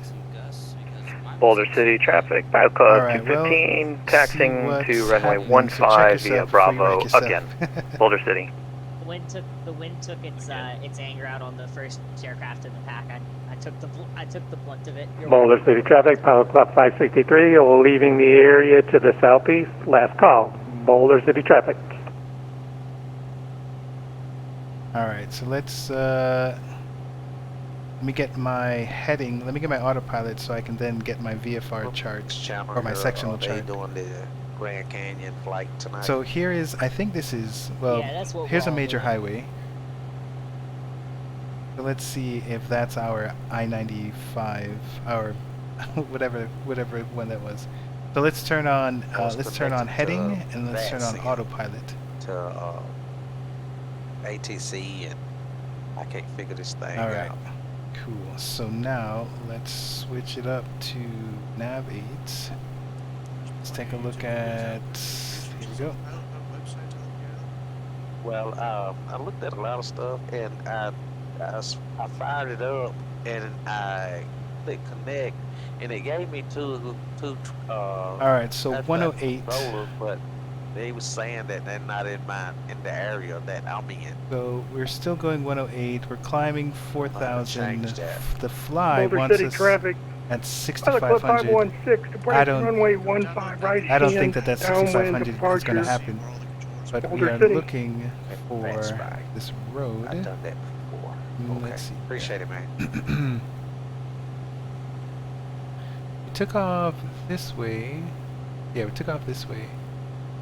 Boulder City traffic, Pilot Club 215, taxing to runway 15 via Bravo again. Boulder City. The wind took its anger out on the first aircraft in the pack. I took the blunt of it. Boulder City traffic, Pilot Club 563, leaving the area to the southeast. Last call, Boulder City traffic. All right, so let's let me get my heading. Let me get my autopilot so I can then get my VFR chart or my sectional chart. Doing the Grand Canyon flight tonight. So here is, I think this is, well, yeah, here's a major highway. So let's see if that's our I-95, our whatever one that was. So let's turn on heading and let's turn on autopilot. To ATC, and I can't figure this thing All right. out. Cool. So now let's switch it up to nav 8. Let's take a look at. Here we go. Well, I looked at a lot of stuff, and I fired it up, and I clicked connect, and it gave me two. All right. So 108. But they was saying that they're not in the area that I'm in. So we're still going 108. We're climbing 4,000. The fly Boulder wants City us traffic. at Pilot Club 6,500. 516, departing runway 15, right I don't hand, think that downwind 6,500 is going to departure. happen. But we Boulder are City. looking for this road. I've done that before. Okay. Let's see. Appreciate it, man. We took off this way. Yeah, we took off this way.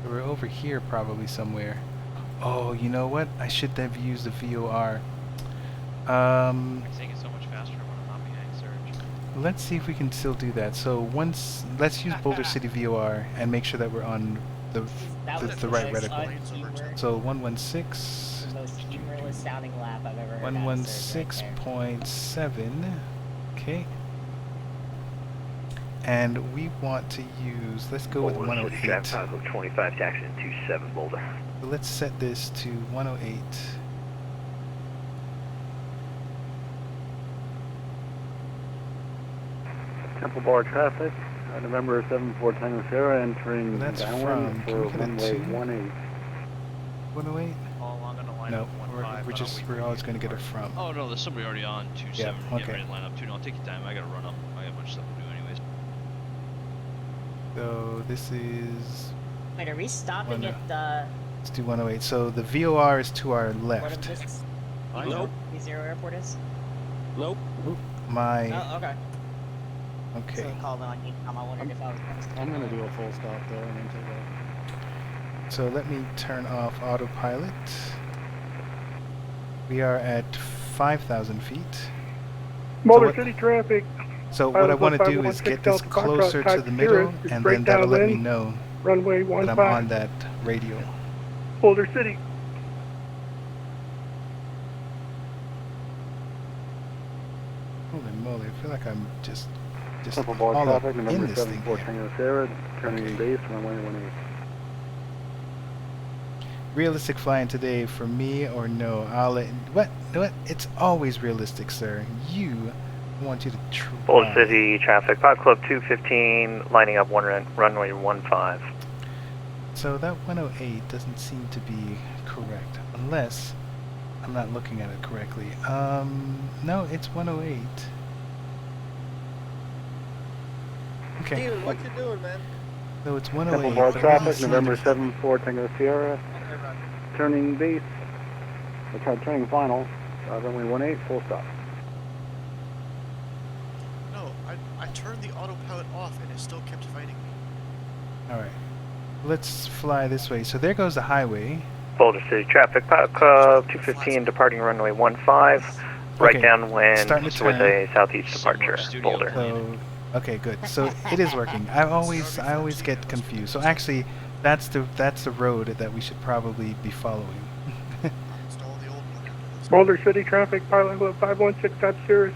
We're over here probably somewhere. Oh, you know what? I should have used the VOR. I think it's so much faster when I'm not behind surge. Let's see if we can still do that. So let's use Boulder City VOR and make sure that we're on the right reticle. So 116. The most humorless sounding lap I've ever heard. 116.7. Okay. And we want to use, let's go with 108. 25 taxi 27 Boulder. So let's set this to 108. Temple Bar traffic, November 74 Tango Sierra entering downwind for runway 18. 108? No, we're always going to get a from. Oh no, there's somebody already on 27. Yeah, okay. Get ready to line up too. No, take your time. I gotta run up. I got a bunch of stuff to do anyways. So this is. Wait, are we stopping at Let's do 108. So the VOR is to our left. What this? Nope. Zero airport is? Nope. Oop, my. Oh, okay. Okay. So call on you. I wondered if I was. I'm gonna do a full stop there and then take off. So let me turn off autopilot. We are at 5,000 feet. Boulder City traffic. So what I want to do is get this closer to the middle, and then that'll let me know runway that I'm on that radial. Boulder City. Holy moly, I feel like I'm just Temple Bar all up traffic, in November this thing 74 here. Tango Sierra, turning base, runway 18. Realistic flying today for me or no? I'll let what? It's always realistic, sir. I want you to try. Boulder City traffic, Pilot Club 215, lining up runway 15. So that 108 doesn't seem to be correct, unless I'm not looking at it correctly. No, it's 108. Okay. Steven, what you doing, man? So it's 108. Temple Bar but traffic, we November 74 Tango Sierra, turning base, turning final, runway 18, full stop. No, I turned the autopilot off and it still kept fighting me. Alright. Let's fly this way. So there goes the highway. Boulder City traffic, Pilot Club 215, departing runway 15, right downwind with a southeast departure, Boulder. So, okay, good. So it is working. I always get confused. So actually, that's the road that we should probably be following. Boulder City traffic, Pilot Club 516.0,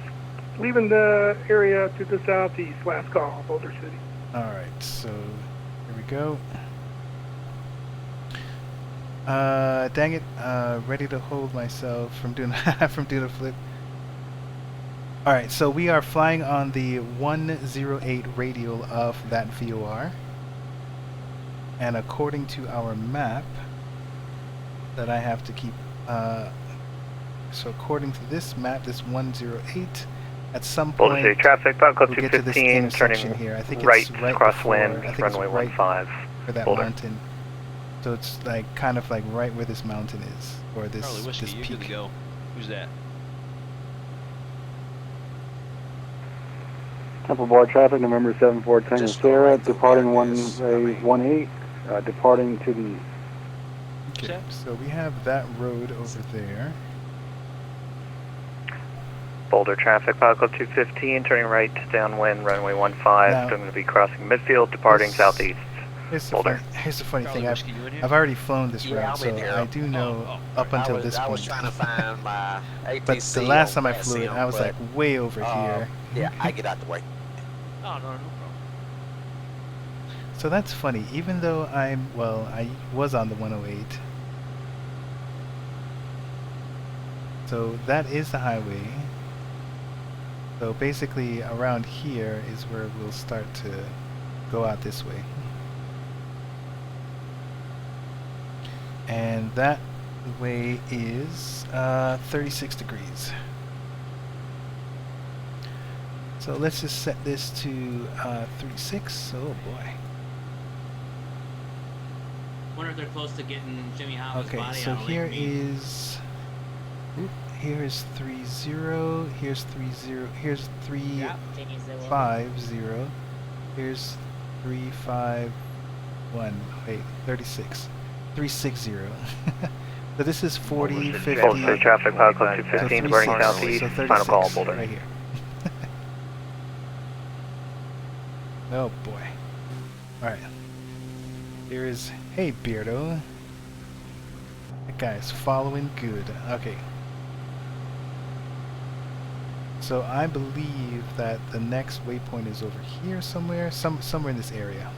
leaving the area to the southeast. Last call, Boulder City. Alright, so here we go. Dang it, ready to hold myself from doing from doing a flip. Alright, so we are flying on the 108 radial of that VOR. And according to our map that I have to keep, so according to this map, this 108, at some point, Boulder City traffic, Pilot Club we'll get to this 215, intersection turning here. I think right, it's right crosswind, before, I think runway it's right 15, for that Boulder. mountain. So it's like kind of like right where this mountain is, or this Charlie Whiskey, this you're peak. good to go. Who's that? Temple Bar traffic, November 74 Tango Sierra, departing runway 18, departing to the Okay, so we have that road over there. Boulder traffic, Pilot Club 215, turning right downwind, runway 15, Now, going to be crossing midfield, departing southeast, Boulder. Here's the funny thing. Whiskey, you in here? I've already flown this Yeah, route, I'm in so here. I do know up until this I was point. trying to find my ATC But the last time I on flew it, Sim, I was like but, way over here. Yeah, I get out the way. Oh, no problem. So that's funny. Even though I was on the 108. So that is the highway. So basically around here is where we'll start to go out this way. And that way is 36 degrees. So let's just set this to 36. Oh boy. Wonder if they're close to getting Jimmy Hoffa's Okay, body so out of here Lake Mead. is. Here is 30. Here's 30. Here's 350. Here's 351. Wait, 36. 360. So this is 40, 50. Boulder traffic, Pilot Club So 215, departing 36, southeast, so final call, 36 Boulder. right here. Oh boy. Alright. Here is... Hey, Beardo. That guy's following good. Okay. So I believe that the next waypoint is over here somewhere. Somewhere in this area.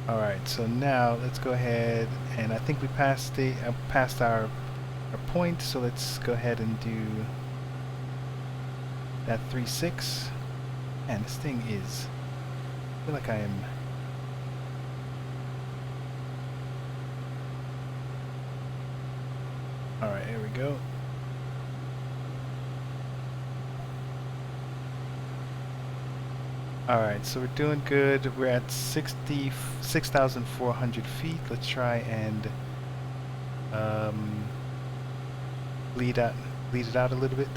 Alright, so now let's go ahead, and I think we passed our point, so let's go ahead and do that 3-6. And this thing is... I feel like I am... Alright, here we go. Alright, so we're doing good. We're at 6,400 feet. Let's try and bleed it out a little bit.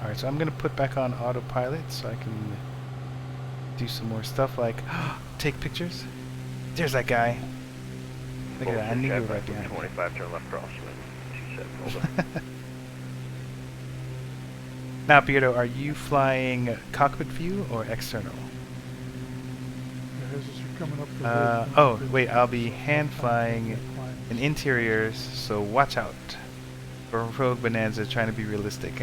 Alright, so I'm going to put back on autopilot so I can do some more stuff like take pictures. There's that guy. Look at that, I knew you were right behind me. 25, turn left crosswind. 27, over. Now, Beardo, are you flying cockpit view or external? Oh, wait, I'll be hand flying in interiors, so watch out for Rogue Bonanza trying to be realistic.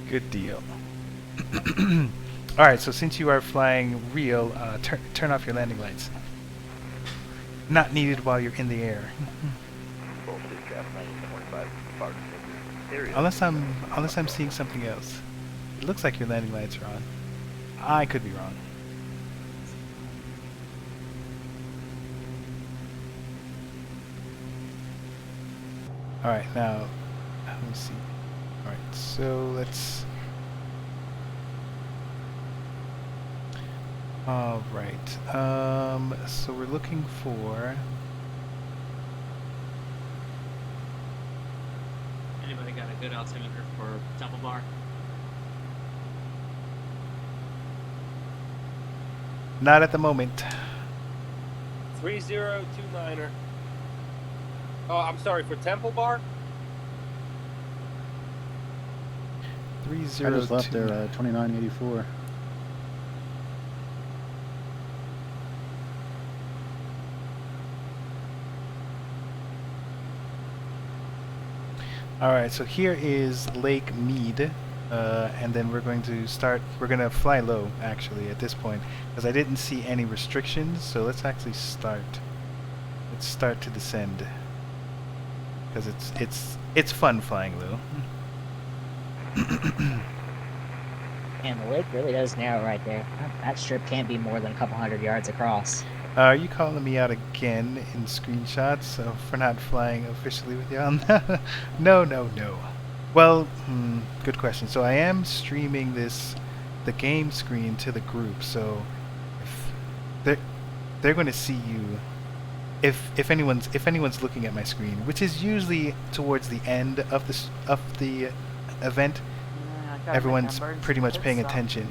Good deal. Alright, so since you are flying real, turn off your landing lights. Not needed while you're in the air. Unless I'm seeing something else. It looks like your landing lights are on. I could be wrong. Alright, now let me see. Alright, so let's... Alright, so we're looking for... Anybody got a good altimeter for Temple Bar? Not at the moment. 3029er. Oh, I'm sorry, for Temple Bar? 3029. I just left there, 2984. Alright, so here is Lake Mead, and then we're going to fly low, actually, at this point, because I didn't see any restrictions, so let's actually start. Let's start to descend, because it's fun flying low. And the lake really does narrow right there. That strip can't be more than a couple hundred yards across. Are you calling me out again in screenshots for not flying officially with you on that? No. Well, good question. So I am streaming the game screen to the group, so if they're going to see you. If anyone's looking at my screen, which is usually towards the end of the event, everyone's pretty much paying attention.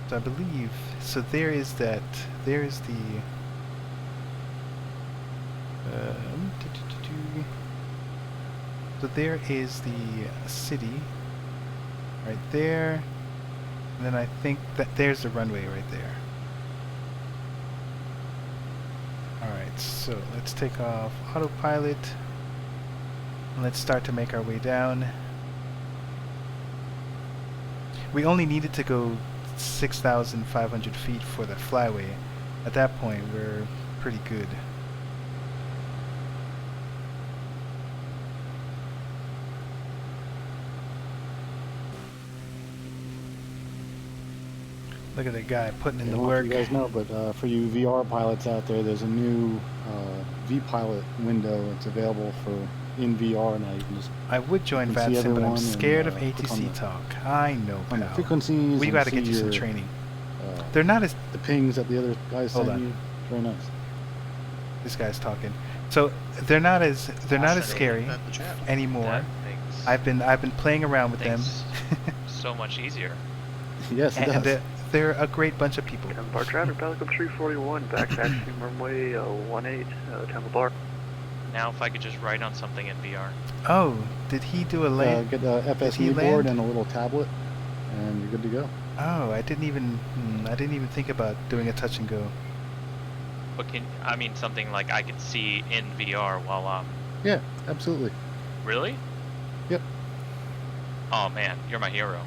So I believe there is that. There is the. So there is the city right there, and then I think that there's the runway right there. Alright, so let's take off autopilot and let's start to make our way down. We only needed to go 6,500 feet for the flyway. At that point, we're pretty good. Look at the guy putting in the work. You guys know, but for you VR pilots out there, there's a new V-Pilot window. It's available for in VR now. You can just. I would join VATSIM, but I'm scared of ATC talk. I know, pal. Frequencies. We got to get you some training. They're not as the pings that the other guys send you. Very nice. This guy's talking. So they're not as scary anymore. I've been playing around with them. So much easier. Yes, it does. They're a great bunch of people. Temple Bar traffic, Pelican 341, back taxiing runway 18, Temple Bar. now if I could just write on something in VR. Oh, did he do a land? Get a FSE board and a little tablet, and you're good to go. Oh, I didn't even think about doing a touch and go. But I mean something like I could see in VR while Yeah, absolutely. Really? Yep. Oh man, you're my hero.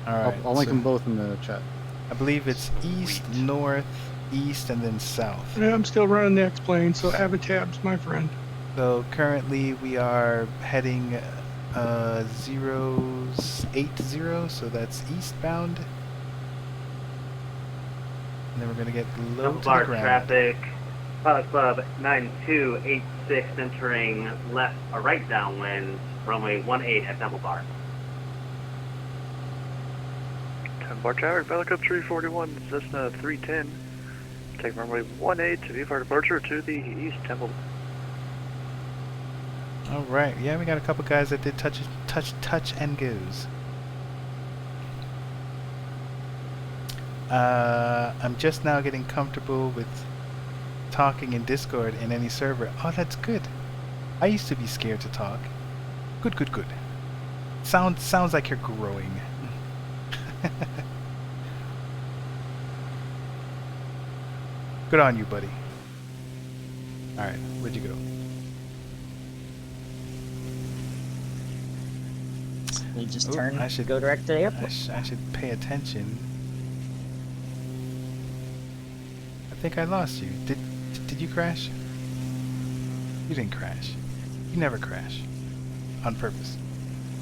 All right. I'll link them both in the chat. I believe it's east, north, east, and then south. Yeah, I'm still running the X-plane, so Avatab's my friend. So currently we are heading 080, so that's eastbound. And then we're gonna get low to the ground. Traffic, Pilot Club 9286 entering left or right downwind, runway 18 at Temple Bar. 10 bar traffic, Pilot Club 341, Cessna 310. Take runway 18 to VFR departure to the east Temple. All right, yeah, we got a couple guys that did touch and goes. I'm just now getting comfortable with talking in Discord in any server. Oh, that's good. I used to be scared to talk. Good. Sounds like you're growing. Good on you, buddy. All right, where'd you go? We just turn. I should go direct to the airport. I should pay attention. I think I lost you. Did you crash? You didn't crash. You never crash. On purpose.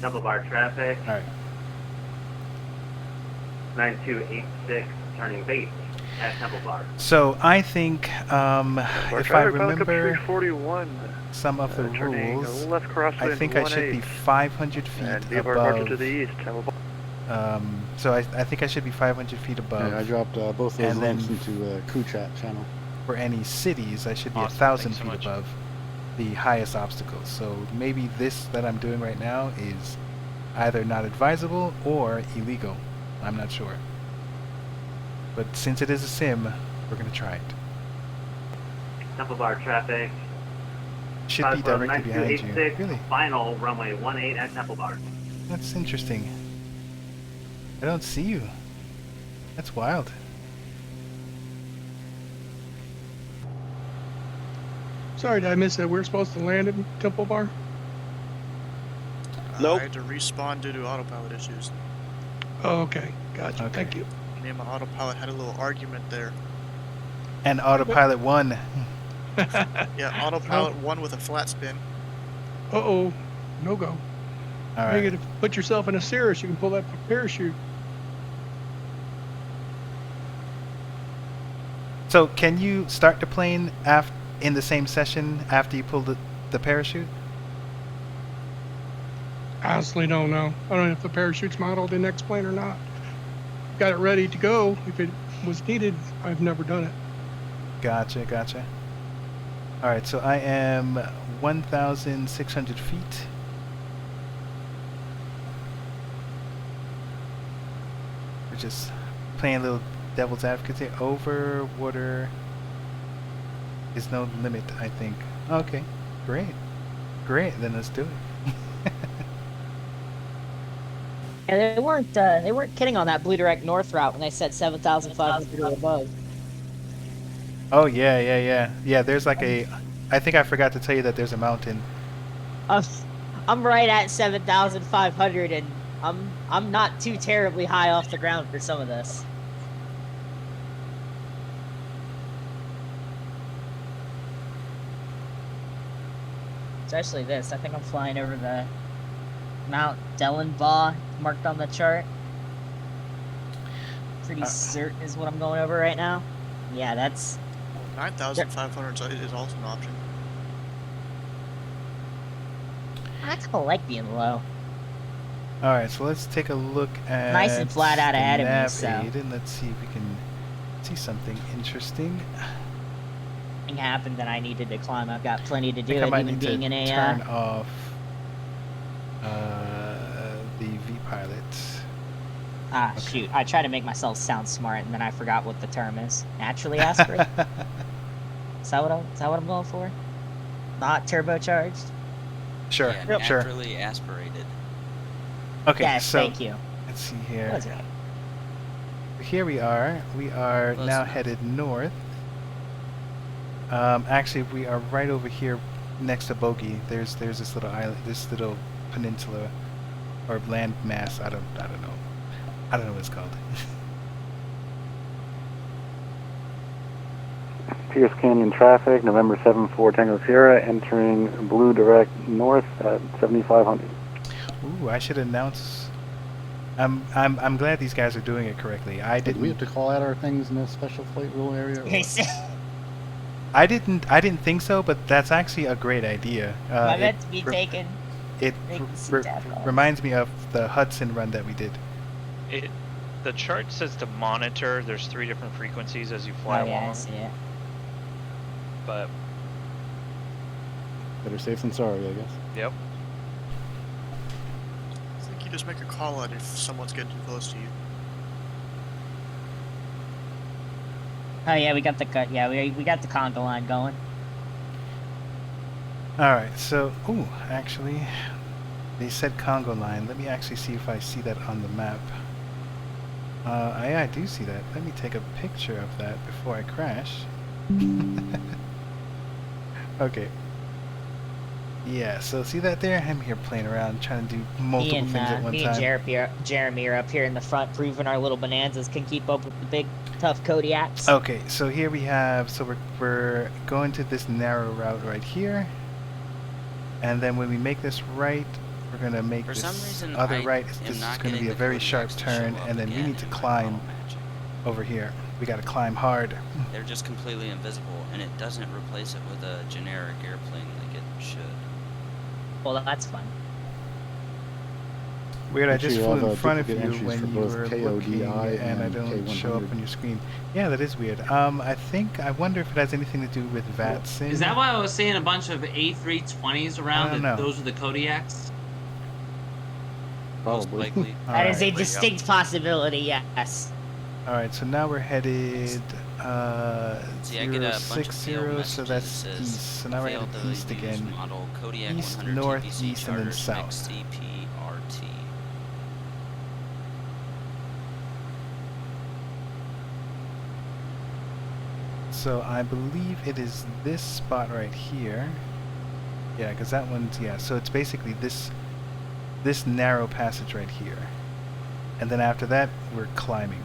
Temple Bar traffic. All right. 9286 turning base at Temple Bar. So I think if I remember some of the rules, I think I should be 500 feet above. To the east, so I think I should be 500 feet above. Yeah, I dropped both those links into Crew Chat channel. For any cities, I should be 1,000 feet above the highest obstacles. So maybe this that I'm doing right now is either not advisable or illegal. I'm not sure. But since it is a sim, we're going to try it. Temple Bar traffic. Should be directly behind you. Really? Final runway 18 at Temple Bar. That's interesting. I don't see you. That's wild. Sorry, did I miss that? We're supposed to land at Temple Bar? Nope. I had to respawn due to autopilot issues. Oh, okay. Gotcha. Okay. Thank you. Me and my autopilot had a little argument there. And autopilot won. Yeah, autopilot won with a flat spin. Uh-oh. No go. All right. You gotta put yourself in a Cirrus. You can pull that parachute. So can you start the plane in the same session after you pull the parachute? Honestly, don't know. I don't know if the parachute's modeled in X-plane or not. Got it ready to go if it was needed. I've never done it. Gotcha. All right, so I am 1,600 feet. We're just playing a little devil's advocate here. Over water is no limit, I think. Okay, great. Then let's do it. Yeah, they weren't kidding on that Blue Direct North route when they said 7,500 or above. Oh yeah. There's like I think I forgot to tell you that there's a mountain. I'm right at 7,500, and I'm not too terribly high off the ground for some of this. Especially this. I think I'm flying over the Mount Dellenbaugh marked on the chart. Pretty certain is what I'm going over right now. Yeah, that's 9,500 is also an option. I kind of like being low. All right, so let's take a look at nice and flat out ahead of me. So and let's see if we can see something interesting. Something happened that I needed to climb. I've got plenty to do. I might even need being to in a turn off the V pilot. Ah, okay. Shoot! I tried to make myself sound smart, and then I forgot what the term is. Naturally aspirate. Is that what I'm going for? not turbocharged? Sure. Yeah, Sure. naturally aspirated. Okay. Yes, so thank you. let's see here. That was right. Here we are. We are Close now enough. headed north. Actually, we are right over here next to Bogey. There's this little island, this little peninsula or land mass. I don't know. I don't know what it's called. Pierce Canyon traffic, November 7-4 Tango Sierra, entering Blue direct north at 7500. Ooh, I should announce. I'm glad these guys are doing it correctly. I Did didn't. we have to call out our things in a special flight rule area? Or what? I didn't think so, but that's actually a great idea. I meant to be taken. It reminds me of the Hudson run that we did. The chart says to monitor. There's 3 different frequencies as you fly Oh, yeah, I along. see it. But Better safe than sorry, I guess. yep. I think you just make a call out if someone's getting too close to you. Oh yeah, we got the we got the conga line going. All right, so actually, they said Congo line. Let me actually see if I see that on the map. I do see that. Let me take a picture of that before I crash. Okay. Yeah, so see that there? I'm here playing around, trying to do multiple things at one Me time. and Jeremy are up here in the front, proving our little bonanzas can keep up with the big, tough Kodiaks. Okay, so here we have, so we're going to this narrow route right here, and then when we make this right, we're gonna make For this some reason, other I right. am This is not gonna be getting a the very Kodiaks sharp to turn, show up and then we again need to in my climb over here. We gotta climb hard. They're just completely invisible, and it doesn't replace it with a generic airplane like it should. Well, that's fun. Weird, I Make sure just you flew have, in front of duplicate you entries when for you both were KODI looking, and I and don't show up K100. on your screen. Yeah, that is weird. I wonder if it has anything to do with VATSIM. Is that why I was seeing a bunch of A320s around? I don't know. Those are the Kodiaks. Probably. That is a distinct possibility, yes. All right, so now we're headed See, I get a bunch of 060, failed so messages that's that east. says So now we're failed headed to east use again. model Kodiak East, 100 north, TPC east, and then charters south. XCPRT. So I believe it is this spot right here. Yeah, because that one's, yeah, so it's basically this narrow passage right here. And then after that, we're climbing.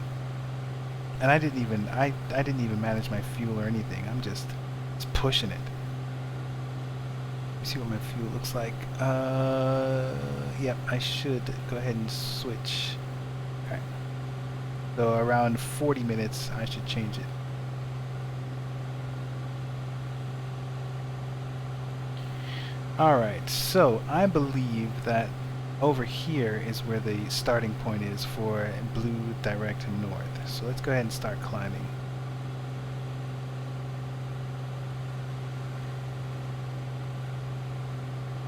And I didn't even manage my fuel or anything. I'm just pushing it. Let me see what my fuel looks like. Yep, I should go ahead and switch. Alright. So around 40 minutes, I should change it. Alright, so I believe that over here is where the starting point is for Blue direct north. So let's go ahead and start climbing.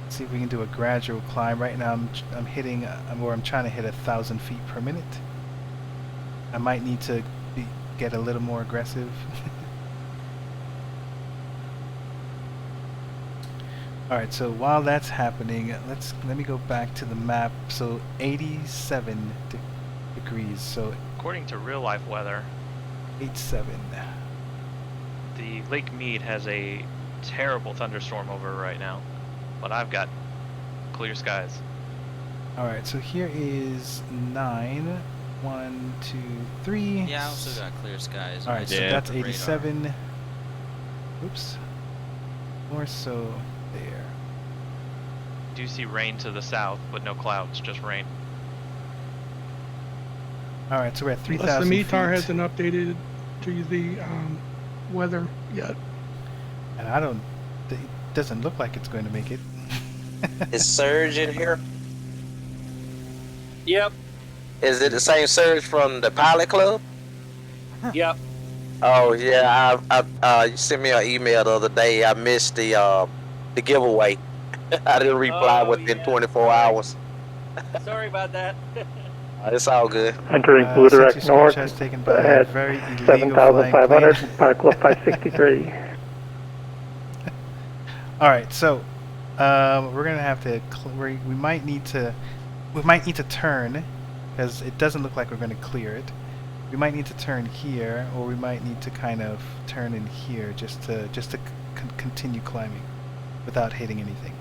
See if we can do a gradual climb. Right now I'm hitting, or I'm trying to hit 1,000 feet per minute. I might need to get a little more aggressive. Alright, so while that's happening, let me go back to the map. So 87 degrees, so According to real life weather, 87. the Lake Mead has a terrible thunderstorm over right now, but I've got clear skies. Alright, so here is 9. 1, 2, 3. Yeah, I also got clear skies. Alright, so that's 87. Oops. More so there. Do see rain to the south, but no clouds, just rain. Alright, so we're at 3,000 Plus the feet. METAR hasn't updated to the weather yet. And it doesn't look like it's going to make it. Is Surge in here? Yep. Is it the same Surge from the Pilot Club? Yep. Oh yeah, I you sent me an email the other day. I missed the giveaway. I didn't reply within 24 hours. Sorry about that. It's all good. Entering Blue direct north taken by ahead, a very illegal 7,500, flying Pilot Club 563. All right, so we're gonna have to. We might need to. We might need to turn, because it doesn't look like we're gonna clear it. We might need to turn here, or we might need to kind of turn in here just to continue climbing without hitting anything.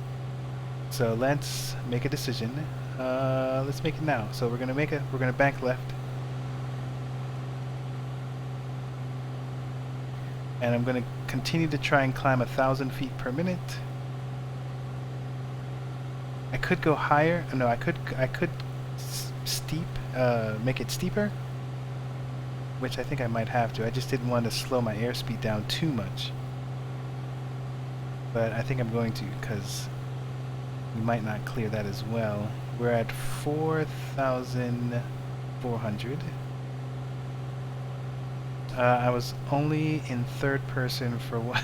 So let's make a decision. Let's make it now. So we're gonna bank left, and I'm gonna continue to try and climb 1,000 feet per minute. I could go higher. No, I could steep, make it steeper, which I think I might have to. I just didn't want to slow my airspeed down too much. But I think I'm going to, because we might not clear that as well. We're at 4,400. I was only in third person for one.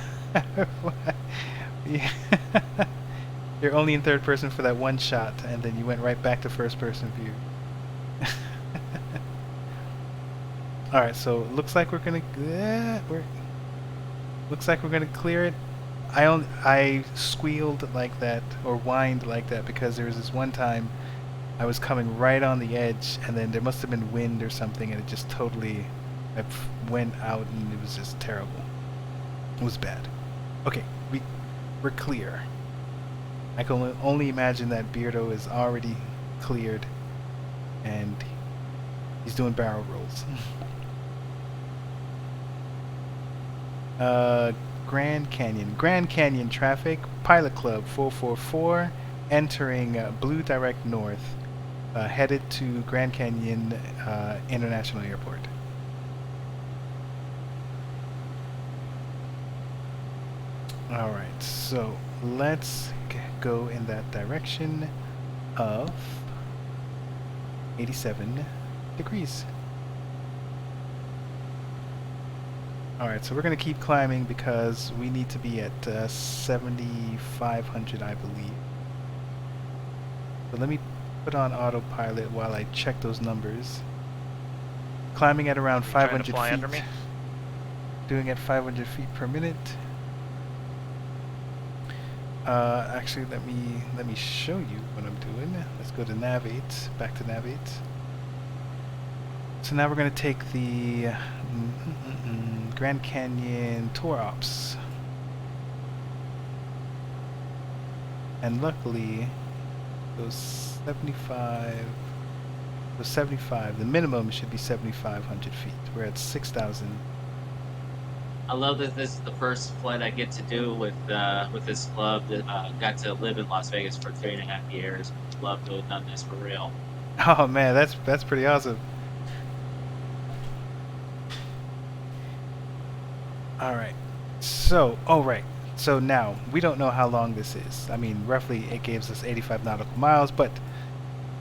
Yeah. You're only in third person for that one shot, and then you went right back to first person view. Alright, so looks like we're gonna clear it. I squealed like that, or whined like that, because there was this one time I was coming right on the edge, and then there must have been wind or something, and it just totally went out, and it was just terrible. It was bad. Okay, we're clear. I can only imagine that Beardo is already cleared, and he's doing barrel rolls. Grand Canyon traffic, Pilot Club 444, entering Blue Direct North, headed to Grand Canyon International Airport. Alright, so let's go in that direction of 87 degrees. Alright, so we're going to keep climbing because we need to be at 7,500, I believe. So let me put on autopilot while I check those numbers. Climbing at around 500 feet. Under me? Doing at 500 feet per minute. Actually, let me show you what I'm doing. Let's go to Navigate, back to Navigate. So now we're going to take the Grand Canyon Tour Ops. And luckily, those 75, the minimum should be 7,500 feet. We're at 6,000. I love that this is the first flight I get to do with this club. That got to live in Las Vegas for 3.5 years. Love to have done this for real. Oh man, that's pretty awesome. All right. So, so now we don't know how long this is. I mean, roughly it gives us 85 nautical miles, but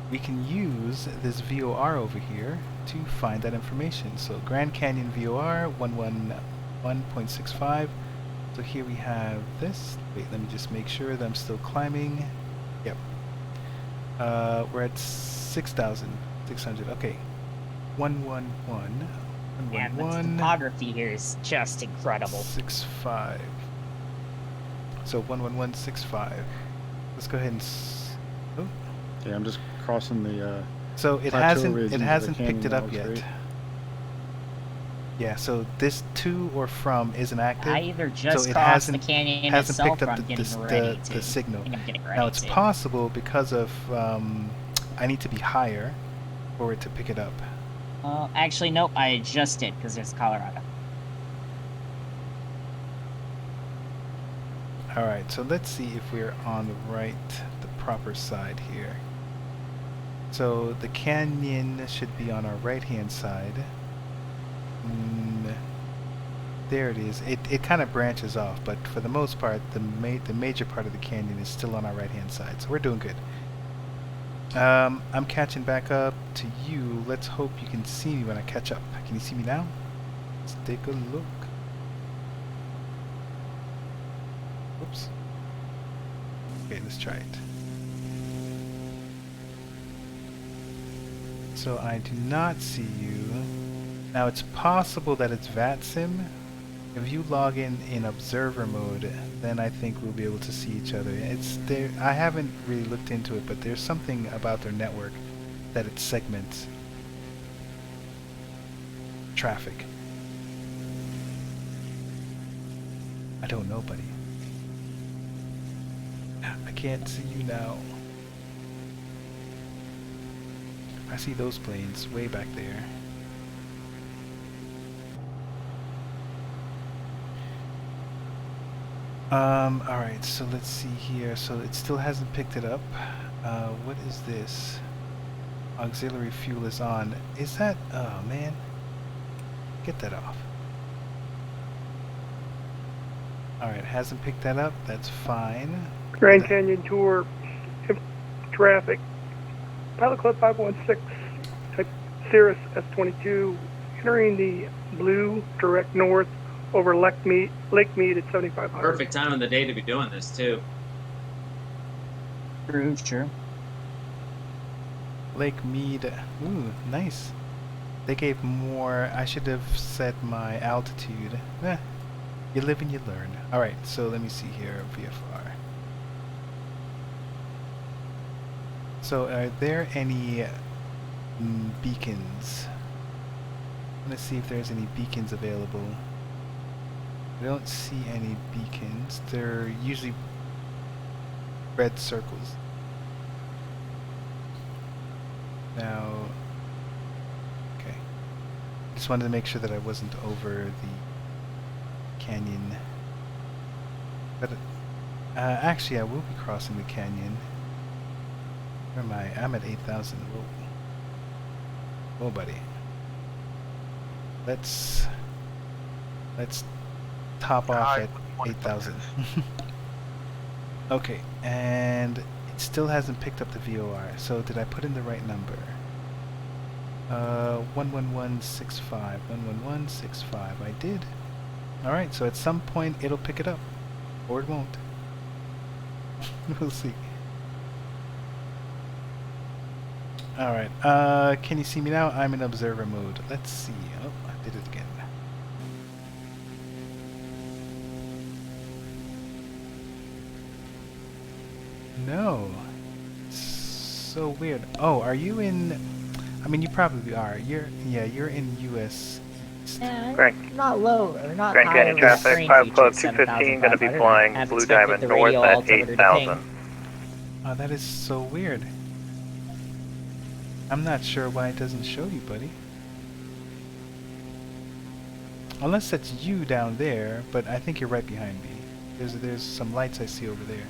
we can use this VOR over here to find that information. So Grand Canyon VOR 111.65. So here we have this. Wait, let me just make sure that I'm still climbing. Yep. We're at 6,600. Okay. 111. Yeah, the topography here is just incredible. 65. So 111.65. Let's go ahead and. Oh. Yeah, I'm just crossing the. So it hasn't picked it up yet. Great. Yeah, so this to or from isn't active. I either just so it crossed the canyon hasn't itself, picked up or I'm getting ready to. the signal. I think I'm getting ready Now it's to. possible because of I need to be higher for it to pick it up. Actually, nope. I adjusted because it's Colorado. All right, so let's see if we're on the proper side here. So the canyon should be on our right-hand side. There it is. It kind of branches off, but for the most part, the major part of the canyon is still on our right-hand side, so we're doing good. I'm catching back up to you. Let's hope you can see me when I catch up. Can you see me now? Let's take a look. Oops. Okay, let's try it. So I do not see you. Now it's possible that it's VATSIM, If you log in observer mode, then I think we'll be able to see each other. It's there. I haven't really looked into it, but there's something about their network that it segments traffic. I don't know, buddy. I can't see you now. I see those planes way back there. Alright, so let's see here. So it still hasn't picked it up. What is this? Auxiliary fuel is on. Is that... oh, man. Get that off. Alright, hasn't picked that up. That's fine. Grand Canyon Tour, traffic. Pilot Club 516, type Cirrus S22, entering the blue, direct north over Lake Mead at 7500. Perfect time of the day to be doing this, too. Sure. Lake Mead. Ooh, nice. They gave more. I should have set my altitude. You live and you learn. Alright, so let me see here. VFR. So are there any beacons? I'm gonna see if there's any beacons available. I don't see any beacons. They're usually red circles. Now, okay. Just wanted to make sure that I wasn't over the canyon. But actually, I will be crossing the canyon. Where am I? I'm at 8,000. Whoa. Whoa, buddy. Let's top off at 8,000. Okay, and it still hasn't picked up the VOR. So did I put in the right number? 11165. 11165. I did. Alright, so at some point it'll pick it up. Or it won't. We'll see. Alright, can you see me now? I'm in observer mode. Let's see. Oh, I did it again. No. It's so weird. Oh, are you in... I mean, you probably are. You're in US East. Yeah, not low, or not Grand high Canyon over traffic, screen 5 feature, Club 215, going to be 7,500. flying Have Blue expected Diamond the north radio at altimeter to 8,000. ping. Oh, that is so weird. I'm not sure why it doesn't show you, buddy. Unless that's you down there, but I think you're right behind me. There's some lights I see over there.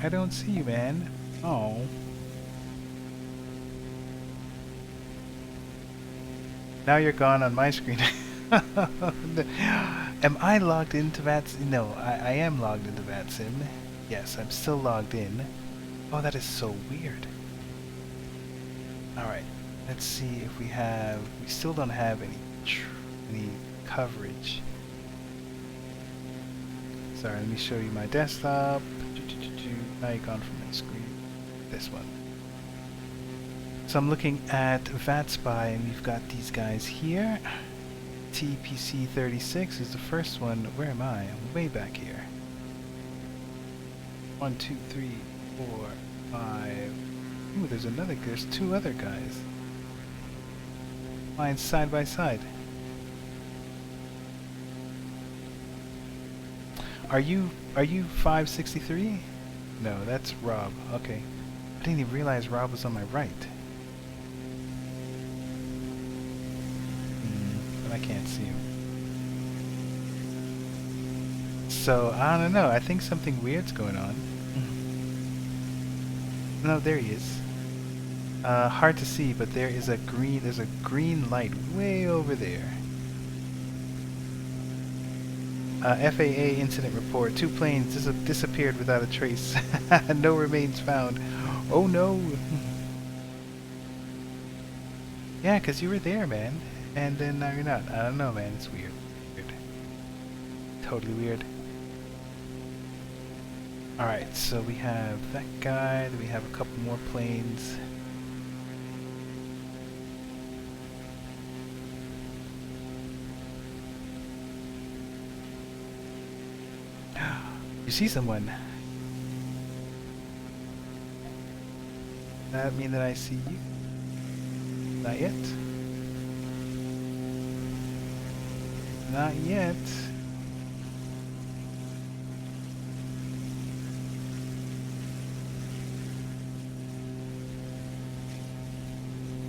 I don't see you, man. Oh. Now you're gone on my screen. Am I logged into VATSIM? No, I am logged into VATSIM. Yes, I'm still logged in. Oh, that is so weird. Alright, let's see if we have... We still don't have any coverage. Sorry, let me show you my desktop. Icon from my screen. This one. So I'm looking at VATSpy, and we've got these guys here. TPC36 is the first one. Where am I? I'm way back here. 1, 2, 3, 4, 5. Ooh, there's two other guys. Flying side by side. Are you 563? No, that's Rob. Okay. I didn't even realize Rob was on my right. But I can't see him. So, I don't know. I think something weird's going on. No, there he is. Hard to see, but there's a green light way over there. FAA incident report. 2 planes disappeared without a trace. No remains found. Oh no. Yeah, because you were there, man. And then now you're not. I don't know, man. It's weird. Totally weird. Alright, so we have that guy, then we have a couple more planes. You see someone? Does that mean that I see you? Not yet. Not yet.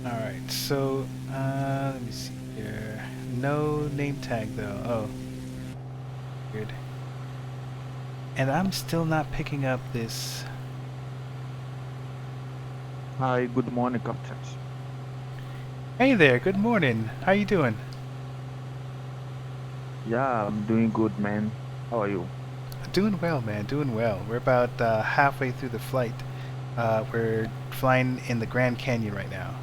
Alright, so, let me see here. No name tag though. Oh. Weird. And I'm still not picking up this. Hi, good morning, captains. Hey there, good morning. How you doing? Yeah, I'm doing good, man. How are you? Doing well, man, doing well. We're about halfway through the flight. We're flying in the Grand Canyon right now.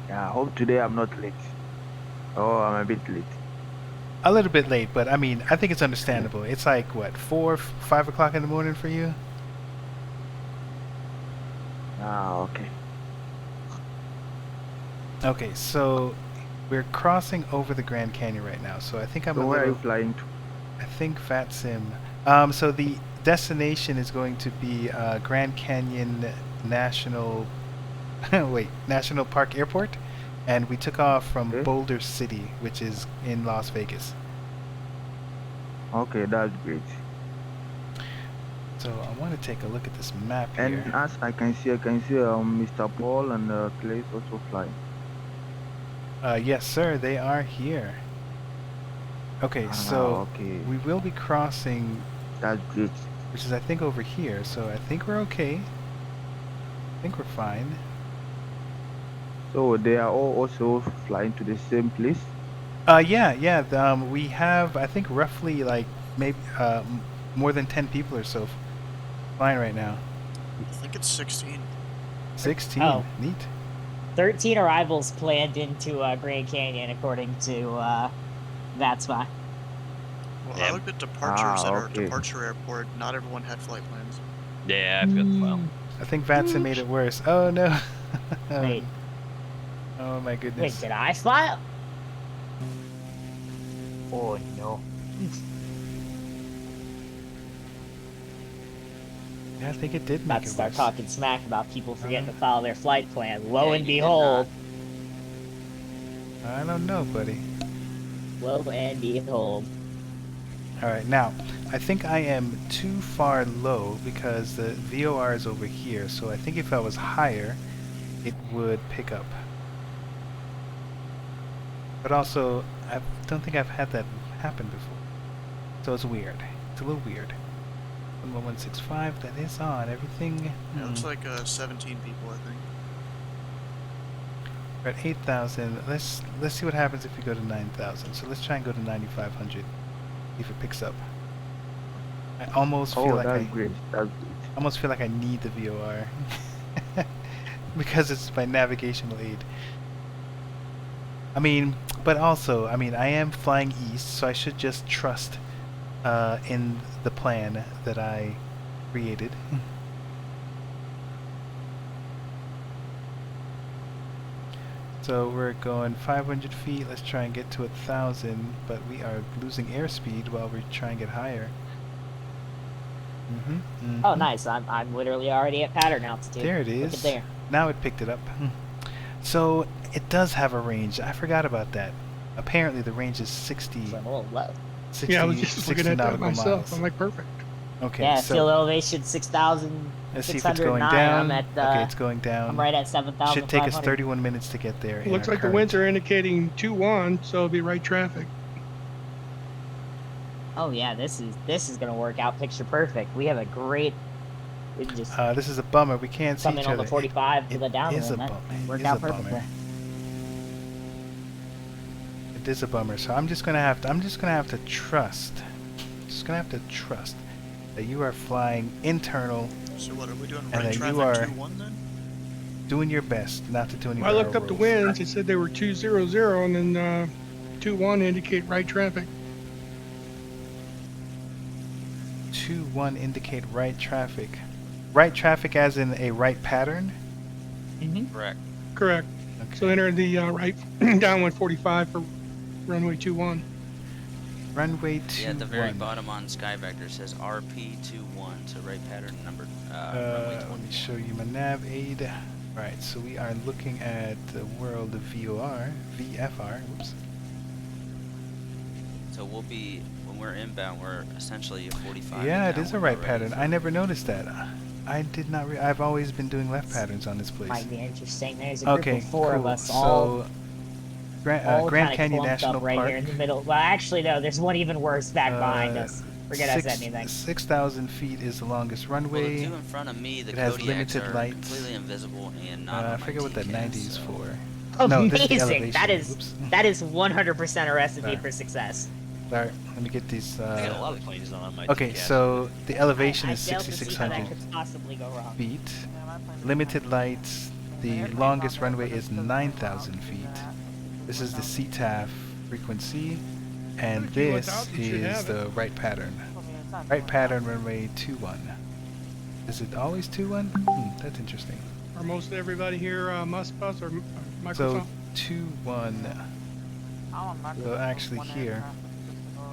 Yeah, I hope today I'm not late. Oh, I'm a bit late. A little bit late, but I mean, I think it's understandable. It's like, what, 4, 5 o'clock in the morning for you? Ah, okay. Okay, so we're crossing over the Grand Canyon right now, so I think I'm So a where are little... you flying to? I think VATSIM. So the destination is going to be Grand Canyon National... wait, National Park Airport, and we took off from Okay. Boulder City, which is in Las Vegas. Okay, that's great. So I want to take a look at this map And here. as I can see Mr. Paul and Clay is also flying. Yes, sir, they are here. Okay, so okay. we will be crossing... That's great. Which is, I think, over here, so I think we're okay. I think we're fine. So they are all also flying to the same place? Yeah. We have, I think, roughly, like, maybe more than 10 people or so flying right now. I think it's 16. 16? Oh. Neat. 13 arrivals planned into Grand Canyon, according to VATSMA. Well, I looked at departures at our departure airport. Not everyone had flight plans. Yeah, I forgot the file. I think VATSA made it worse. Oh, no. Wait. Oh, my goodness. Wait, did I fly? Oh, no. Yeah, I think it did make About it to start worse. talking smack about people forgetting to follow their flight plan. Lo and behold. I don't know, buddy. Lo and behold. Alright, now, I think I am too far low because the VOR is over here, so I think if I was higher, it would pick up. But also, I don't think I've had that happen before. So it's weird. It's a little weird. 11165, that is on. Everything... Yeah, it looks like 17 people, I think. We're at 8,000. Let's see what happens if we go to 9,000. So let's try and go to 9,500. See if it picks up. I almost feel like that's great. That's great. almost feel like I need the VOR because it's my navigational aid. I mean, but also, I mean, I am flying east, so I should just trust in the plan that I created. So we're going 500 feet. Let's try and get to 1,000, but we are losing airspeed while we try and get higher. Oh, nice. I'm literally already at pattern altitude. There it Look is. at there. Now it picked it up. So it does have a range. I forgot about that. Apparently the range is 60. It's a little low. 60, Yeah, I was just 60 looking at that nautical myself. miles. I'm like, perfect. Okay, Yeah, so field elevation 6,609. let's see if it's going down. I'm at, okay, it's going down. I'm right at 7,500. Should take us 31 minutes to get there. It looks like the winds are indicating 2-1, so it'll be right traffic. Oh yeah, this is gonna work out picture perfect. We have a great. We can just this is a bummer. We can't see come each in on other. the 45 for the It downwind. is a That bummer. worked It is out a perfectly. bummer. It is a bummer. So I'm just gonna have to trust. Just gonna have to trust that you are flying internal. So what are we doing? And Right that traffic you are 2-1 then? doing your best not to do any I looked up the barrel rolls. winds. It said they were 200 and then 2-1 indicate right traffic. 21 indicate right traffic. Right traffic as in a right pattern? Correct. Correct. Okay. So enter the right downwind 45 for runway 21. Runway 21. Yeah, at the very bottom on Sky Vector says RP21, so right pattern number runway 21. Let me show you my nav aid. Alright, so we are looking at the world of VFR. Whoops. So we'll be, when we're inbound, we're essentially a 45. Yeah, it is a right pattern. I never noticed that. I did not. I've always been doing left patterns on this place. Might be interesting. There's a group of four cool. of us, all Grand Canyon National up right Park. here in the middle. Well, actually, no. There's one even worse back behind us. Forget I said anything. 6,000 feet is the longest runway. Well, the two in front of me, the it has Kodiaks limited are lights. completely invisible and not on I my forget what that TCAS, 90 is so. for. Amazing. No, this is the elevation. that is 100% a recipe for success. Alright, let me get these. I got a lot of planes on my Okay, TCAS. so the elevation is I failed to see how that 6,600 could possibly go wrong. feet. Limited lights. The longest runway is 9,000 feet. This is the CTAF frequency, and this is the right pattern. Right pattern runway 21. Is it always 21? That's interesting. Are most everybody here Musk Bus or Microsoft? So 21. So actually here.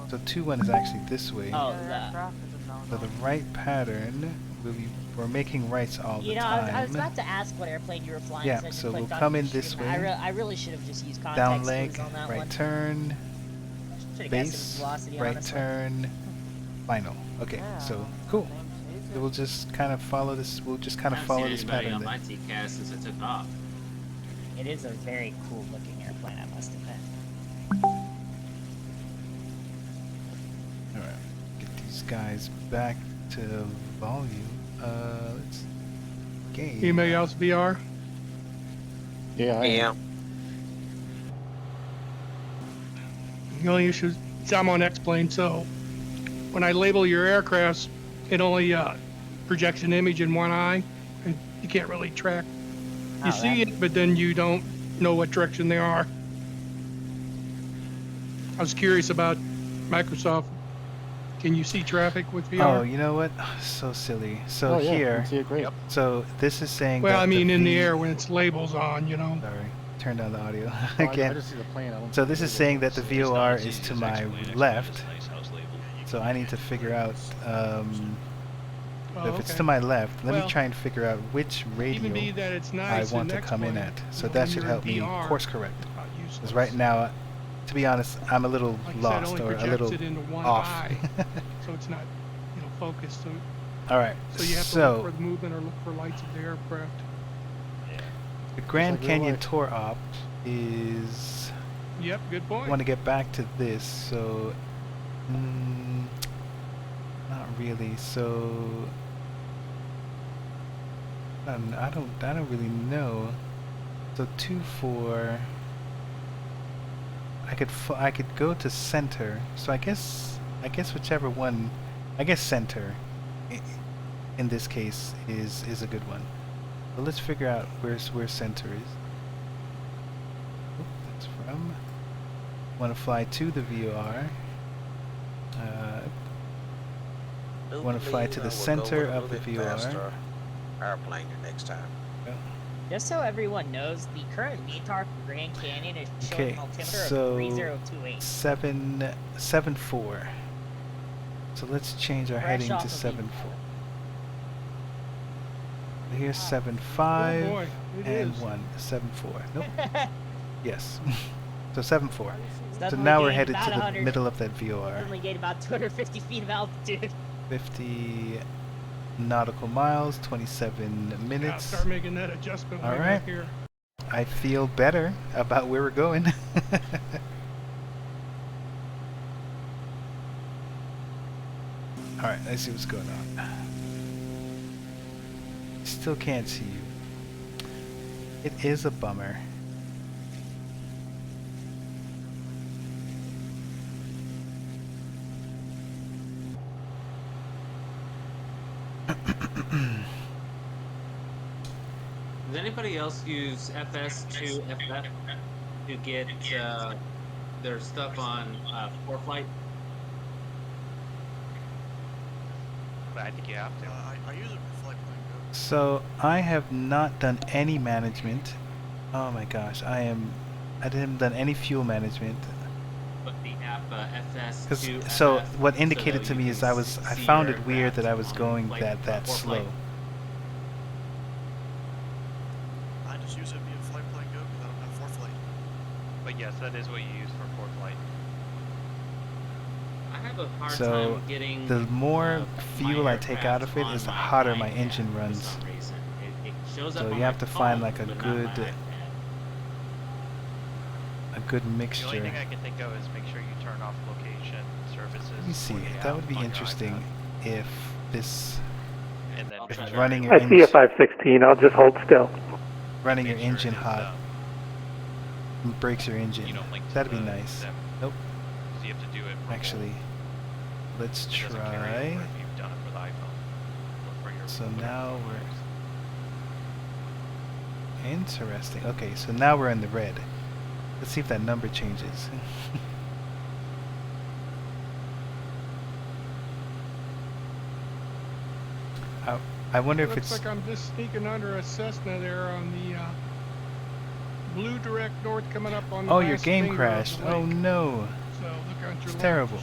So 21 is actually this way. Oh, so the right pattern, we're making rights all the You know, time. I was about to ask what airplane you were flying. Yeah, so we'll come in this way. I really should have just used context Down clues leg, on that right one. turn, Should've guessed it was base, velocity, right honestly. turn, final. Okay, so cool. So we'll just kind of follow this. We'll just kind of follow this pattern. on Then. my TCAS since it took off. It is a very cool looking airplane, I must admit. All right, get these guys back to volume. Let's game. Anybody else VR? Yeah, I am. The only issue is I'm on X-plane, so when I label your aircrafts, it only projects an image in one eye, and you can't really track. You see it, but then you don't know what direction they are. I was curious about Microsoft. Can you see traffic with VR? Oh, you know what? So silly. So Oh, yeah, you here. can see it great. So this is saying. Well, that I mean, in the V- air when it's labels on, you know. Sorry, turn down the audio I again. just see the plane, I don't So see this the is label. saying that the So it's not VOR as is easy to as my X-plane, left. So I need to figure out. Oh, if it's okay. to my left, let Well, me try and figure out which radio be that it's I nice want in to come in X-plane, at. So when that should you're in help me VR, course correct. useless. Because right now, to be honest, I'm a little Like I said, lost only or a projects little it into one off. eye, so it's not, focused. So, All right. so you have to look for the movement or look for lights of the aircraft. The Grand like real Canyon life. Tour Op is. Yep, good point. I want to get back to this, so. Not really. So. I don't really know. So 2-4. I could go to center. So I guess whichever one. I guess center. In this case is a good one. But let's figure out where center is. That's from. Want to fly to the VOR. Want to fly to the center of the VOR. Airplane next time. Just so everyone knows, the current VTAR for Grand Canyon is showing Okay, an altimeter so of 3028. 7-4. So let's change our Fresh heading off to of 7-4. Here's Oh 7-5 boy, it and is. 1. 7-4. Nope. Yes. So 7-4. So Suddenly now we're gained headed about to the 100 middle of that VOR. Suddenly gained about 250 feet of altitude. 50 nautical miles, 27 Gotta minutes. start making that adjustment All way right. back here. I feel better about where we're going. Alright, let's see what's going on. Still can't see you. It is a bummer. Does anybody else use FS to FF to get their stuff on ForeFlight? I think you have to. I use it for flight plan go. So I have not done any management. Oh my gosh, I didn't done any fuel management. But the app FS2 So FF, what indicated so to that me you is can I see found your it weird that I was aircraft going on that for slow. flight. I just use it via flight plan go because I don't have ForeFlight. But yes, that is what you use for ForeFlight. I have a hard So time getting the more fuel I take out of it, on is the my hotter my iPad engine for runs. some reason. It shows up So on you my have to find phone, like a but not good my iPad. good The only mixture. thing I can think of is make sure you turn off location services. Let me see. for the That app would be on your interesting iPad. if this And then if make sure running your I see a engine 516. I'll just hold still. running your Make sure engine it is, hot breaks your engine. you don't link to That'd be the- nice. them. Nope. So you have to do it for Actually, let's both. It doesn't carry over try. if you've done it for the iPhone. Or for your So whatever now phone we're it is. interesting. Okay, so now we're in the red. Let's see if that number changes. I wonder if Looks it's like I'm just sneaking under a Cessna there on the blue direct north coming up on the oh, your last game finger of crashed. the Oh lake. no. So look out your It's left. terrible.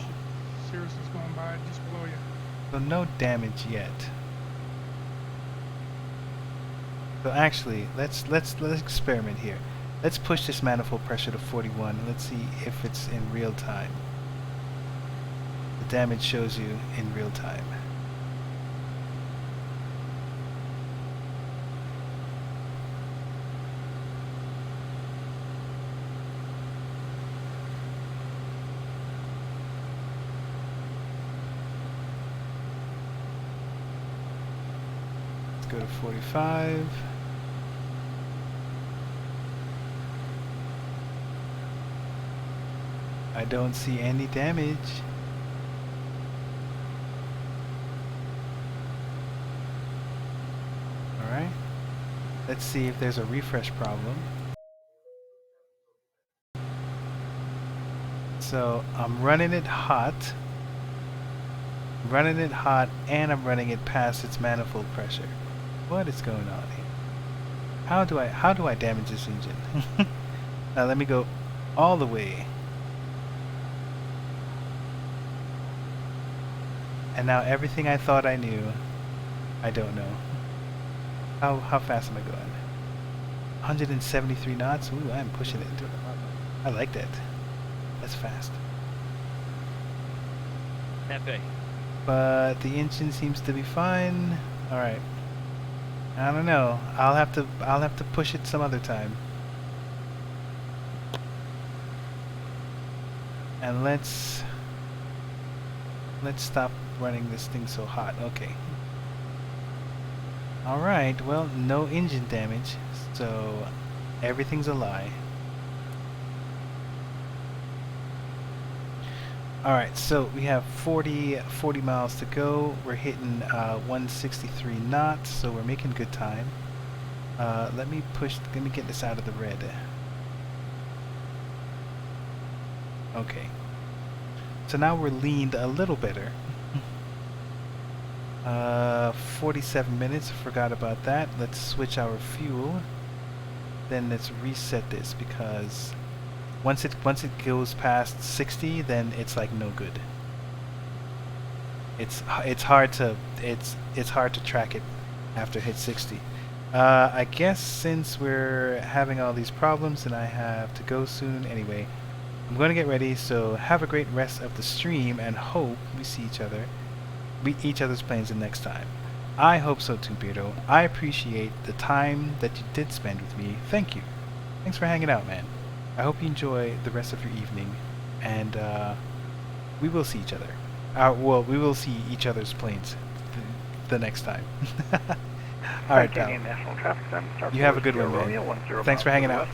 Cirrus is going by just below you. So no damage yet. So actually, let's experiment here. Let's push this manifold pressure to 41. Let's see if it's in real time. The damage shows you in real time. Let's go to 45. I don't see any damage. Alright. Let's see if there's a refresh problem. So I'm running it hot. And I'm running it past its manifold pressure. What is going on here? How do I damage this engine? Now let me go all the way. And now everything I thought I knew, I don't know. How fast am I going? 173 knots? Ooh, I'm pushing it. I like that. That's fast. Epic. But the engine seems to be fine. Alright. I don't know. I'll have to push it some other time. And let's stop running this thing so hot. Okay. Alright, well, no engine damage, so everything's a lie. Alright, so we have 40 miles to go. We're hitting 163 knots, so we're making good time. Let me get this out of the red. Okay. So now we're leaned a little better. 47 minutes, forgot about that. Let's switch our fuel. Then let's reset this because once it goes past 60, then it's like no good. It's hard to track it after it hits 60. I guess since we're having all these problems and I have to go soon anyway, I'm going to get ready. So have a great rest of the stream and hope we see each other's planes the next time. I hope so too, Beardo. I appreciate the time that you did spend with me. Thank you. Thanks for hanging out, man. I hope you enjoy the rest of your evening, and we will see each other. Well, we will see each other's planes the next time. All right, pal. National traffic time. You have a good one, man. Thanks for hanging out.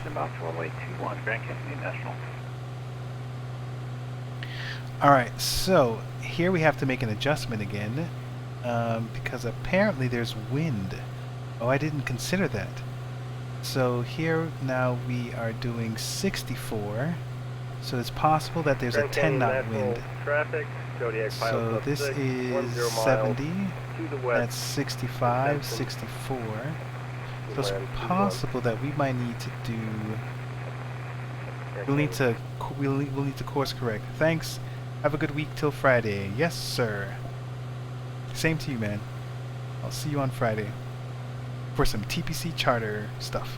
All right, so here we have to make an adjustment again because apparently there's wind. Oh, I didn't consider that. So here now we are doing 64. So it's possible that there's a 10 knot wind. Traffic, Zodiac So this is 70. to the west. That's 65, 64. So it's possible that we might need to do. We'll need to course correct. Thanks. Have a good week till Friday. Yes, sir. Same to you, man. I'll see you on Friday for some TPC charter stuff.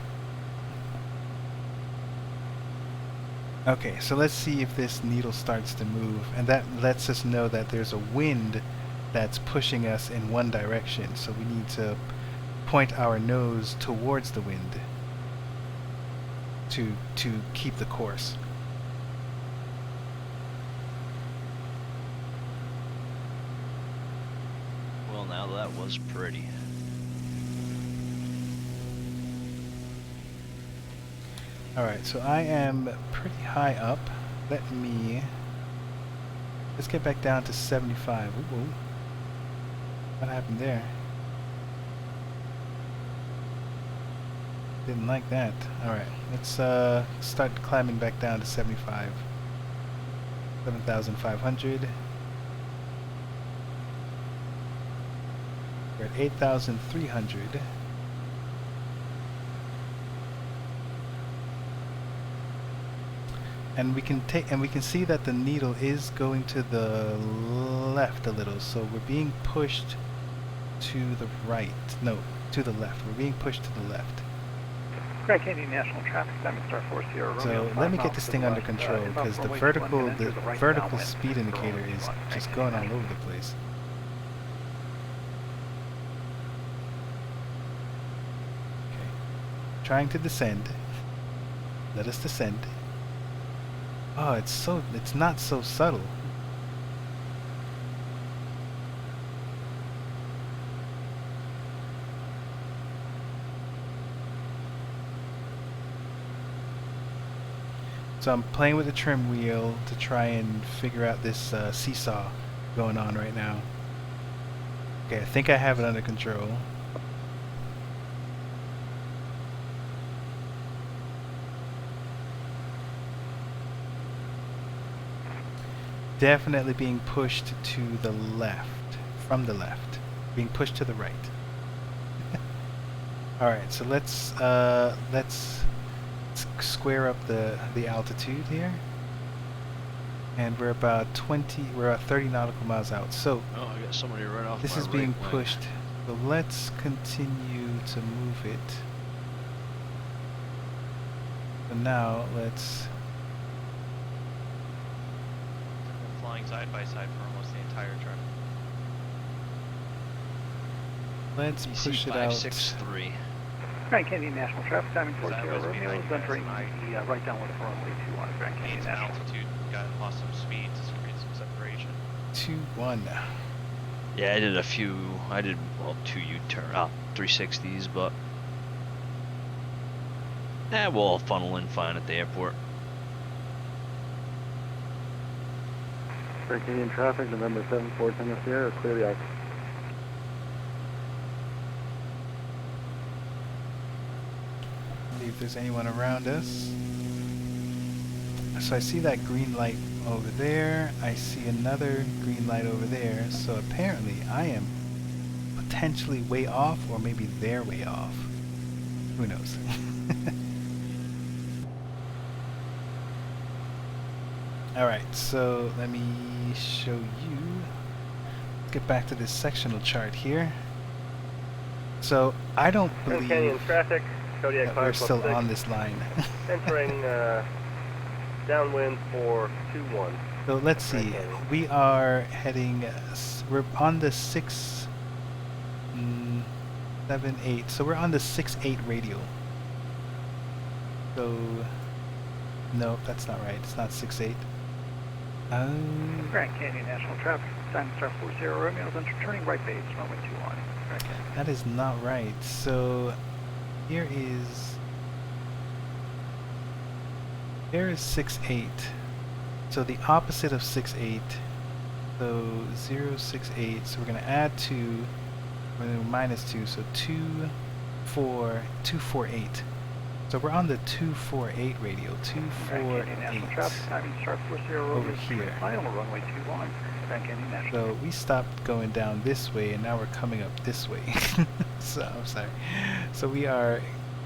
Okay, so let's see if this needle starts to move, and that lets us know that there's a wind that's pushing us in one direction, so we need to point our nose towards the wind to keep the course. Well, now that was pretty. Alright, so I am pretty high up. Let's get back down to 75. Ooh, what happened there? Didn't like that. Alright, let's start climbing back down to 75. 7,500. We're at 8,300. And we can see that the needle is going to the left a little, so we're being pushed to the right. No, to the left. We're being pushed to the left. Grand Canyon National Traffic, Diamond Star 4 Sierra So Romeo. let me get this thing under control, because the vertical speed indicator is just going all over the place. Okay. Trying to descend. Let us descend. Oh, it's not so subtle. So I'm playing with the trim wheel to try and figure out this seesaw going on right now. Okay, I think I have it under control. Definitely being pushed to the left, from the left, being pushed to the right. All right, so let's square up the altitude here, and we're about 30 nautical miles out. So oh, I got somebody right off. This is being pushed. So let's continue to move it. So now let's. Flying side by side for almost the entire trip. Let's push it out. 563. Grand Canyon National Traffic, Diamond 4 Sierra Romeo is entering the right downwind of runway 21 at Grand Canyon National. Altitude got lost some speed to create some separation. 2-1. Yeah, I did well 2 U-turn, 360s, but we'll all funnel in fine at the airport. Grand Canyon traffic, November 7, 410 Sierra, clearly out. See if there's anyone around us. So I see that green light over there. I see another green light over there. So apparently I am potentially way off, or maybe they're way off. Who knows? Alright, so let me show you. Let's get back to this sectional chart here. So I don't believe traffic, that we're still on this line. entering downwind for 2-1. So let's see. We are heading. We're on the 6, 7, 8. So we're on the 6-8 radial. So no, that's not right. It's not 6-8. Grand Canyon National Traffic, Diamond Star 4 Sierra Romeo is turning right base, runway 21. That is not right. So here is 6-8. So the opposite of 6-8. So 068. So we're gonna add 2. We're gonna minus 2. So 248. So we're on the 248 radial. 248 over here. Final runway 21. Grand Canyon National. So we stopped going down this way and now we're coming up this way. So I'm sorry. So we are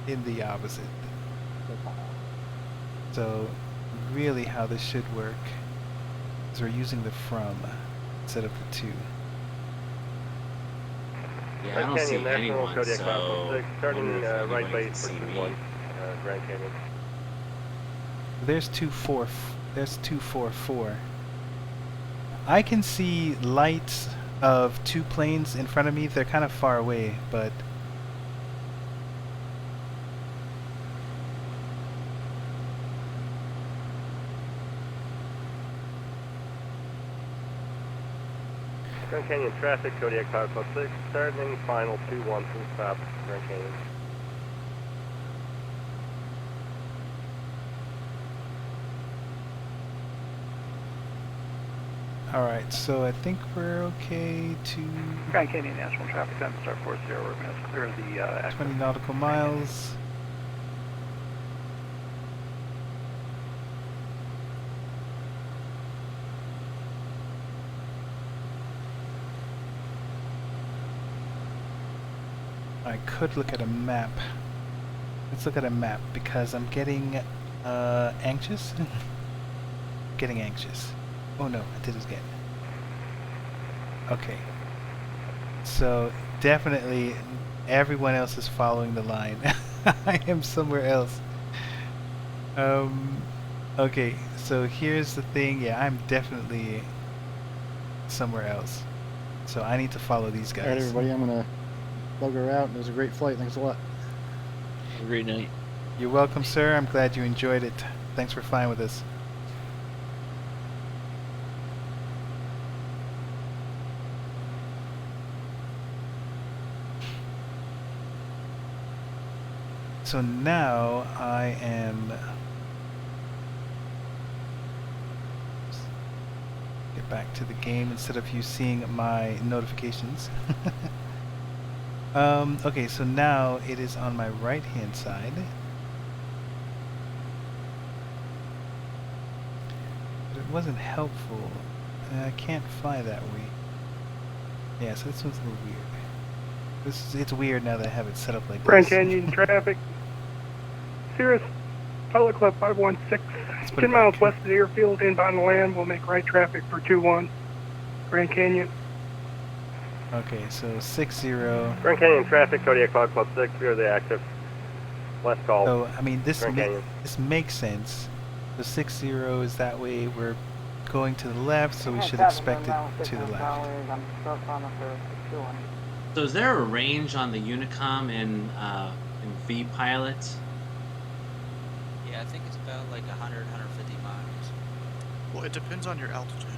in the opposite. So really how this should work is we're using the from instead of the to. Yeah, I don't see anyone, so turning right base for 2-1, Grand Canyon. There's 244. I can see lights of two planes in front of me. They're kind of far away, but Grand Canyon traffic, Kodiak Power Club 6, starting final 2-1 full stop, Grand Canyon. alright, so I think we're okay to Grand Canyon National traffic time to start 40. We're going to clear the 20 nautical miles. I could look at a map. Let's look at a map because I'm getting anxious. Getting anxious. Oh no, I did it again. Okay. So definitely everyone else is following the line. I am somewhere else. Okay, so here's the thing. Yeah, I'm definitely somewhere else. So I need to follow these guys. Alright everybody, I'm gonna bugger out. It was a great flight. Thanks a lot. Have a great night. You're welcome, sir. I'm glad you enjoyed it. Thanks for flying with us. So now I am get back to the game instead of you seeing my notifications. Okay, so now it is on my right hand side. But it wasn't helpful. I can't fly that way. Yeah, so this one's a little weird. It's weird now that I have it set up like Grand this. Canyon traffic. Cirrus Pilot Club 516. 10 miles west of the airfield, inbound land. We'll make right traffic for 2-1. Grand Canyon. Okay, so 60. Grand Canyon traffic, Kodiak Power Club 6, we are the active. Last call. So I mean this Grand Canyon. this makes sense. The 60 is that way we're going to the left, so we should expect it to the left. So is there a range on the Unicom in V Pilot? Yeah, I think it's about like 100, 150 miles. Well, it depends on your altitude.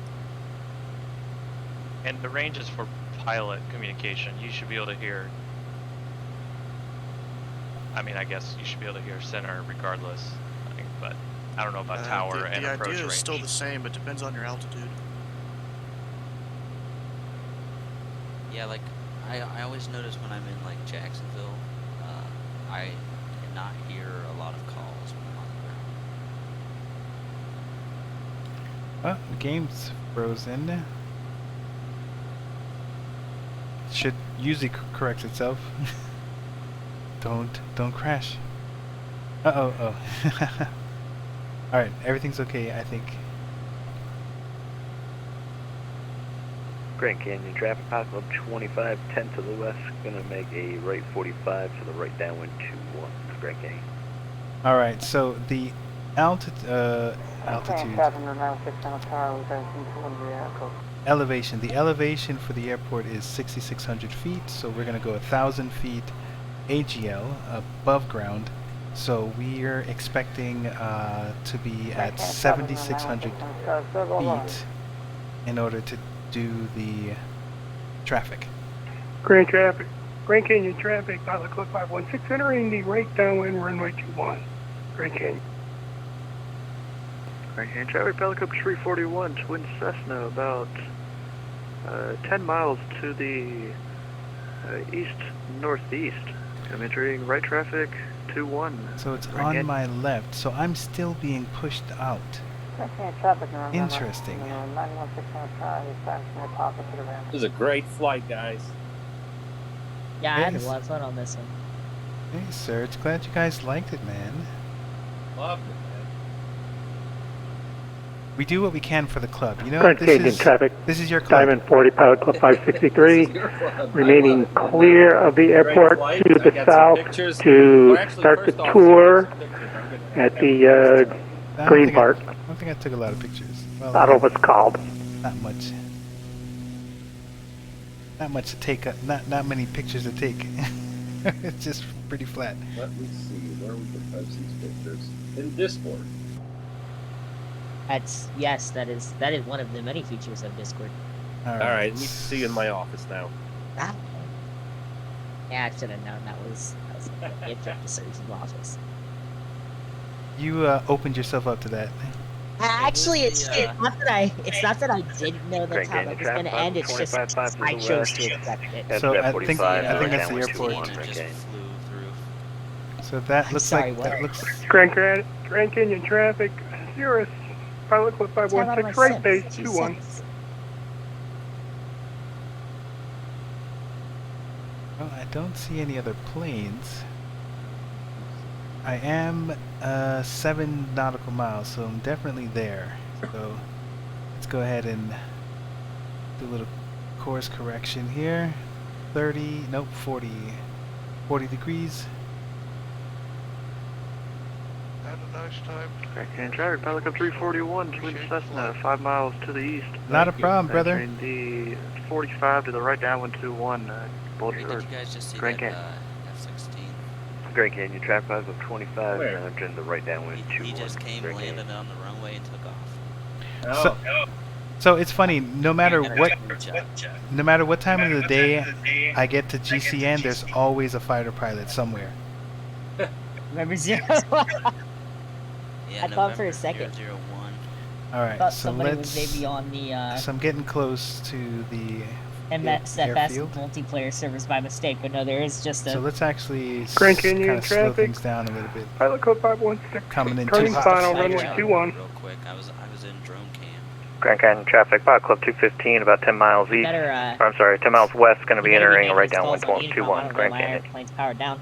And the range is for pilot communication. You should be able to hear. I mean, I guess you should be able to hear center regardless. I think, but I don't know about tower and approach range. The idea is still the same, but depends on your altitude. Yeah, like I always notice when I'm in like Jacksonville, I cannot hear a lot of calls when I'm on the ground. Oh, the game's frozen. Should usually correct itself. Don't crash. Oh. Alright, everything's okay, I think. Grand Canyon traffic, Pilot Club 25, 10 to the west, gonna make a right 45 to the right downwind 21, Grand Canyon. Alright, so the altitude, elevation. The elevation for the airport is 6,600 feet, so we're going to go 1,000 feet AGL above ground. So we're expecting to be at 7,600 feet in order to do the traffic. Grand Canyon traffic, Pilot Club 516, entering the right downwind runway 21. Grand Canyon. Grand Canyon traffic, Pilot Club 341, Twin Cessna, about 10 miles to the east-northeast. I'm entering right traffic 21. So it's Grand on Canyon. my left, so I'm still being pushed out. Interesting. This is a great flight, guys. Yeah, I had a lot of fun on this one. Hey, Serge, glad you guys liked it, man. Loved it, man. We do what we can for the club. You know, Grand Canyon traffic. This is your club. Diamond 40, Pilot Club 563, remaining clear of the airport to the south to start the tour at the green part. I don't think I took a lot of pictures. Well, Not what it's called. Not much. Not much to take. Not many pictures to take. It's just pretty flat. Let me see. Where we can post these pictures in Discord. Yes, that is one of the many features of Discord. All right, let me see you in my office now. Ah. Yeah, I should have known that was the object to Serge's office. You opened yourself up to that. Actually, it's not that I didn't know that's how that was going to end. It's just I chose to accept it. So I think that's the airport. So that looks like that looks. Grand Canyon traffic, Cirrus, Pilot Club 516, right base 21. Well, I don't see any other planes. I am 7 nautical miles, so I'm definitely there. So let's go ahead and do a little course correction here. 40 degrees. Had a nice time. Canyon traffic, Pilot Club 341, Twin Cessna, 5 miles to the east. Not a problem, brother. Entering the 45 to the right, downwind 21, Boulder. Did you guys just see Grand that Canyon. F-16? Grand Canyon traffic, Pilot Club 25, entering the right, downwind 21. He just came, landed on the runway, and took off. So it's funny. No matter what time of the day I get to GCN, there's always a fighter pilot somewhere. Remember 0? Yeah, I thought for a second. 001. All right, Thought so somebody was maybe on the So I'm getting close to the MSFS airfield. multiplayer servers by mistake, but no, there is just a. So let's actually Grand kind Canyon of slow traffic. things down a little bit. Pilot Club 516, Coming in turning too final hot. runway 21. Real quick, I was in drone cam. Grand Canyon traffic, Pilot Club 215, about 10 miles east. Better, or, I'm sorry, 10 miles west, going to be entering right downwind 21, Grand My Canyon. airplane's powered down.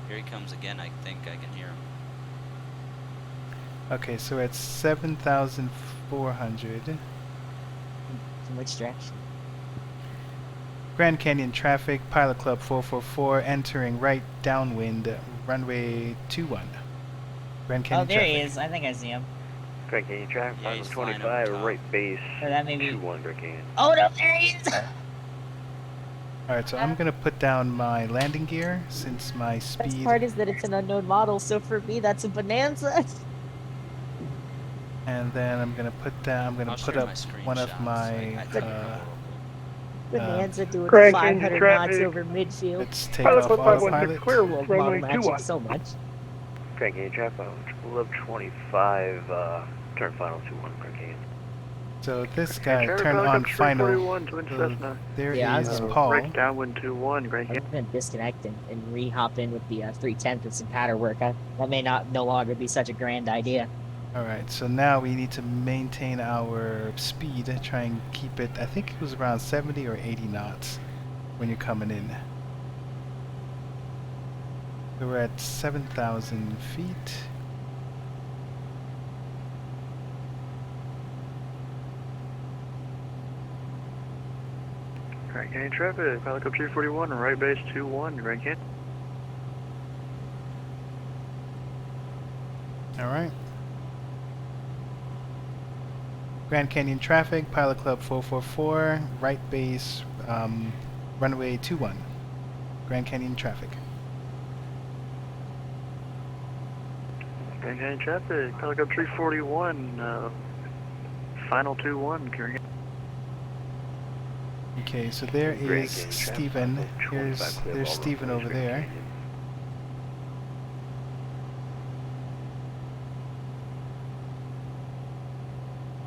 Here he comes again. I think I can hear him. Okay, so it's 7,400. In which direction? Grand Canyon traffic, Pilot Club 444, entering right downwind, runway 21. Grand Canyon Oh, there traffic. he is. I think I see him. Grand Canyon traffic, Yeah, Pilot he's 25, right base Or that may be. 21, Grand Canyon. Oh no, there he is! Alright, so I'm gonna put down my landing gear since my Best speed. part is that it's an unknown model, so for me that's a bonanza. And then I'm gonna put down. I'm gonna I'll put share up my one of screenshots, my. Bonanza doing Grand 500 Canyon knots traffic. over midfield. Let's take Pilot off Club 516, autopilot. clear World runway model 21. matches so much. Grand Canyon traffic, Club 25, turn final 21, Grand Canyon. So this guy Traffic, turned Pilot on Club final. 341, Twin So Cessna. there Yeah, I is was- Paul. Right downwind 21, Grand I'm Canyon. gonna disconnect and re-hop in with the 310 for some pattern work. That may no longer be such a grand idea. Alright, so now we need to maintain our speed, try and keep it, I think it was around 70 or 80 knots when you're coming in. So we're at 7,000 feet. Grand Canyon traffic, Pilot Club 341, right base 21, Grand Canyon. Alright. Grand Canyon traffic, Pilot Club 444, right base, runway 21. Grand Canyon traffic. Grand Canyon traffic, Pilot Club 341, final 21, Grand Canyon. Okay, so there is Stephen. There's Stephen over there.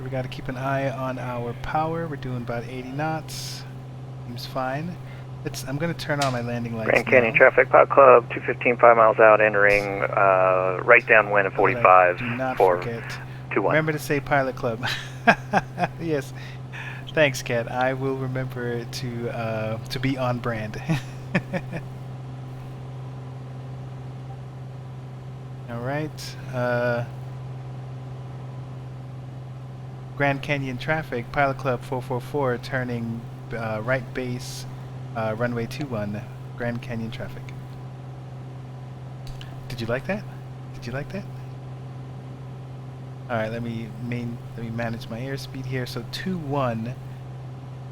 We got to keep an eye on our power. We're doing about 80 knots. Seems fine. I'm going to turn on my landing lights Grand Canyon now. traffic, Pilot Club 215, 5 miles out, entering right downwind at 45 Do not for forget. 21. Remember to say Pilot Club. Yes. Thanks, Kat. I will remember to be on brand. All right. Grand Canyon traffic, Pilot Club 444, turning right base, runway 21, Grand Canyon traffic. Did you like that? Did you like that? All right, let me manage my airspeed here. So 21.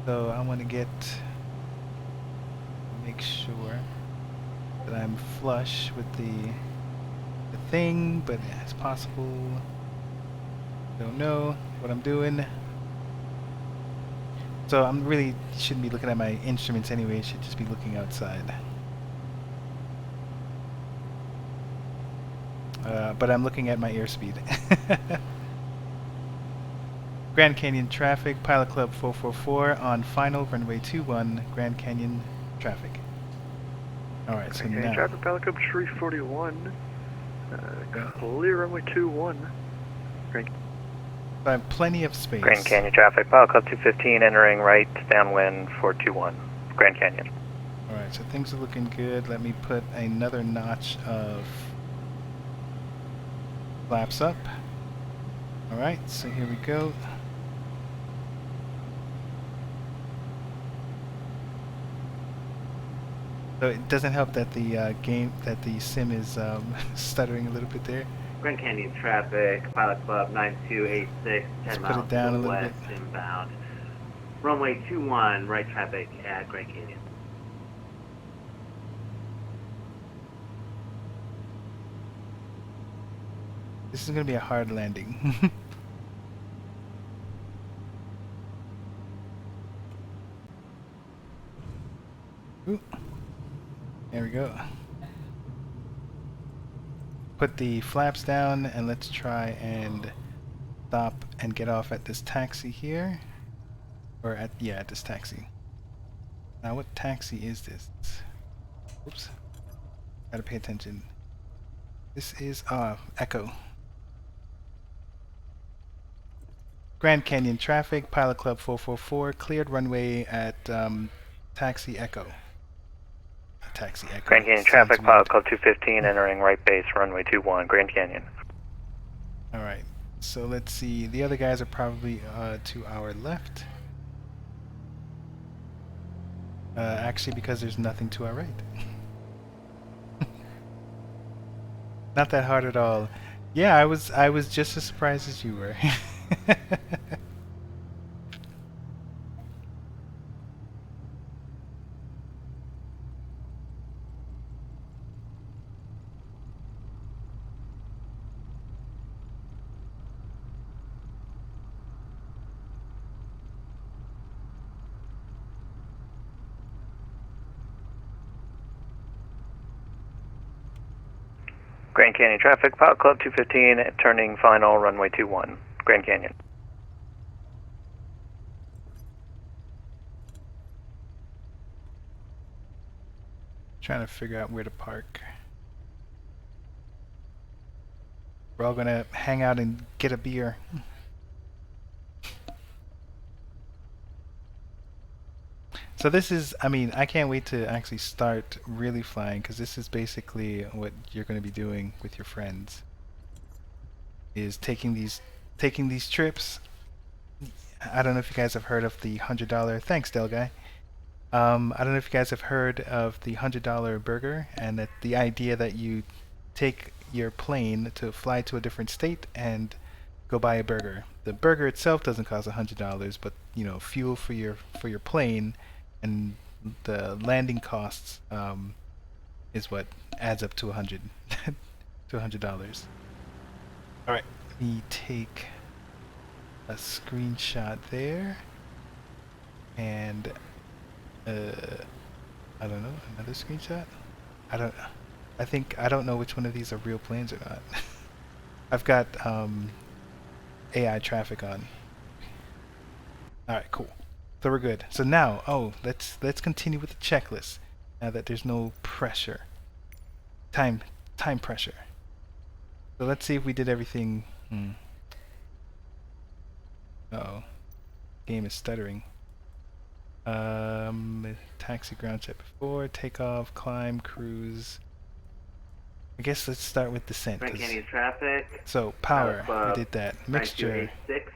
So I want to make sure that I'm flush with the thing, but it's possible. Don't know what I'm doing. So I'm really shouldn't be looking at my instruments anyway. Should just be looking outside. But I'm looking at my airspeed. Grand Canyon traffic, Pilot Club 444 on final runway 21, Grand Canyon traffic. All right, so now. Traffic, Pilot Club 341, clear runway 21. I have plenty of space. Grand Canyon traffic, Pilot Club 215, entering right downwind for 21, Grand Canyon. All right, so things are looking good. Let me put another notch of flaps up. All right, so here we go. So it doesn't help that the the sim is stuttering a little bit there. Grand Canyon traffic, Pilot Club 9286, 10 miles put it down to a the little west, inbound. Runway 21, right traffic at Grand Canyon. This is going to be a hard landing. Ooh. There we go. Put the flaps down and let's try and stop and get off at this taxi here. Or at this taxi. Now what taxi is this? Oops. Gotta pay attention. This is Echo. Grand Canyon traffic, Pilot Club 444, cleared runway at Taxi Echo. Taxi Echo. Grand Canyon traffic, Pilot Club 215, entering right base, runway 21, Grand Canyon. Alright, so let's see. The other guys are probably to our left. Actually, because there's nothing to our right. Not that hard at all. Yeah, I was just as surprised as you were. Grand Canyon traffic, Pilot Club 215, turning final, runway 21, Grand Canyon. Trying to figure out where to park. We're all gonna hang out and get a beer. So this is, I mean, I can't wait to actually start really flying, because this is basically what you're going to be doing with your friends. Is taking these trips. I don't know if you guys have heard of the $100. Thanks, Del Guy. I don't know if you guys have heard of the $100 burger, and that the idea that you take your plane to fly to a different state and go buy a burger. The burger itself doesn't cost $100, but you know, fuel for your plane and the landing costs is what adds up to $100 to $100. All right, let me take a screenshot there, and I don't know, another screenshot. I don't know which one of these are real planes or not. I've got AI traffic on. All right, cool. So we're good. So now, let's continue with the checklist. Now that there's no pressure, time pressure. So let's see if we did everything. Uh-oh. Game is stuttering. Taxi, ground check before, takeoff, climb, cruise. I guess let's start with descent. Grand Canyon traffic. So power, we did that. Mixture. 9286,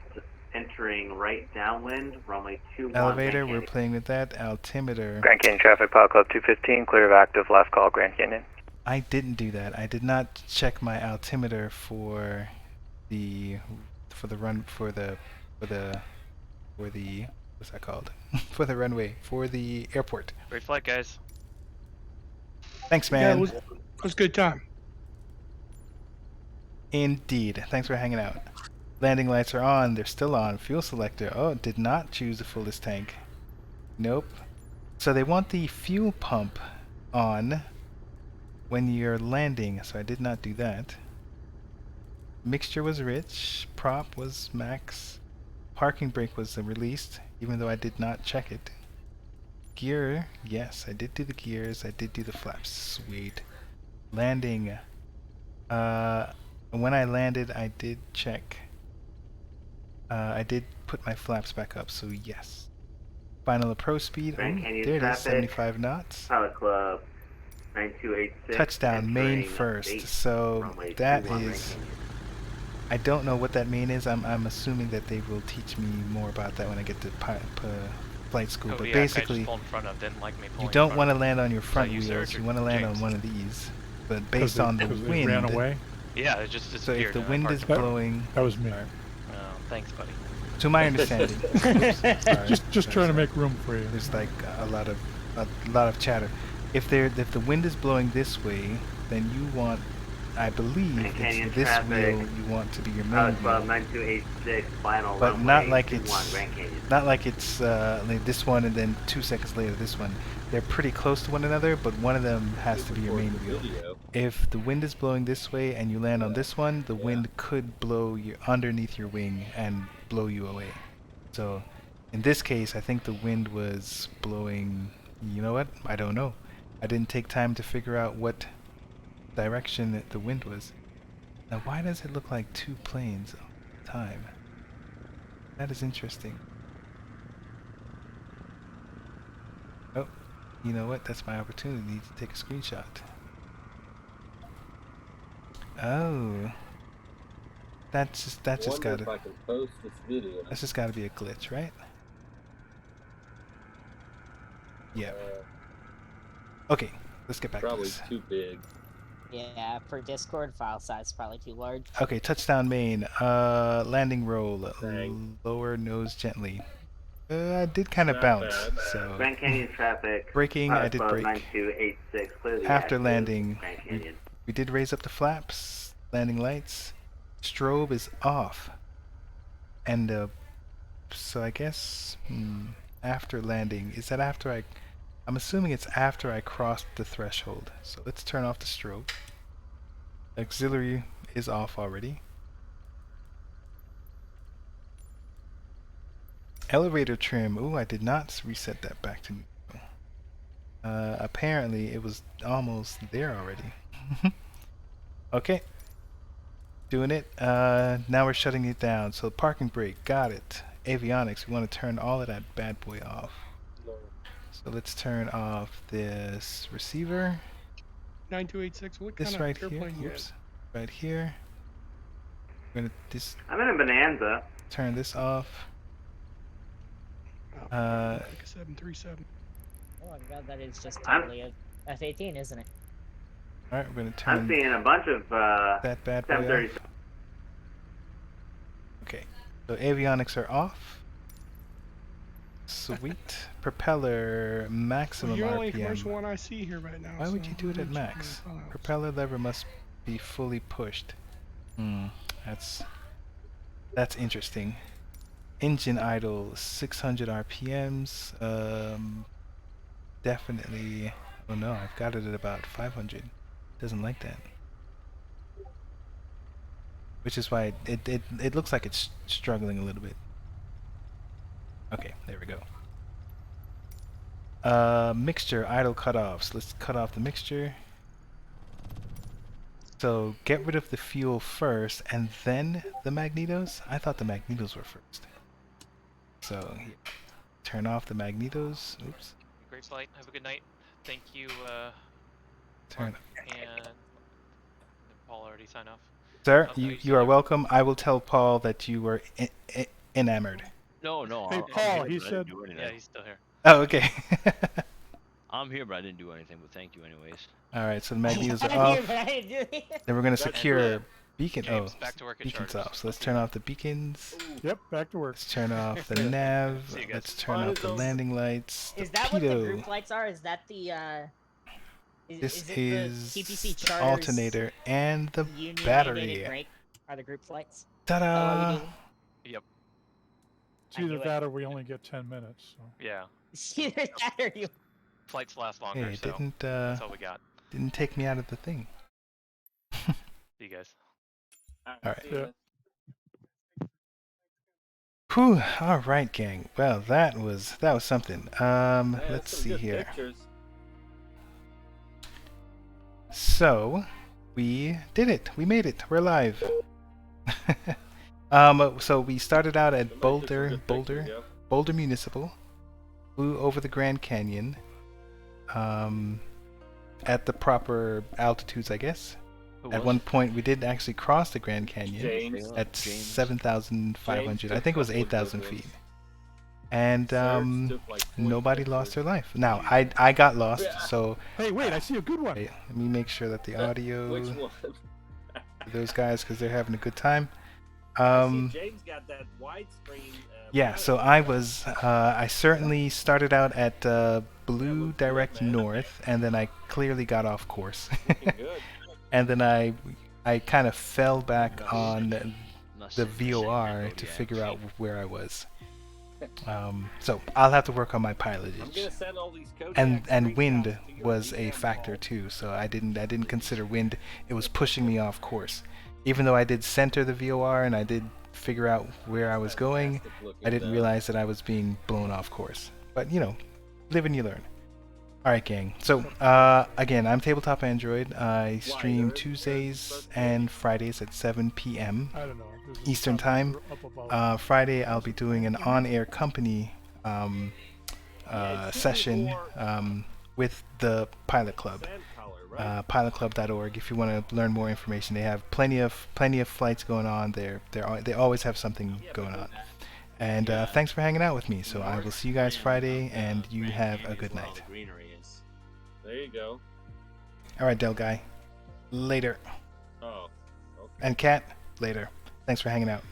entering right downwind, runway 21. Elevator, we're playing with that. Altimeter. Grand Canyon traffic, Pilot Club 215, clear of active, last call, Grand Canyon. I didn't do that. I did not check my altimeter for the what's that called? For the runway, for the airport. Great flight, guys. Thanks, man. Yeah, it was a good time. Indeed. Thanks for hanging out. Landing lights are on. They're still on. Fuel selector. Oh, did not choose the fullest tank. Nope. So they want the fuel pump on when you're landing, so I did not do that. Mixture was rich. Prop was max. Parking brake was released, even though I did not check it. Gear, yes, I did do the gears. I did do the flaps. Sweet. Landing. When I landed, I did check. I did put my flaps back up, so yes. Final approach speed. Grand Ooh, Canyon there it is, traffic. 75 knots. Pilot Club 9286. Touchdown, main entering first. base, So runway that 21, is. I don't know what that means. I'm assuming that they will teach me more about that when I get to flight school. But Kodiak, basically, I just pulled in front of, didn't like me you pulling don't in want to front land on your of. front you, wheels. Serge, You or want to land James? on one of these. But based on the wind, ran away? Yeah, it just so disappeared. if the and I wind parked is in front. blowing, That was me. Oh, thanks, buddy. to my understanding, oops, Just trying to make room for you. there's like a lot of chatter. If the wind is blowing this way, then you want, I believe, Grand Canyon it's this traffic. wheel you want to be your main Pilot Club wheel. 9286, final But runway not like 21, it's Grand Canyon. not like it's like this one and then 2 seconds later this one. They're pretty close to one another, but one of them has to be your main wheel. If the wind is blowing this way and you land on this one, the wind could blow you underneath your wing and blow you away. So in this case, I think the wind was blowing. You know what? I don't know. I didn't take time to figure out what direction the wind was. Now, why does it look like two planes all the time? That is interesting. Oh, you know what? That's my opportunity to take a screenshot. Oh, that's just gotta. If I can post this video. That's just gotta be a glitch, right? Yeah. Okay, let's get back to Probably this. too big. Yeah, for Discord, file size probably too large. Okay, touchdown main. Landing roll. Lower nose gently. I did kind of Not bounce. bad. So Grand Canyon traffic. braking, I did Club brake. 9286, clear the After active, landing, Grand Canyon. we did raise up the flaps. Landing lights. Strobe is off. And so I guess after landing, is that after I'm assuming it's after I crossed the threshold. So let's turn off the strobe. Auxiliary is off already. Elevator trim. Ooh, I did not reset that back to neutral. Apparently it was almost there already. Okay. Doing it. Now we're shutting it down. So parking brake, got it. Avionics, we want to turn all of that bad boy off. So let's turn off this receiver. 9286. What This kind right of here. airplane you Oops. Right here. We're gonna I'm in a Bonanza. turn this off. like a 737. Oh my god, that is just I'm- totally a F-18, isn't it? Alright, we're gonna turn I'm seeing a bunch of that bad boy off. 730. Okay, so avionics are off. Sweet. Propeller maximum Well, you're only a commercial RPM. one I see here right now. Why would so you do it at I'm max? checking the files. Propeller lever must be fully pushed. That's interesting. Engine idle 600 RPMs. Definitely. Oh no, I've got it at about 500. Doesn't like that. Which is why it looks like it's struggling a little bit. Okay, there we go. Mixture, idle cutoffs. Let's cut off the mixture. So get rid of the fuel first and then the magnetos? I thought the magnetos were first. So turn off the magnetos. Oops. Great flight. Have a good night. Thank you, Turn. Mark, and did Paul already sign off? Sir, you are welcome. I will tell Paul that you were enamored. No. Hey, I'm Paul, here, he but I said. didn't do anything. Yeah, he's still here. Oh, okay. I'm here, but I didn't do anything. But thank you, anyways. All right, so the magnetos are I'm off. here, but I didn't do it. Then we're gonna secure beacon. James, Oh, back to work at beacons charters. off. So let's turn off the beacons. Yep, back to work. Let's turn off the nav. See you guys. Let's turn off the landing lights. Is that what the group lights are? Is that the This is it the TPC the charters alternator and the union battery. mandated brake are the group lights? Ta-da! Yep. It's either that or we only get 10 minutes. So. Yeah. It's either that or you. Flights last longer, Hey, it so didn't that's all we got. didn't take me out of the thing. See you guys. All right. Yeah. Whew. All right, gang. Well, that was something. Let's see here. Pictures. So, we did it. We made it. We're live. So we started out at Boulder Municipal, flew over the Grand Canyon, at the proper altitudes, I guess. At one point, we did actually cross the Grand Canyon at 7,500. I think it was 8,000 feet. And nobody lost their life. Now, I got lost, so... Hey, wait, I see a good one. Let me make sure that the audio... Which one? those guys, because they're having a good time. James got that widescreen. Yeah, so I certainly started out at Blue Direct North, and then I clearly got off course. And then I kind of fell back on the VOR to figure out where I was. So I'll have to work on my pilotage. And wind was a factor too, so I didn't consider wind. It was pushing me off course. Even though I did center the VOR and I did figure out where I was going, I didn't realize that I was being blown off course. But you know, live and you learn. Alright, gang. So, again, I'm Tabletop Android. I stream Tuesdays and Fridays at 7 p.m. Eastern Time. Friday, I'll be doing an on-air company session with the Pilot Club. Pilotclub.org. If you want to learn more information, they have plenty of flights going on. They always have something going on. And thanks for hanging out with me. So I will see you guys Friday, and you have a good night. There you go. All right, Del Guy. Later. Oh. Okay. And Kat, later. Thanks for hanging out.